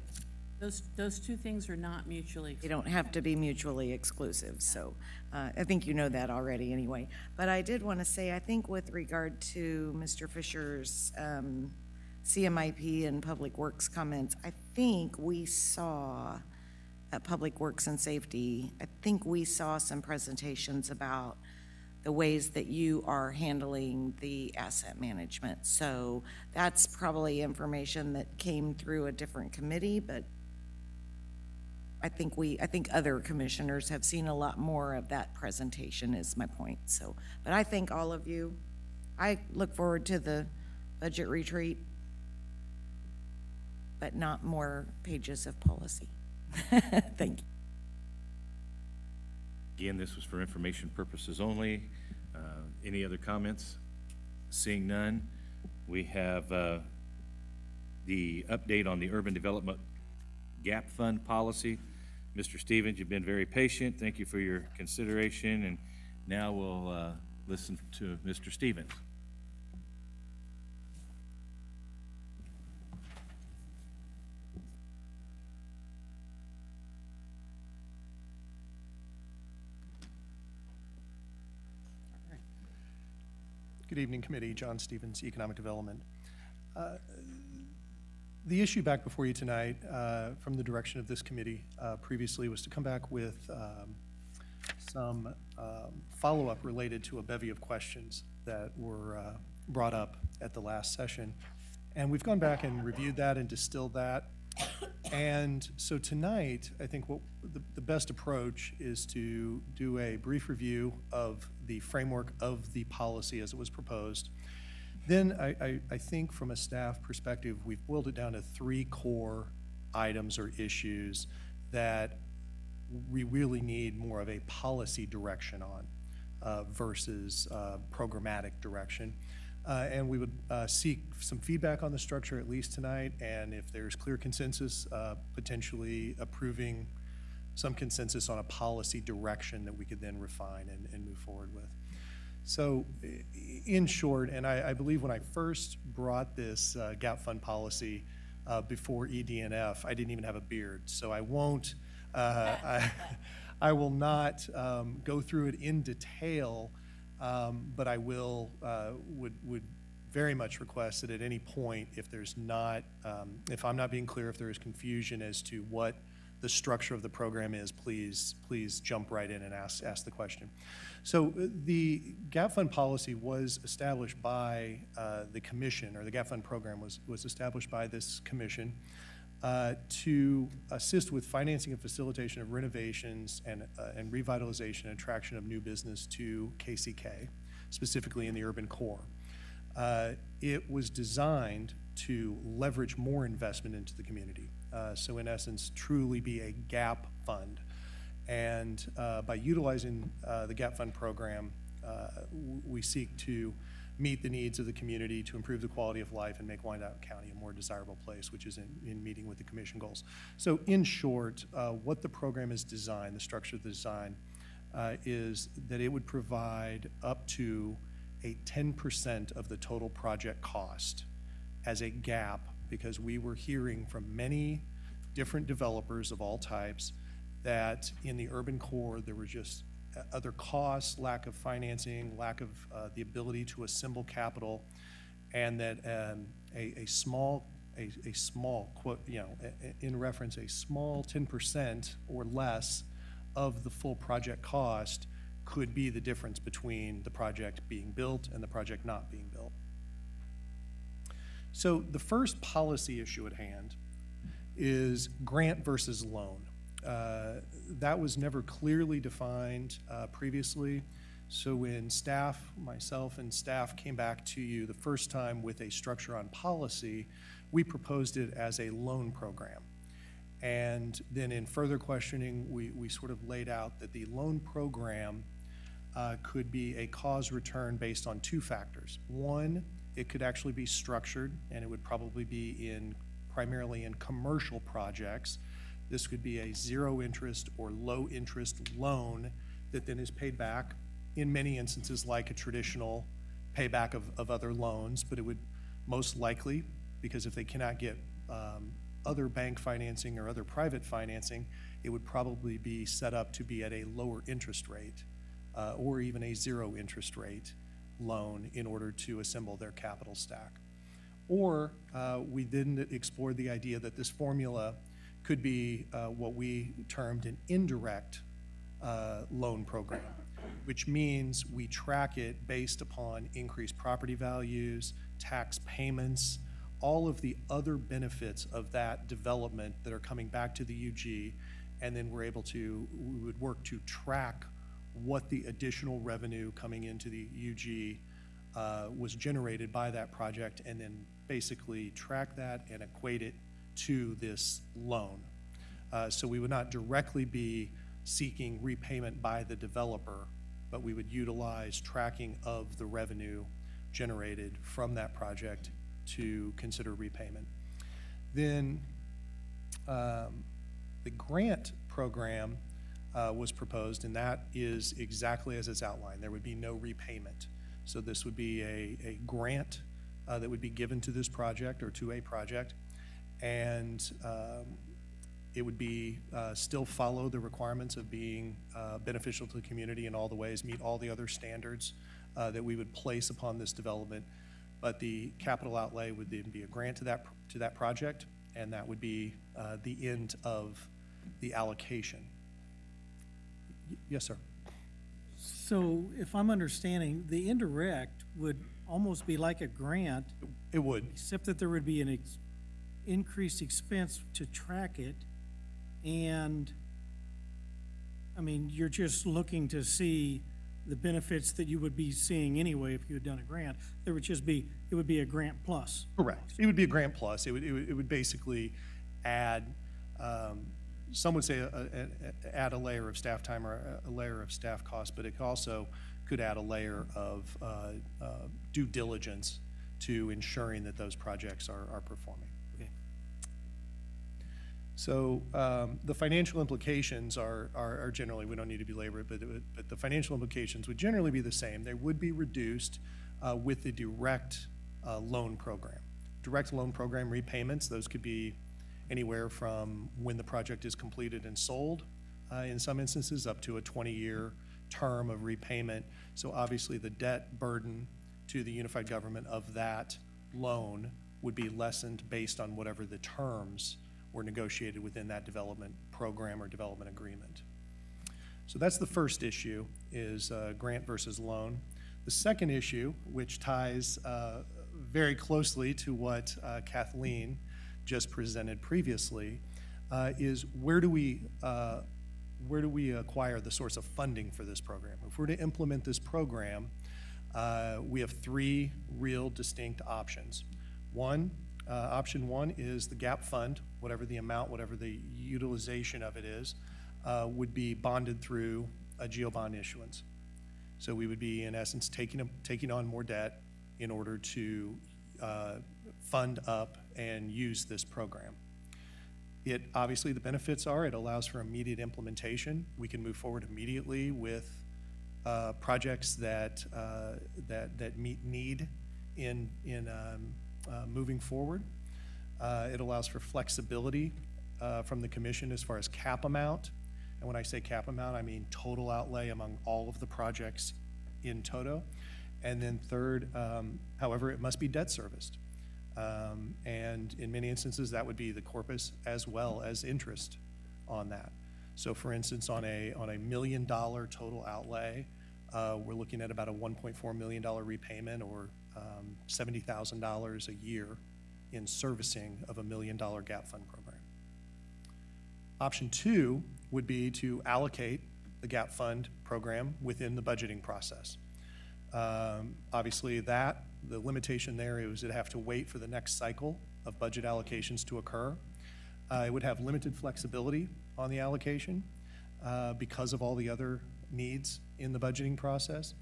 Those two things are not mutually exclusive. They don't have to be mutually exclusive, so I think you know that already anyway. But I did want to say, I think with regard to Mr. Fisher's CMIP and Public Works comments, I think we saw at Public Works and Safety, I think we saw some presentations about the ways that you are handling the asset management. So that's probably information that came through a different committee, but I think other commissioners have seen a lot more of that presentation is my point. So, but I thank all of you. I look forward to the budget retreat, but not more pages of policy. Thank you. Again, this was for information purposes only. Any other comments? Seeing none, we have the update on the Urban Development Gap Fund policy. Mr. Stevens, you've been very patient. Thank you for your consideration. And now we'll listen to Mr. Stevens. Good evening, committee. John Stevens, Economic Development. The issue back before you tonight, from the direction of this committee previously, was to come back with some follow-up related to a bevy of questions that were brought up at the last session. And we've gone back and reviewed that and distilled that. And so tonight, I think what the best approach is to do a brief review of the framework of the policy as it was proposed. Then I think from a staff perspective, we've boiled it down to 3 core items or issues that we really need more of a policy direction on versus programmatic direction. And we would seek some feedback on the structure at least tonight, and if there's clear consensus, potentially approving some consensus on a policy direction that we could then refine and move forward with. So in short, and I believe when I first brought this gap fund policy before ED&F, I didn't even have a beard, so I won't, I will not go through it in detail, but I will, would very much request that at any point, if there's not, if I'm not being clear, if there is confusion as to what the structure of the program is, please jump right in and ask the question. So the gap fund policy was established by the commission, or the gap fund program was established by this commission to assist with financing and facilitation of renovations and revitalization and attraction of new business to KCK, specifically in the urban core. It was designed to leverage more investment into the community. So in essence, truly be a gap fund. And by utilizing the gap fund program, we seek to meet the needs of the community, to improve the quality of life and make Wyandotte County a more desirable place, which is in meeting with the commission goals. So in short, what the program is designed, the structure of the design, is that it would provide up to a 10% of the total project cost as a gap, because we were hearing from many different developers of all types that in the urban core there were just other costs, lack of financing, lack of the ability to assemble capital, and that a small quote, you know, in reference, a small 10% or less of the full project cost could be the difference between the project being built and the project not being built. So the first policy issue at hand is grant versus loan. That was never clearly defined previously. So when staff, myself and staff came back to you the first time with a structure on policy, we proposed it as a loan program. And then in further questioning, we sort of laid out that the loan program could be a cause return based on 2 factors. One, it could actually be structured, and it would probably be primarily in commercial projects. This could be a 0 interest or low interest loan that then is paid back in many instances like a traditional payback of other loans, but it would most likely, because if they cannot get other bank financing or other private financing, it would probably be set up to be at a lower interest rate or even a 0 interest rate loan in order to assemble their capital stack. Or we then explored the idea that this formula could be what we termed an indirect loan program. which means we track it based upon increased property values, tax payments, all of the other benefits of that development that are coming back to the UG, and then we would work to track what the additional revenue coming into the UG was generated by that project, and then basically track that and equate it to this loan. So we would not directly be seeking repayment by the developer, but we would utilize tracking of the revenue generated from that project to consider repayment. Then the grant program was proposed, and that is exactly as it's outlined. There would be no repayment. So this would be a grant that would be given to this project or to a project, and it would be still follow the requirements of being beneficial to the community in all the ways, meet all the other standards that we would place upon this development. But the capital outlay would then be a grant to that project, and that would be the end of the allocation. Yes, sir. So if I'm understanding, the indirect would almost be like a grant. It would. Except that there would be an increased expense to track it. And, I mean, you're just looking to see the benefits that you would be seeing anyway if you had done a grant. There would just be, it would be a grant plus. Correct. It would be a grant plus. It would basically add, some would say add a layer of staff time or a layer of staff cost, but it also could add a layer of due diligence to ensuring that those projects are performing. Okay. So the financial implications are generally, we don't need to belabor it, but the financial implications would generally be the same. They would be reduced with the direct loan program. Direct loan program repayments, those could be anywhere from when the project is completed and sold, in some instances, up to a 20-year term of repayment. So obviously the debt burden to the unified government of that loan would be lessened based on whatever the terms were negotiated within that development program or development agreement. So that's the first issue, is grant versus loan. The second issue, which ties very closely to what Kathleen just presented previously, is where do we acquire the source of funding for this program? If we're to implement this program, we have three real distinct options. Option one is the gap fund, whatever the amount, whatever the utilization of it is, would be bonded through a GeoBond issuance. So we would be, in essence, taking on more debt in order to fund up and use this program. It obviously, the benefits are it allows for immediate implementation. We can move forward immediately with projects that meet need in moving forward. It allows for flexibility from the commission as far as cap amount. And when I say cap amount, I mean total outlay among all of the projects in toto. And then third, however, it must be debt serviced. And in many instances, that would be the corpus as well as interest on that. So for instance, on a $1 million total outlay, we're looking at about a $1.4 million repayment, or $70,000 a year in servicing of $1 million gap fund program. Option two would be to allocate the gap fund program within the budgeting process. Obviously the limitation there is it'd have to wait for the next cycle of budget allocations to occur. It would have limited flexibility on the allocation because of all the other needs in the budgeting process.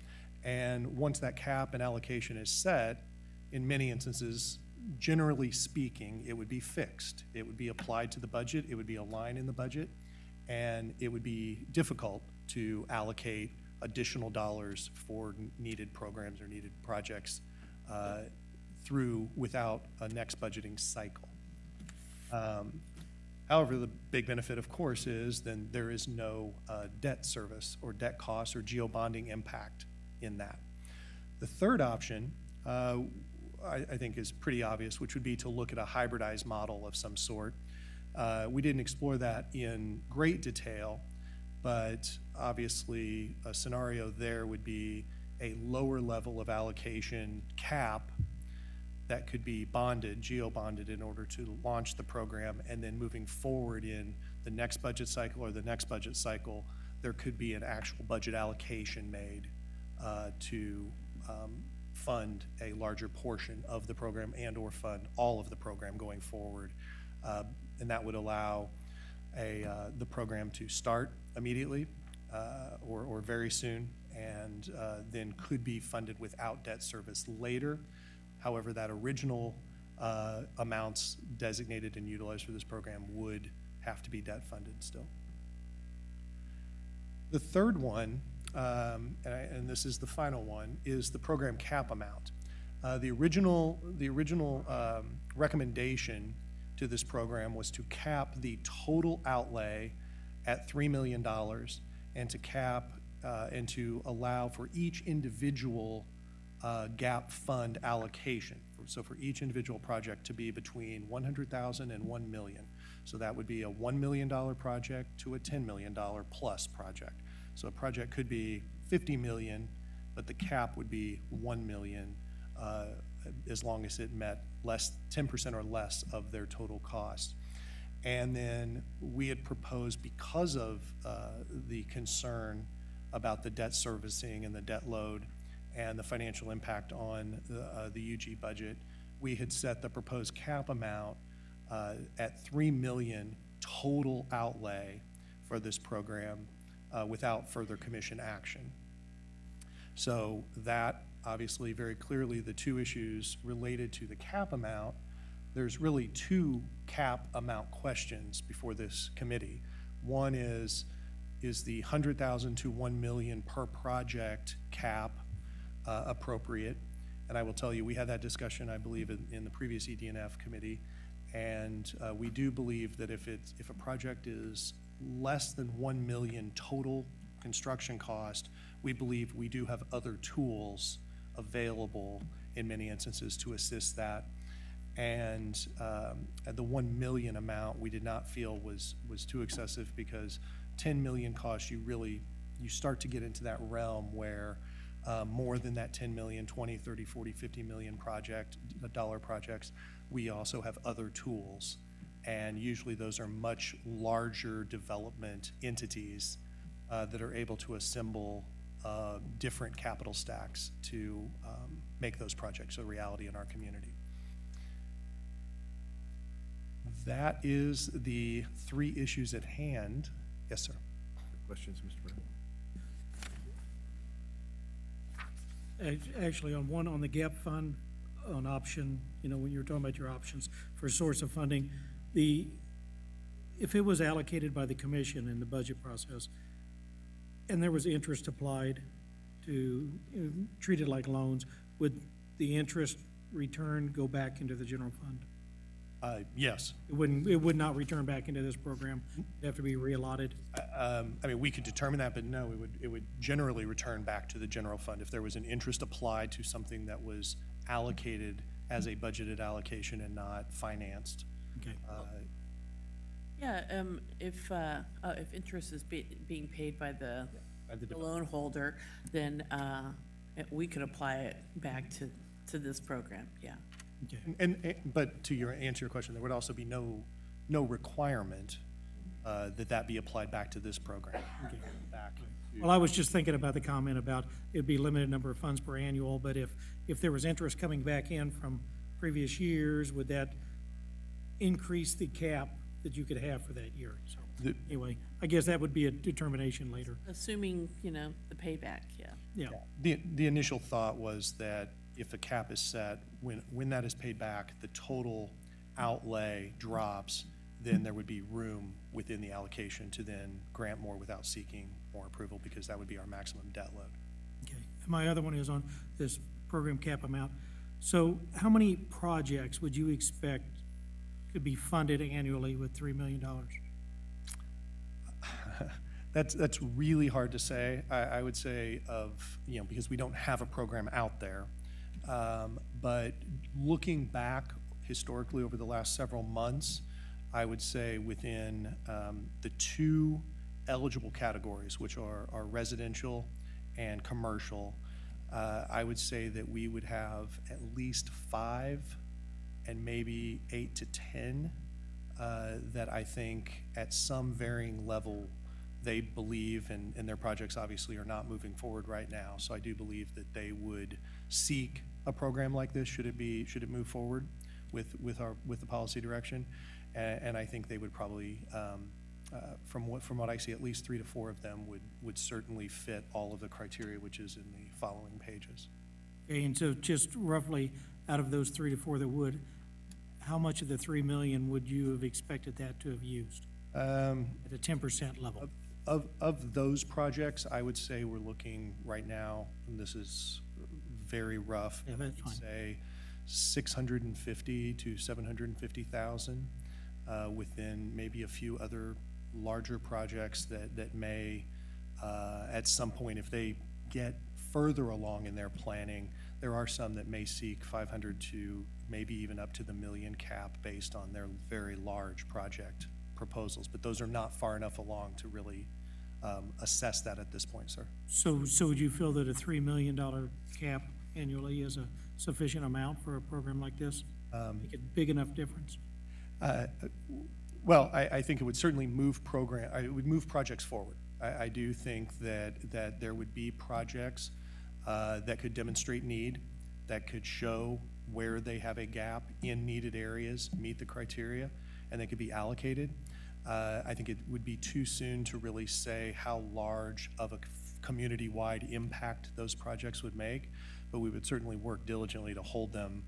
And once that cap and allocation is set, in many instances, generally speaking, it would be fixed. It would be applied to the budget, it would be a line in the budget, and it would be difficult to allocate additional dollars for needed programs or needed projects through without a next budgeting cycle. However, the big benefit, of course, is then there is no debt service or debt costs or geo-bonding impact in that. The third option, I think, is pretty obvious, which would be to look at a hybridized model of some sort. We didn't explore that in great detail, But obviously, a scenario there would be a lower level of allocation cap that could be bonded, geo-bonded, in order to launch the program, and then moving forward in the next budget cycle or the next budget cycle, there could be an actual budget allocation made to fund a larger portion of the program and/or fund all of the program going forward. And that would allow the program to start immediately or very soon, and then could be funded without debt service later. However, that original amounts designated and utilized for this program would have to be debt funded still. The third one, and this is the final one, is the program cap amount. The original recommendation to this program was to cap the total outlay at $3 million and to cap and to allow for each individual gap fund allocation. So for each individual project to be between $100,000 and $1 million. So that would be a $1 million project to a $10 million plus project. So a project could be $50 million, but the cap would be $1 million as long as it met 10% or less of their total cost. And then we had proposed, because of the concern about the debt servicing and the debt load and the financial impact on the UG budget, we had set the proposed cap amount at $3 million total outlay for this program without further commission action. So that, obviously, very clearly, the two issues related to the cap amount, there's really two cap amount questions before this committee. One is the $100,000 to $1 million per project cap appropriate? And I will tell you, we had that discussion, I believe, in the previous ED&F committee, and we do believe that if a project is less than $1 million total construction cost, we believe we do have other tools available in many instances to assist that. And at the $1 million amount, we did not feel was too excessive, because $10 million cost, you start to get into that realm where more than that 10 million, 20, 30, 40, 50 million dollar projects, we also have other tools. And usually those are much larger development entities that are able to assemble different capital stacks to make those projects a reality in our community. That is the three issues at hand. Yes, sir. Questions, Mr. Brown? Actually, on the GAP fund, on option, when you were talking about your options for source of funding, if it was allocated by the commission in the budget process, and there was interest applied to treat it like loans, would the interest return go back into the general fund? Yes. It would not return back into this program. It'd have to be reallotted. I mean, we could determine that, but no, it would generally return back to the general fund if there was an interest applied to something that was allocated as a budgeted allocation and not financed. Okay. If interest is being paid by the loan holder, then we could apply it back to this program. Yeah. Okay. But to answer your question, there would also be no requirement that be applied back to this program. Okay. Well, I was just thinking about the comment about it'd be limited number of funds per annual, but if there was interest coming back in from previous years, would that increase the cap that you could have for that year? So anyway, I guess that would be a determination later. Assuming, the payback, yeah. Yeah. The initial thought was that if a cap is set, when that is paid back, the total outlay drops, then there would be room within the allocation to then grant more without seeking more approval, because that would be our maximum debt load. Okay. And my other one is on this program cap amount. So how many projects would you expect could be funded annually with $3 million? That's really hard to say. I would say because we don't have a program out there. But looking back historically over the last several months, I would say within the two eligible categories, which are residential and commercial, I would say that we would have at least 5 and maybe 8 to 10 that I think at some varying level they believe, and their projects obviously are not moving forward right now. So I do believe that they would seek a program like this should it move forward with the policy direction, and I think they would probably, from what I see, at least 3 to 4 of them would certainly fit all of the criteria, which is in the following pages. Okay, and so just roughly out of those 3 to 4 that would, how much of the 3 million would you have expected that to have used at a 10% level? Of those projects, I would say we're looking right now, and this is very rough, yeah, that's fine. Say 650 to 750,000 within maybe a few other larger projects that may, at some point, if they get further along in their planning, there are some that may seek 500 to maybe even up to the $1 million cap based on their very large project proposals, but those are not far enough along to really assess that at this point, sir. So would you feel that a $3 million cap annually is a sufficient amount for a program like this? Make a big enough difference? Well, I think it would certainly move it would move projects forward. I do think that there would be projects that could demonstrate need, that could show where they have a gap in needed areas, meet the criteria, and they could be allocated. I think it would be too soon to really say how large of a community-wide impact those projects would make, but we would certainly work diligently to hold them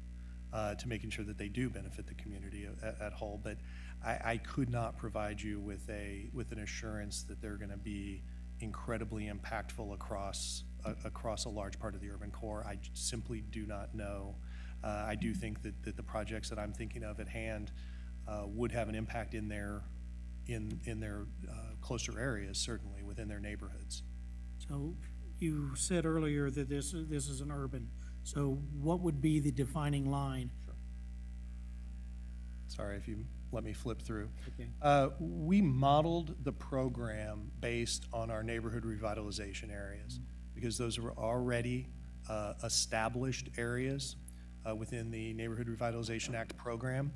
to making sure that they do benefit the community at whole. But I could not provide you with an assurance that they're going to be incredibly impactful across a large part of the urban core. I simply do not know. I do think that the projects that I'm thinking of at hand would have an impact in their closer areas, certainly within their neighborhoods. So you said earlier that this is an urban. So what would be the defining line? Sure. Sorry if you let me flip through. Okay. We modeled the program based on our neighborhood revitalization areas because those were already established areas within the Neighborhood Revitalization Act program,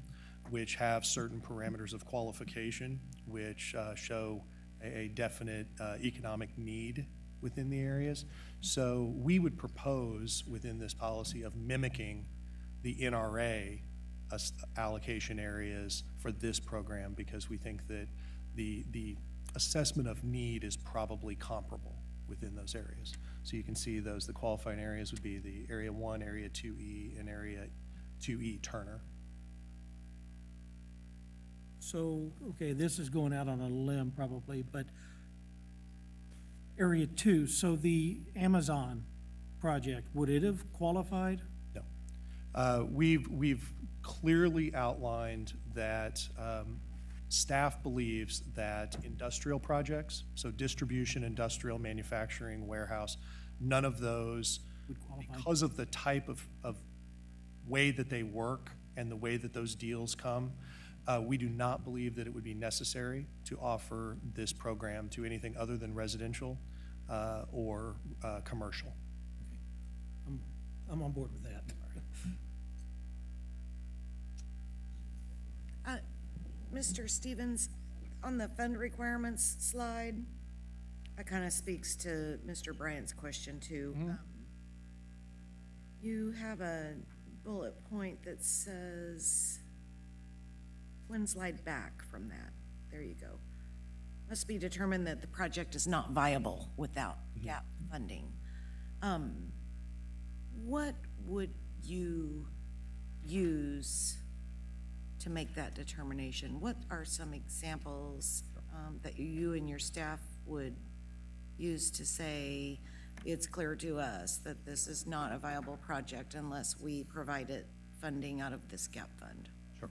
which have certain parameters of qualification, which show a definite economic need within the areas. So we would propose within this policy of mimicking the NRA allocation areas for this program because we think that the assessment of need is probably comparable within those areas. So you can see those, the qualifying areas would be the Area 1, Area 2E, and Area 2E Turner. So, okay, this is going out on a limb probably, but Area 2, so the Amazon project, would it have qualified? No. We've clearly outlined that staff believes that industrial projects, so distribution, industrial, manufacturing, warehouse, none of those, because of the type of way that they work and the way that those deals come, we do not believe that it would be necessary to offer this program to anything other than residential or commercial. I'm on board with that. Mr. Stevens, on the fund requirements slide, that kind of speaks to Mr. Bryant's question too. Mm-hmm. You have a bullet point that says, one slide back from that, there you go. Must be determined that the project is not viable without gap funding. What would you use to make that determination? What are some examples that you and your staff would use to say it's clear to us that this is not a viable project unless we provide it funding out of this gap fund? Sure.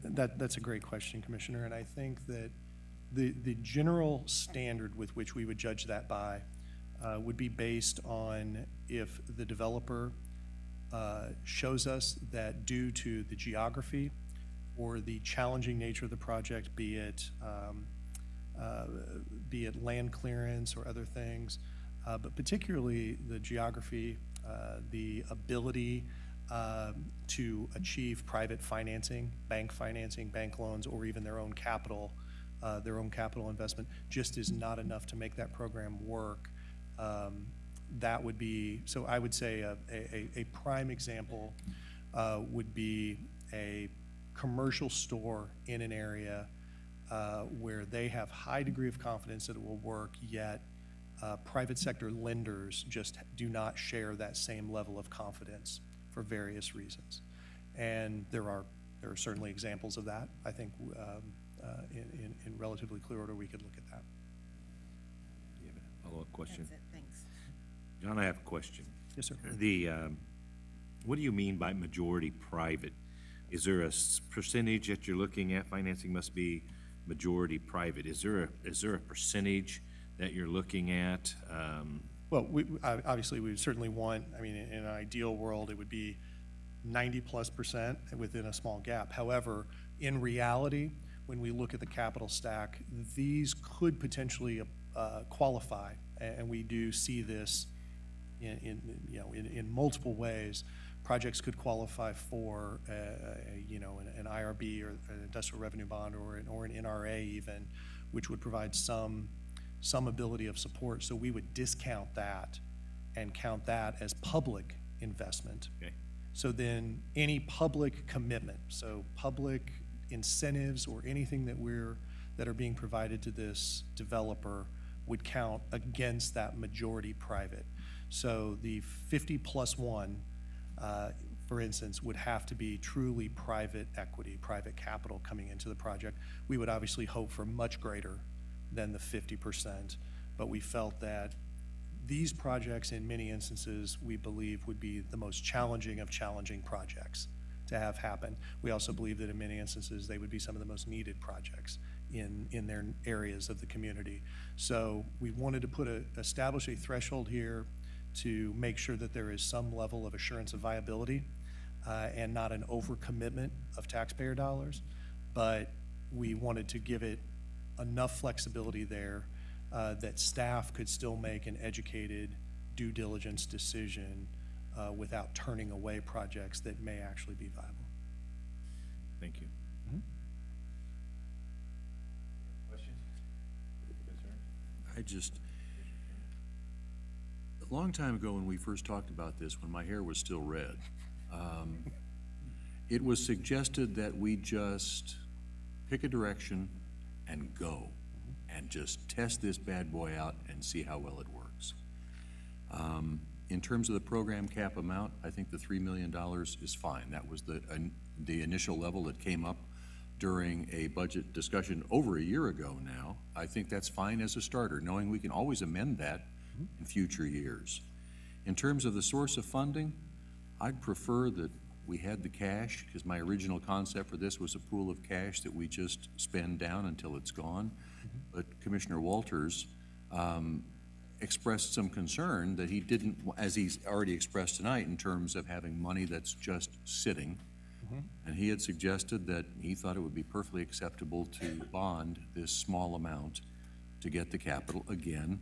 That's a great question, Commissioner, and I think that the general standard with which we would judge that by would be based on if the developer shows us that due to the geography or the challenging nature of the project, be it be it land clearance or other things, but particularly the geography, the ability to achieve private financing, bank loans, or even their own capital investment just is not enough to make that program work. That would be, so I would say a prime example would be a commercial store in an area where they have high degree of confidence that it will work, yet private sector lenders just do not share that same level of confidence for various reasons. And there are certainly examples of that. I think in relatively clear order we could look at that. You have a follow-up question? That's it, thanks. John, I have a question. Yes, sir. What do you mean by majority private? Is there a percentage that you're looking at? Financing must be majority private. Is there a percentage that you're looking at? Well, obviously we would certainly want, I mean, in an ideal world, it would be 90+% within a small gap. However, in reality, when we look at the capital stack, these could potentially qualify, and we do see this in multiple ways. Projects could qualify for an IRB or an industrial revenue bond or an NRA even, which would provide some ability of support. So we would discount that and count that as public investment. Okay. So then any public commitment, so public incentives or anything that are being provided to this developer would count against that majority private. So the 50+1, for instance, would have to be truly private equity, private capital coming into the project. We would obviously hope for much greater than the 50%, but we felt that these projects, in many instances, we believe would be the most challenging of challenging projects to have happen. We also believe that in many instances, they would be some of the most needed projects in their areas of the community. So we wanted to establish a threshold here to make sure that there is some level of assurance of viability and not an overcommitment of taxpayer dollars, but we wanted to give it enough flexibility there that staff could still make an educated due diligence decision without turning away projects that may actually be viable. Thank you. Questions? Concerns? A long time ago when we first talked about this, when my hair was still red, it was suggested that we just pick a direction and go and just test this bad boy out and see how well it works. In terms of the program cap amount, I think the $3 million is fine. That was the initial level that came up during a budget discussion over a year ago now. I think that's fine as a starter, knowing we can always amend that in future years. In terms of the source of funding, I'd prefer that we had the cash, because my original concept for this was a pool of cash that we just spend down until it's gone. But Commissioner Walters expressed some concern that he didn't, as he's already expressed tonight, in terms of having money that's just sitting. And he had suggested that he thought it would be perfectly acceptable to bond this small amount to get the capital, again,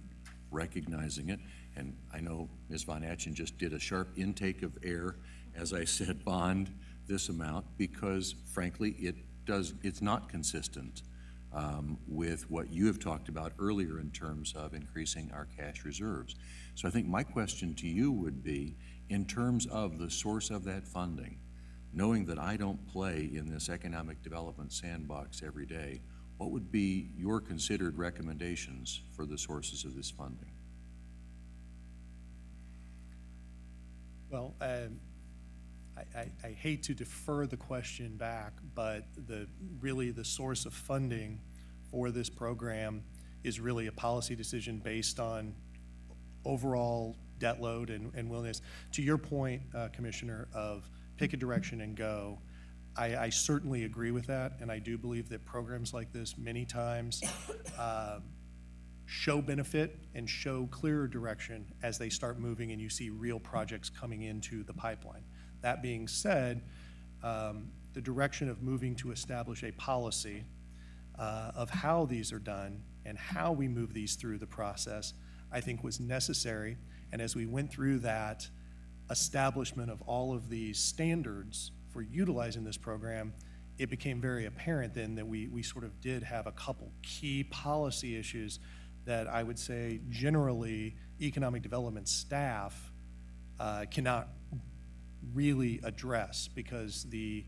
recognizing it. And I know Ms. Von Atchen just did a sharp intake of air as I said bond this amount, because frankly it's not consistent with what you have talked about earlier in terms of increasing our cash reserves. So I think my question to you would be, in terms of the source of that funding, knowing that I don't play in this economic development sandbox every day, what would be your considered recommendations for the sources of this funding? Well, I hate to defer the question back, but really the source of funding for this program is really a policy decision based on overall debt load and willingness. To your point, Commissioner, of pick a direction and go, I certainly agree with that, and I do believe that programs like this many times show benefit and show clearer direction as they start moving and you see real projects coming into the pipeline. That being said, the direction of moving to establish a policy of how these are done and how we move these through the process, I think was necessary. And as we went through that establishment of all of these standards for utilizing this program, it became very apparent then that we sort of did have a couple key policy issues that I would say generally economic development staff cannot really address, because the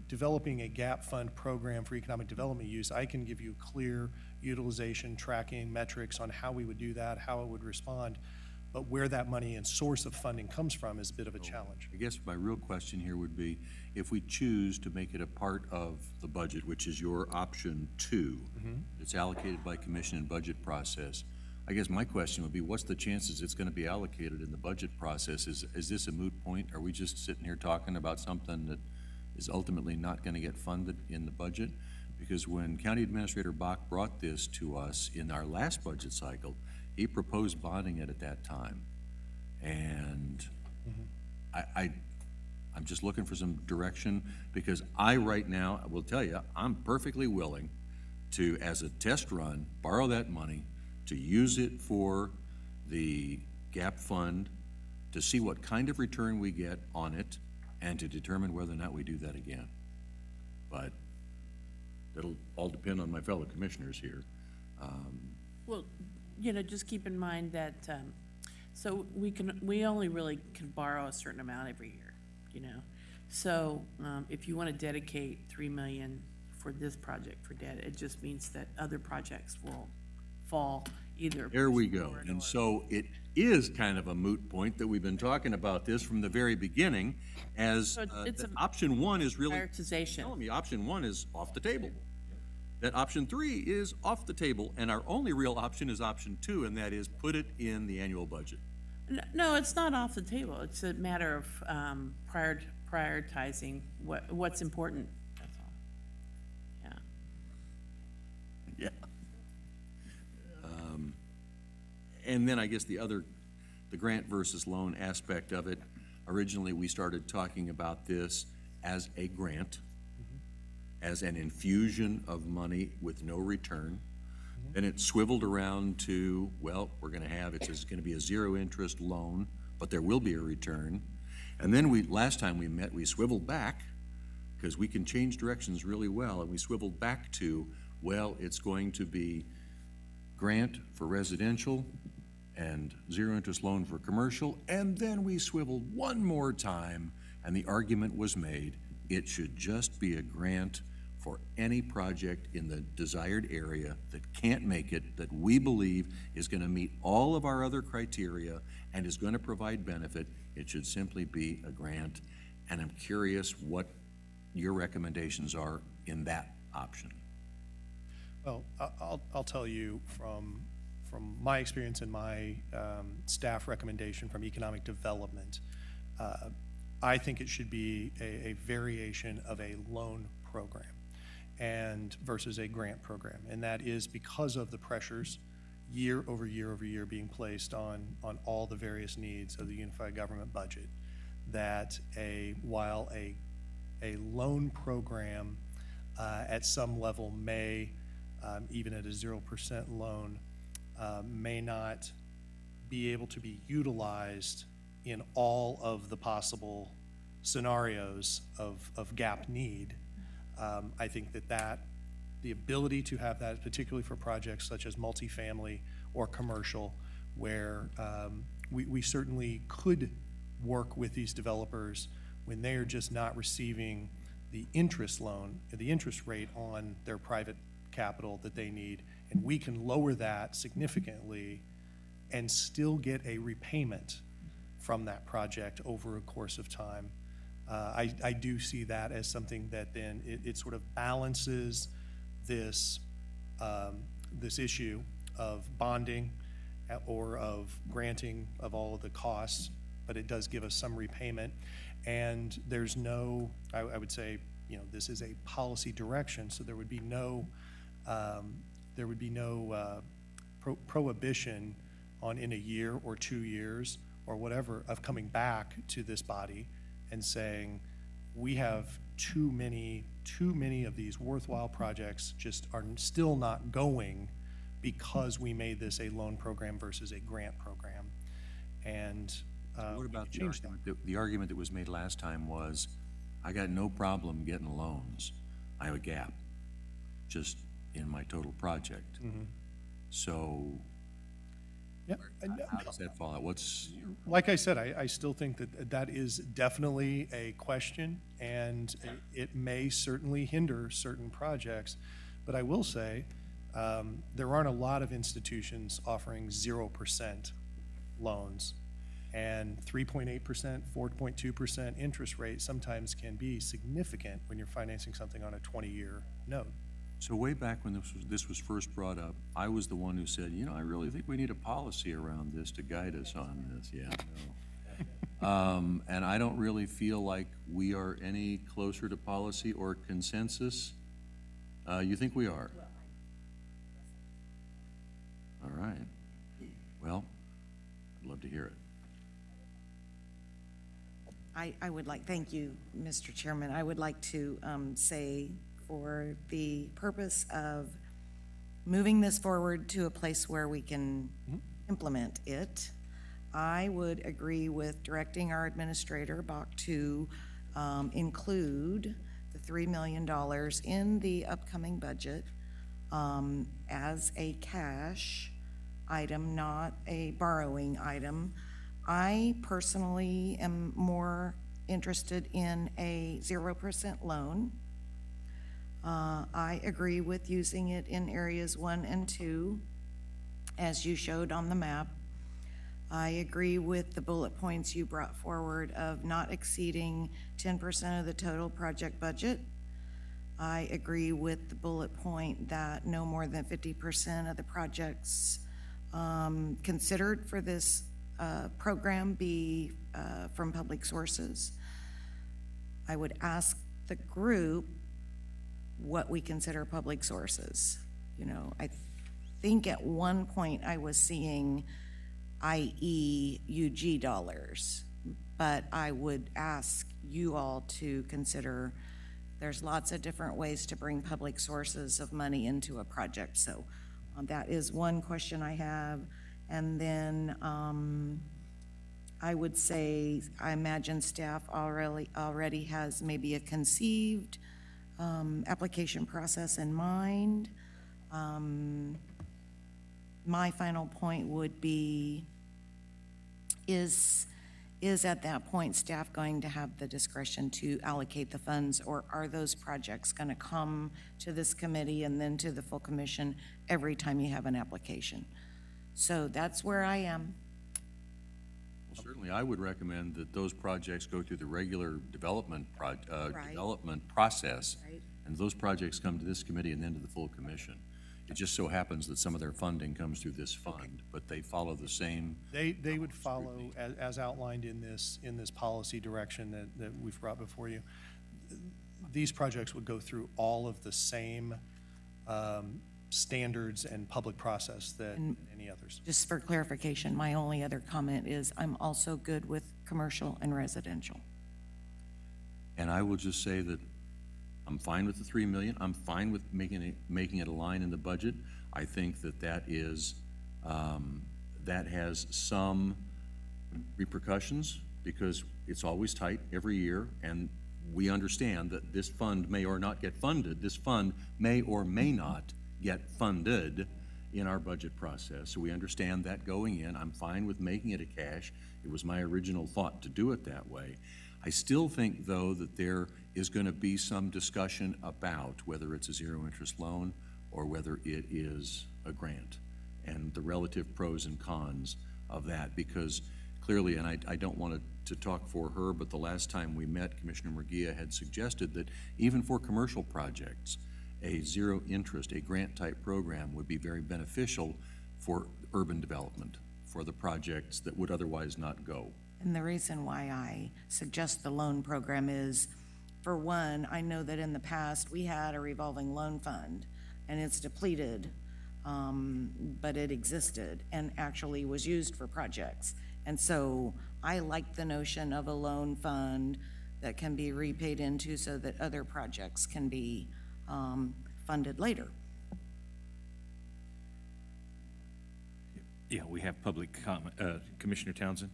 developing a gap fund program for economic development use, I can give you clear utilization tracking metrics on how we would do that, how it would respond, but where that money and source of funding comes from is a bit of a challenge. I guess my real question here would be, if we choose to make it a part of the budget, which is your option 2, it's allocated by commission and budget process, I guess my question would be, what's the chances it's going to be allocated in the budget process? Is this a moot point? Are we just sitting here talking about something that is ultimately not going to get funded in the budget? Because when County Administrator Bach brought this to us in our last budget cycle, he proposed bonding it at that time. And I'm just looking for some direction, because I right now, I will tell you, I'm perfectly willing to, as a test run, borrow that money, to use it for the GAP fund, to see what kind of return we get on it, and to determine whether or not we do that again. But it'll all depend on my fellow commissioners here. Well, you know, just keep in mind that, so we only really can borrow a certain amount every year, you know? So if you want to dedicate $3 million for this project for debt, it just means that other projects will fall either. There we go. And so it is kind of a moot point that we've been talking about this from the very beginning, as So it's option 1 is really prioritization. telling me option 1 is off the table. That option 3 is off the table, and our only real option is option 2, and that is put it in the annual budget. No, it's not off the table. It's a matter of prioritizing what's important. That's all. Yeah. Yeah. And then I guess the grant versus loan aspect of it, originally we started talking about this as a grant, as an infusion of money with no return. Then it swiveled around to, well, we're gonna have, it's gonna be a zero interest loan, but there will be a return. And then last time we met, we swiveled back, because we can change directions really well, and we swiveled back to, well, it's going to be grant for residential and zero interest loan for commercial, and then we swiveled one more time, and the argument was made, it should just be a grant for any project in the desired area that can't make it, that we believe is going to meet all of our other criteria and is going to provide benefit. It should simply be a grant. And I'm curious what your recommendations are in that option. Well, I'll tell you from my experience and my staff recommendation from economic development, I think it should be a variation of a loan program and versus a grant program. And that is because of the pressures year over year over year being placed on all the various needs of the unified government budget, that while a loan program at some level may, even at a 0% loan, may not be able to be utilized in all of the possible scenarios of gap need. I think that the ability to have that, particularly for projects such as multifamily or commercial, where we certainly could work with these developers when they are just not receiving the interest rate on their private capital that they need, and we can lower that significantly and still get a repayment from that project over a course of time. I do see that as something that then it sort of balances this issue of bonding or of granting of all of the costs, but it does give us some repayment. And there's no, I would say, you know, this is a policy direction, so there would be no prohibition on in a year or 2 years or whatever of coming back to this body and saying, we have too many of these worthwhile projects just are still not going because we made this a loan program versus a grant program. And What about the argument that was made last time was, I got no problem getting loans. I have a gap just in my total project. So how does that fall out? Like I said, I still think that that is definitely a question, and it may certainly hinder certain projects. But I will say, there aren't a lot of institutions offering 0% loans. And 3.8%, 4.2% interest rate sometimes can be significant when you're financing something on a 20-year note. So way back when this was first brought up, I was the one who said, you know, I really think we need a policy around this to guide us on this. Yeah, no. And I don't really feel like we are any closer to policy or consensus. You think we are? All right. Well, I'd love to hear it. I would like, thank you, Mr. Chairman. I would like to say, for the purpose of moving this forward to a place where we can implement it, I would agree with directing our administrator, Bach, to include the $3 million in the upcoming budget as a cash item, not a borrowing item. I personally am more interested in a 0% loan. I agree with using it in areas 1 and 2, as you showed on the map. I agree with the bullet points you brought forward of not exceeding 10% of the total project budget. I agree with the bullet point that no more than 50% of the projects considered for this program be from public sources. I would ask the group what we consider public sources. You know, I think at one point I was seeing IEUG dollars, but I would ask you all to consider there's lots of different ways to bring public sources of money into a project. So that is one question I have. And then I would say, I imagine staff already has maybe a conceived application process in mind. My final point would be, is at that point staff going to have the discretion to allocate the funds, or are those projects going to come to this committee and then to the full commission every time you have an application? So that's where I am. Well, certainly I would recommend that those projects go through the regular development process. Right. And those projects come to this committee and then to the full commission. It just so happens that some of their funding comes through this fund, but they follow the same. They would follow, as outlined in this policy direction that we've brought before you. These projects would go through all of the same standards and public process that any others. Just for clarification, my only other comment is I'm also good with commercial and residential. And I will just say that I'm fine with the $3 million. I'm fine with making it a line in the budget. I think that is that has some repercussions because it's always tight every year, and we understand that this fund may or not get funded. This fund may or may not get funded in our budget process. So we understand that going in. I'm fine with making it a cash. It was my original thought to do it that way. I still think, though, that there is going to be some discussion about whether it's a zero-interest loan or whether it is a grant, and the relative pros and cons of that, because clearly, and I don't want to talk for her, but the last time we met, Commissioner Murguia had suggested that even for commercial projects, a zero-interest, a grant-type program would be very beneficial for urban development, for the projects that would otherwise not go. And the reason why I suggest the loan program is, for one, I know that in the past we had a revolving loan fund and it's depleted, but it existed and actually was used for projects. And so I like the notion of a loan fund that can be repaid into so that other projects can be funded later. Yeah, we have public comment. Commissioner Townsend?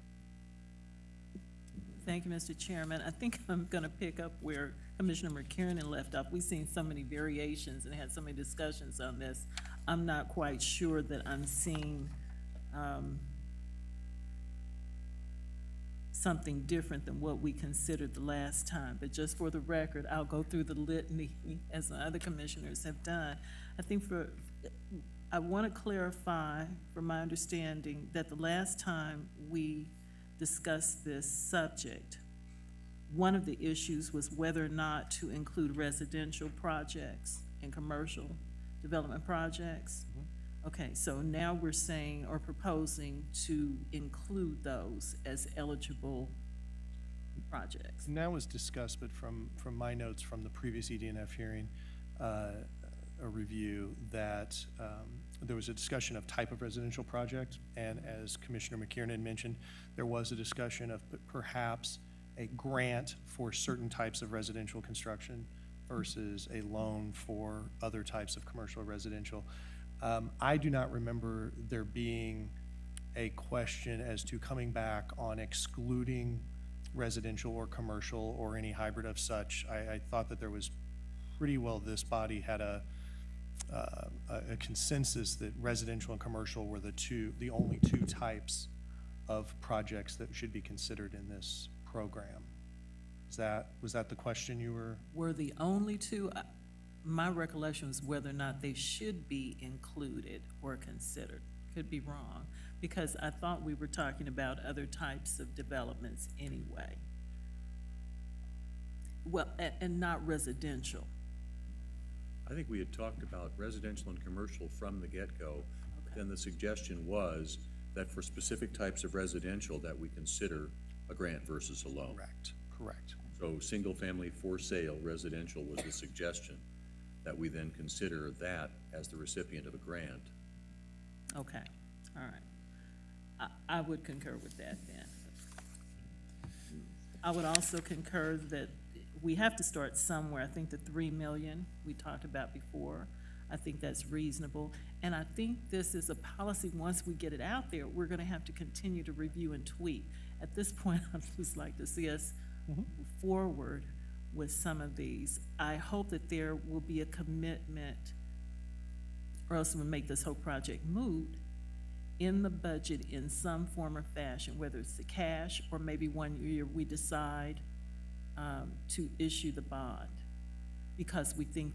Thank you, Mr. Chairman. I think I'm going to pick up where Commissioner McKiernan left off. We've seen so many variations and had so many discussions on this. I'm not quite sure that I'm seeing something different than what we considered the last time. But just for the record, I'll go through the litany as the other commissioners have done. I think I want to clarify, from my understanding, that the last time we discussed this subject, one of the issues was whether or not to include residential projects and commercial development projects. Okay, so now we're saying or proposing to include those as eligible projects. And that was discussed, but from my notes from the previous EDNF hearing, a review that there was a discussion of type of residential project, and as Commissioner McKiernan mentioned, there was a discussion of perhaps a grant for certain types of residential construction versus a loan for other types of commercial residential. I do not remember there being a question as to coming back on excluding residential or commercial or any hybrid of such. I thought that there was pretty well, this body had a consensus that residential and commercial were the only two types of projects that should be considered in this program. Was that the question you were? Were the only two? My recollection was whether or not they should be included or considered. Could be wrong, because I thought we were talking about other types of developments anyway. Well, and not residential. I think we had talked about residential and commercial from the get-go. Okay. Then the suggestion was that for specific types of residential that we consider a grant versus a loan. Correct. So single-family for sale residential was the suggestion, that we then consider that as the recipient of a grant. Okay, all right. I would concur with that then. I would also concur that we have to start somewhere. I think the $3 million we talked about before, I think that's reasonable. And I think this is a policy, once we get it out there, we're gonna have to continue to review and tweak. At this point, I'd just like to see us move forward with some of these. I hope that there will be a commitment, or else we'll make this whole project moot, in the budget in some form or fashion, whether it's the cash or maybe one year we decide to issue the bond, because we think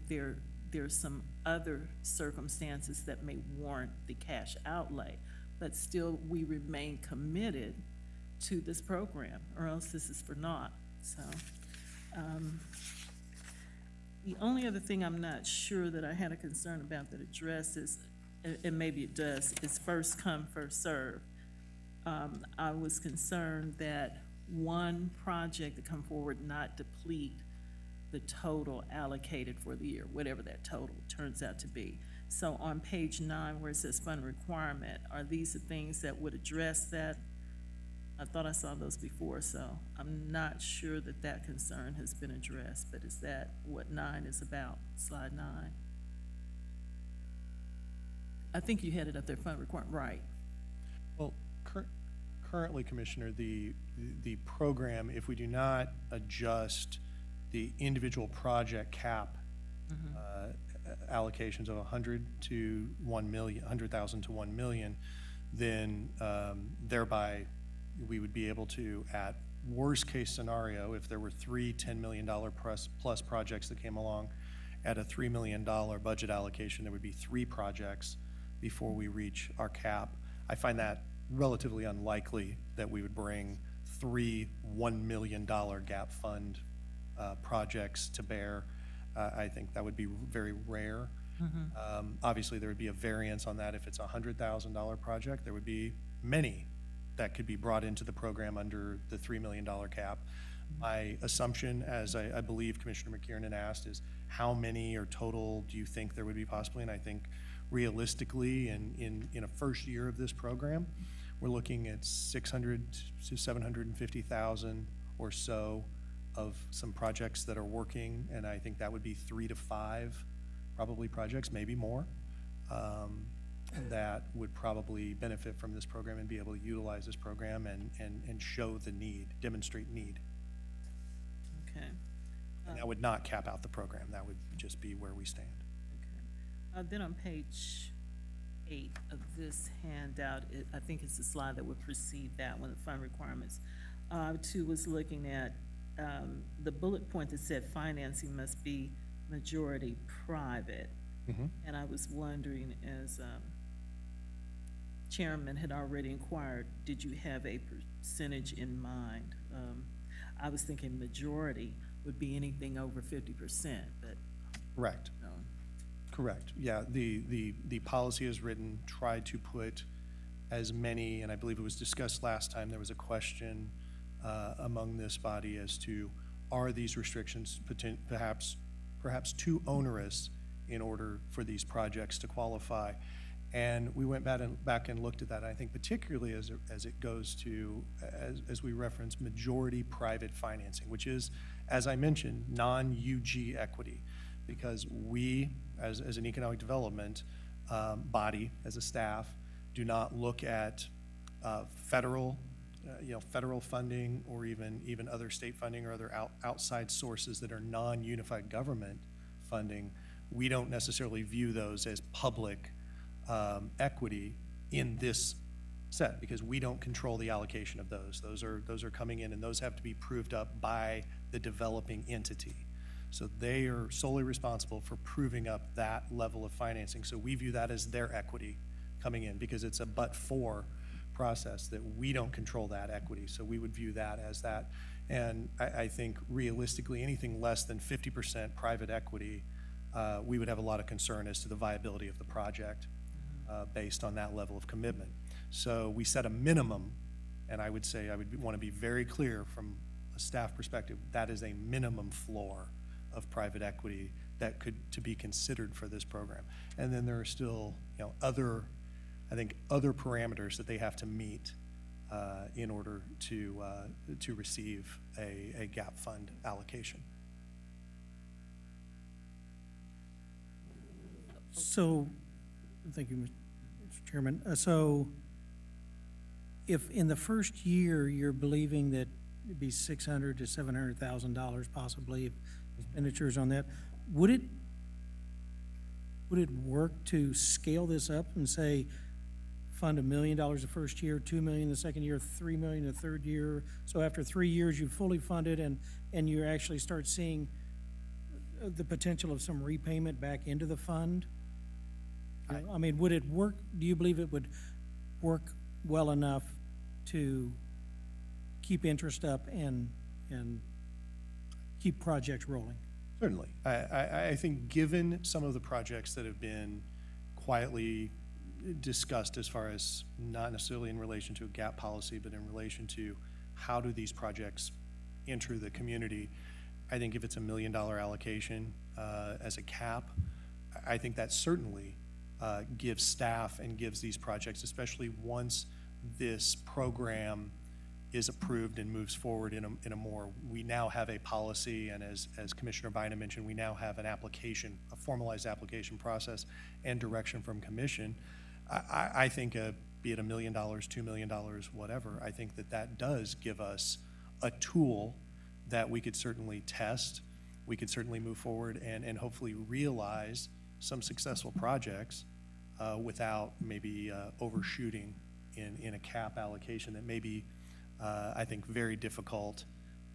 there's some other circumstances that may warrant the cash outlay, but still we remain committed to this program, or else this is for naught. So the only other thing I'm not sure that I had a concern about that addresses, and maybe it does, is first come, first serve. I was concerned that one project to come forward not deplete the total allocated for the year, whatever that total turns out to be. So on page 9 where it says fund requirement, are these the things that would address that? I thought I saw those before, so I'm not sure that that concern has been addressed, but is that what 9 is about, slide 9? I think you had it up there, fund requirement, right? Well, currently, Commissioner, the program, if we do not adjust the individual project cap allocations of 100 to 1 million, 100,000 to 1 million, then thereby we would be able to, at worst case scenario, if there were 3 $10 million plus projects that came along, at a $3 million budget allocation, there would be 3 projects before we reach our cap. I find that relatively unlikely that we would bring 3 $1 million gap fund projects to bear. I think that would be very rare. Obviously, there would be a variance on that. If it's a $100,000 project, there would be many that could be brought into the program under the $3 million cap. My assumption, as I believe Commissioner McKiernan asked, is how many or total do you think there would be possibly? And I think realistically, in a first year of this program, we're looking at 600 to 750,000 or so of some projects that are working, and I think that would be 3 to 5 probably projects, maybe more, that would probably benefit from this program and be able to utilize this program and show the need, demonstrate need. Okay. And that would not cap out the program. That would just be where we stand. Then on page 8 of this handout, I think it's the slide that would precede that one, the fund requirements. 2 was looking at the bullet point that said financing must be majority private. And I was wondering, as Chairman had already inquired, did you have a percentage in mind? I was thinking majority would be anything over 50%, but. Correct. No. Correct. Yeah, the policy is written, tried to put as many, and I believe it was discussed last time, there was a question among this body as to, are these restrictions perhaps too onerous in order for these projects to qualify? And we went back and looked at that. I think particularly as it goes to, as we reference, majority private financing, which is, as I mentioned, non-UG equity, because we, as an economic development body, as a staff, do not look at federal funding or even other state funding or other outside sources that are non-unified government funding. We don't necessarily view those as public equity in this set, because we don't control the allocation of those. Those are coming in, and those have to be proved up by the developing entity. So they are solely responsible for proving up that level of financing. So we view that as their equity coming in, because it's a but-for process that we don't control that equity. So we would view that as that. And I think realistically, anything less than 50% private equity, we would have a lot of concern as to the viability of the project based on that level of commitment. So we set a minimum, and I would say I would want to be very clear from a staff perspective, that is a minimum floor of private equity that to be considered for this program. And then there are still, other parameters that they have to meet in order to receive a gap fund allocation. So, thank you, Mr. Chairman. So, if in the first year you're believing that it'd be $600,000 to $700,000 possibly if expenditures on that, would it work to scale this up and say fund $1 million the first year, $2 million the second year, $3 million the third year? So after 3 years, you've fully funded and you actually start seeing the potential of some repayment back into the fund? I mean, would it work? Do you believe it would work well enough to keep interest up and keep projects rolling? Certainly. I think given some of the projects that have been quietly discussed, as far as not necessarily in relation to a gap policy, but in relation to how do these projects enter the community, I think if it's $1 million allocation as a cap, I think that certainly gives staff and gives these projects, especially once this program is approved and moves forward in a more, we now have a policy, and as Commissioner Bynum mentioned, we now have an application, a formalized application process and direction from commission. I think be it $1 million, $2 million, whatever, I think that does give us a tool that we could certainly test, we could certainly move forward and hopefully realize some successful projects without maybe overshooting in a cap allocation that may be, I think, very difficult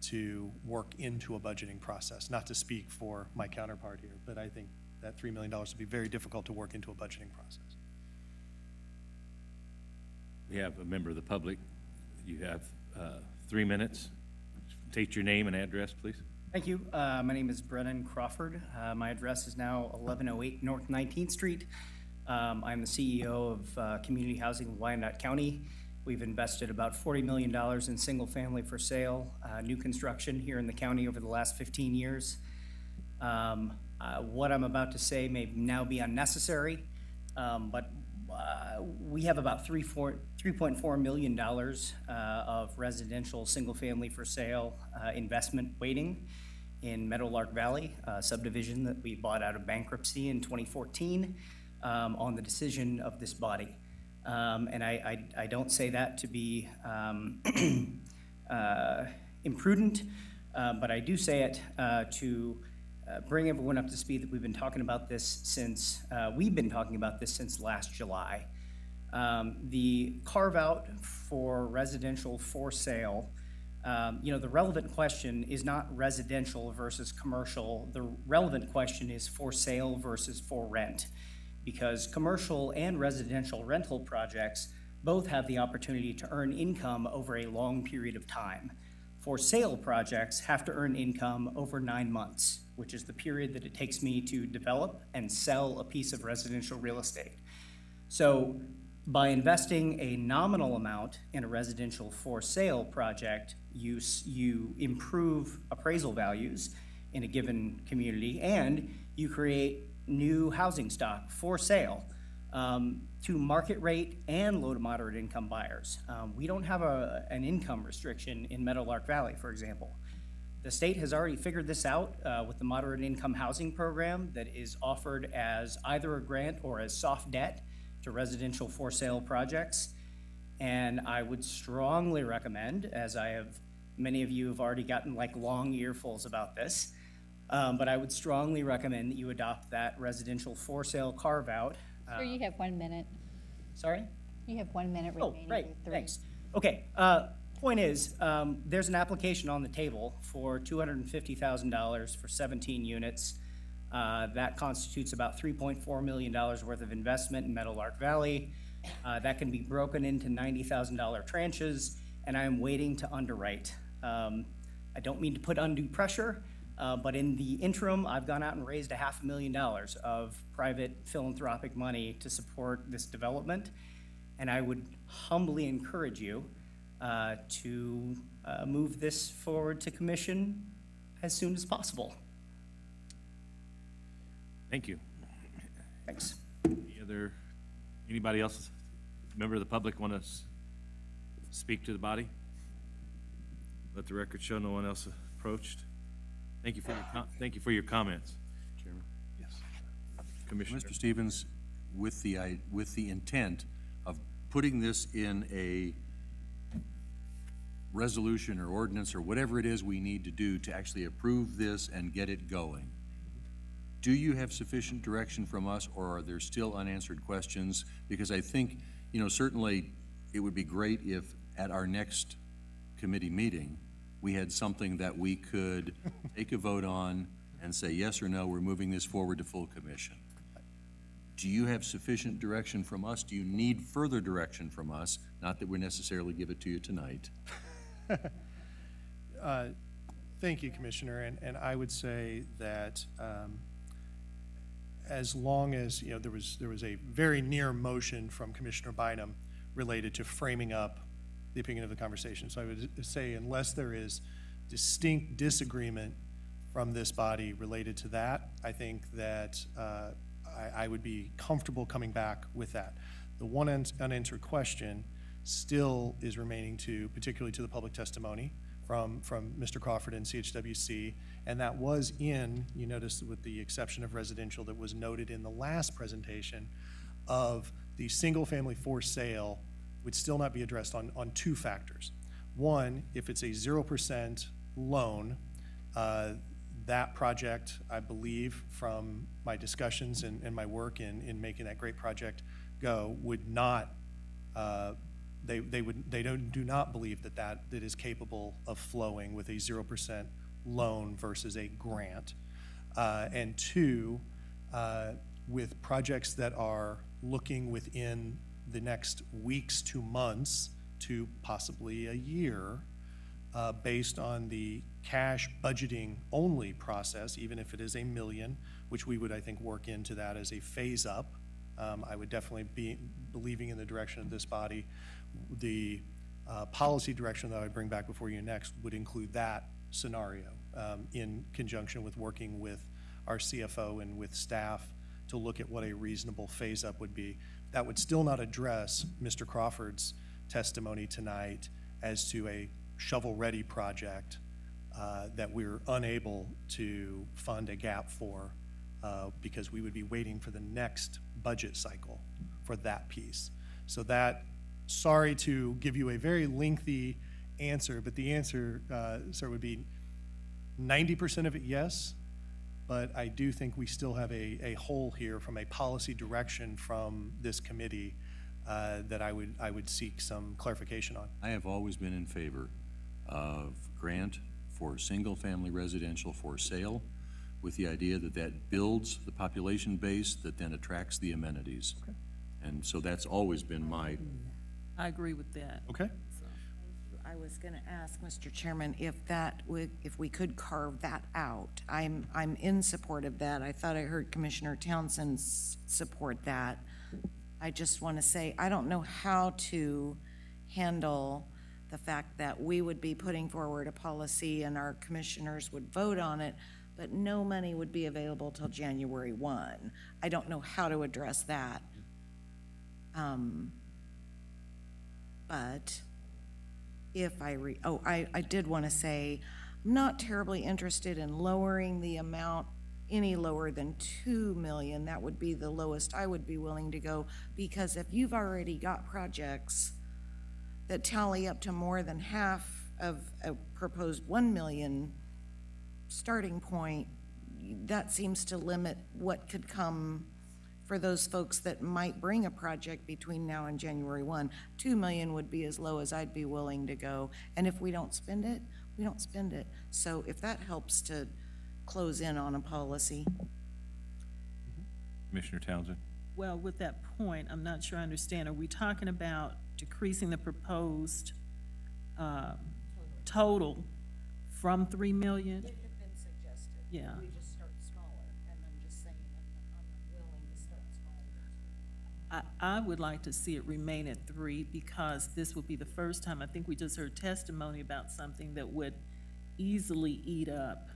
to work into a budgeting process. Not to speak for my counterpart here, but I think that $3 million would be very difficult to work into a budgeting process. We have a member of the public. You have 3 minutes. State your name and address, please. Thank you. My name is Brennan Crawford. My address is now 1108 North 19th Street. I'm the CEO of Community Housing in Wyandotte County. We've invested about $40 million in single family for sale, new construction here in the county over the last 15 years. What I'm about to say may now be unnecessary, but we have about $3.4 million of residential single-family for sale investment waiting in Meadowlark Valley, a subdivision that we bought out of bankruptcy in 2014 on the decision of this body. And I don't say that to be imprudent, but I do say it to bring everyone up to speed that we've been talking about this since last July. The carve out for residential for sale, the relevant question is not residential versus commercial. The relevant question is for sale versus for rent, because commercial and residential rental projects both have the opportunity to earn income over a long period of time. For sale projects have to earn income over 9 months, which is the period that it takes me to develop and sell a piece of residential real estate. So by investing a nominal amount in a residential for sale project, you improve appraisal values in a given community, and you create new housing stock for sale to market rate and low to moderate income buyers. We don't have an income restriction in Meadowlark Valley, for example. The state has already figured this out with the moderate income housing program that is offered as either a grant or as soft debt to residential for sale projects. And I would strongly recommend, as many of you have already gotten like long earfuls about this, but I would strongly recommend that you adopt that residential for sale carve out. Sir, you have 1 minute. Sorry? You have 1 minute remaining. Oh, right, thanks. Okay, point is, there's an application on the table for $250,000 for 17 units. That constitutes about $3.4 million worth of investment in Meadowlark Valley. That can be broken into $90,000 tranches, and I am waiting to underwrite. I don't mean to put undue pressure, but in the interim, I've gone out and raised $500,000 of private philanthropic money to support this development, and I would humbly encourage you to move this forward to commission as soon as possible. Thank you. Thanks. Anybody else, member of the public, want to speak to the body? Let the record show no one else approached. Thank you for your comments. Chairman. Yes. Commissioner. Mr. Stevens, with the intent of putting this in a resolution or ordinance or whatever it is we need to do to actually approve this and get it going, do you have sufficient direction from us, or are there still unanswered questions? Because I think, certainly it would be great if at our next committee meeting, we had something that we could take a vote on and say yes or no, we're moving this forward to full commission. Do you have sufficient direction from us? Do you need further direction from us? Not that we necessarily give it to you tonight. Thank you, Commissioner, and I would say that as long as there was a very near motion from Commissioner Bynum related to framing up the opinion of the conversation. So I would say unless there is distinct disagreement from this body related to that, I think that I would be comfortable coming back with that. The one unanswered question still is remaining particularly to the public testimony from Mr. Crawford and CHWC, and that was you notice with the exception of residential that was noted in the last presentation of the single family for sale would still not be addressed on 2 factors. One, if it's a 0% loan, that project, I believe from my discussions and my work in making that great project go, would not, they do not believe that is capable of flowing with a 0% loan versus a grant. And 2, with projects that are looking within the next weeks to months to possibly a year, based on the cash budgeting only process, even if it is $1 million, which we would, I think, work into that as a phase up. I would definitely be believing in the direction of this body. The policy direction that I would bring back before you next would include that scenario in conjunction with working with our CFO and with staff to look at what a reasonable phase-up would be. That would still not address Mr. Crawford's testimony tonight as to a shovel-ready project that we're unable to fund a gap for because we would be waiting for the next budget cycle for that piece. So that, sorry to give you a very lengthy answer, but the answer, sir, would be 90% of it, yes, but I do think we still have a hole here from a policy direction from this committee that I would seek some clarification on. I have always been in favor of grant for single-family residential for sale with the idea that that builds the population base that then attracts the amenities. Okay. And so that's always been my... I agree with that. Okay. I was going to ask, Mr. Chairman, if we could carve that out. I'm in support of that. I thought I heard Commissioner Townsend support that. I just want to say, I don't know how to handle the fact that we would be putting forward a policy and our commissioners would vote on it, but no money would be available till January 1. I don't know how to address that. But if I did want to say, I'm not terribly interested in lowering the amount any lower than 2 million. That would be the lowest I would be willing to go, because if you've already got projects that tally up to more than half of a proposed 1 million starting point, that seems to limit what could come for those folks that might bring a project between now and January 1. 2 million would be as low as I'd be willing to go. And if we don't spend it, we don't spend it. So if that helps to close in on a policy. Commissioner Townsend? Well, with that point, I'm not sure I understand. Are we talking about decreasing the proposed total from 3 million? It had been suggested. Yeah. We just start smaller, and I'm just saying I'm willing to start smaller. I would like to see it remain at 3, because this would be the first time. I think we just heard testimony about something that would easily eat up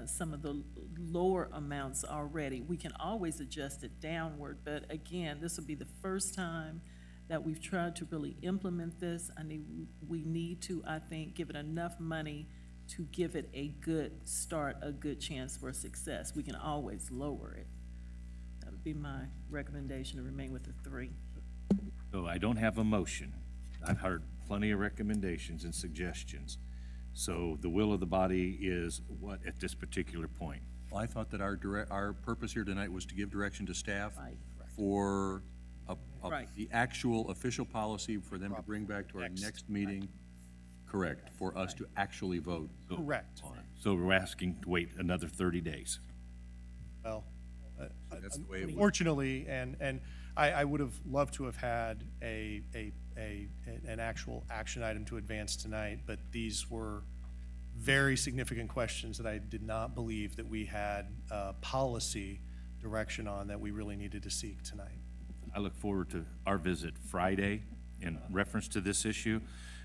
some of the lower amounts already. We can always adjust it downward, but again, this will be the first time that we've tried to really implement this. We need to, I think, give it enough money to give it a good start, a good chance for success. We can always lower it. That would be my recommendation, to remain with the 3. So I don't have a motion. I've heard plenty of recommendations and suggestions. So the will of the body is what at this particular point? Well, I thought that our purpose here tonight was to give direction to staff for the actual official policy for them to bring back to our next meeting. Correct, for us to actually vote. Correct. So we're asking to wait another 30 days. Well, that's the way it unfortunately, and I would have loved to have had an actual action item to advance tonight, but these were very significant questions that I did not believe that we had policy direction on that we really needed to seek tonight. I look forward to our visit Friday in reference to this issue,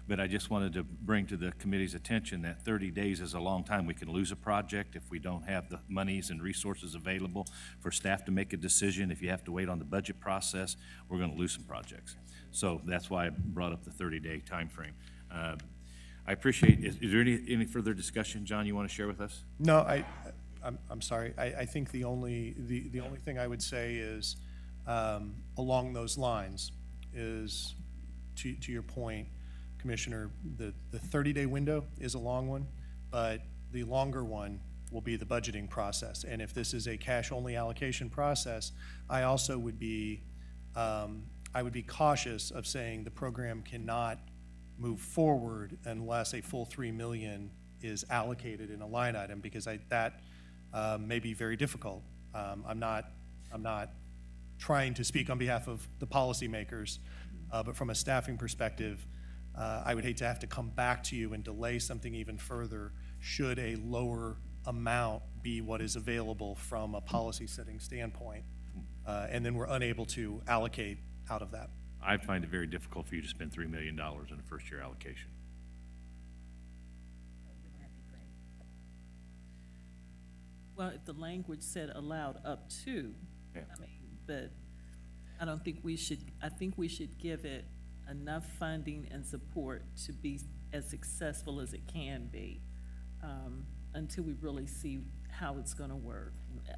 but I just wanted to bring to the committee's attention that 30 days is a long time. We can lose a project if we don't have the monies and resources available for staff to make a decision. If you have to wait on the budget process, we're going to lose some projects. So that's why I brought up the 30-day time frame. I appreciate, is there any further discussion, John, you want to share with us? No, I'm sorry. I think the only thing I would say is along those lines is to your point, Commissioner, the 30-day window is a long one, but the longer one will be the budgeting process. And if this is a cash-only allocation process, I also would be cautious of saying the program cannot move forward unless a full 3 million is allocated in a line item, because that may be very difficult. I'm not trying to speak on behalf of the policymakers, but from a staffing perspective, I would hate to have to come back to you and delay something even further should a lower amount be what is available from a policy setting standpoint, and then we're unable to allocate out of that. I find it very difficult for you to spend $3 million in a first-year allocation. Well, if the language said allowed up to, Okay. I mean, but I don't think we should, I think we should give it enough funding and support to be as successful as it can be, until we really see how it's gonna work.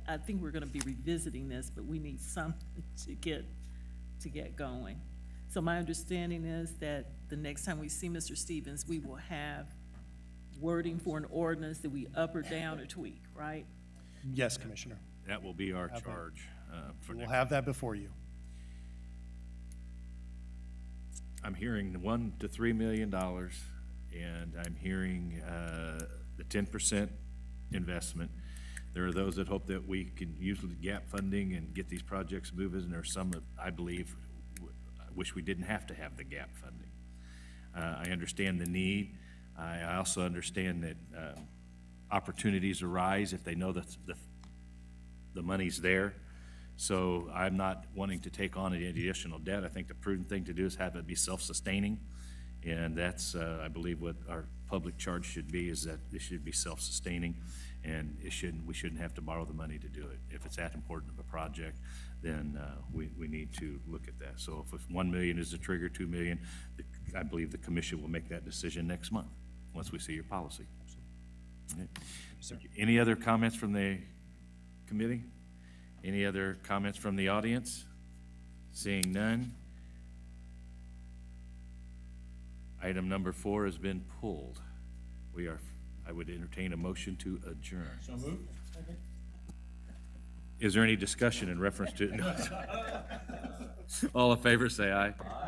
I think we're gonna be revisiting this, but we need something to get going. So my understanding is that the next time we see Mr. Stevens, we will have wording for an ordinance that we up or down or tweak, right? Yes, Commissioner. That will be our charge. We'll have that before you. I'm hearing $1 to $3 million, and I'm hearing the 10% investment. There are those that hope that we can use the gap funding and get these projects moving, and there are some that I believe wish we didn't have to have the gap funding. I understand the need. I also understand that opportunities arise if they know that the money's there. So I'm not wanting to take on any additional debt. I think the prudent thing to do is have it be self-sustaining. And that's, I believe, what our public charge should be, is that it should be self-sustaining, and we shouldn't have to borrow the money to do it. If it's that important of a project, then we need to look at that. So if 1 million is the trigger, 2 million, I believe the commission will make that decision next month, once we see your policy. Okay. Any other comments from the committee? Any other comments from the audience? Seeing none. Item number 4 has been pulled. I would entertain a motion to adjourn. So moved. Is there any discussion in reference to? All in favor, say aye. Aye.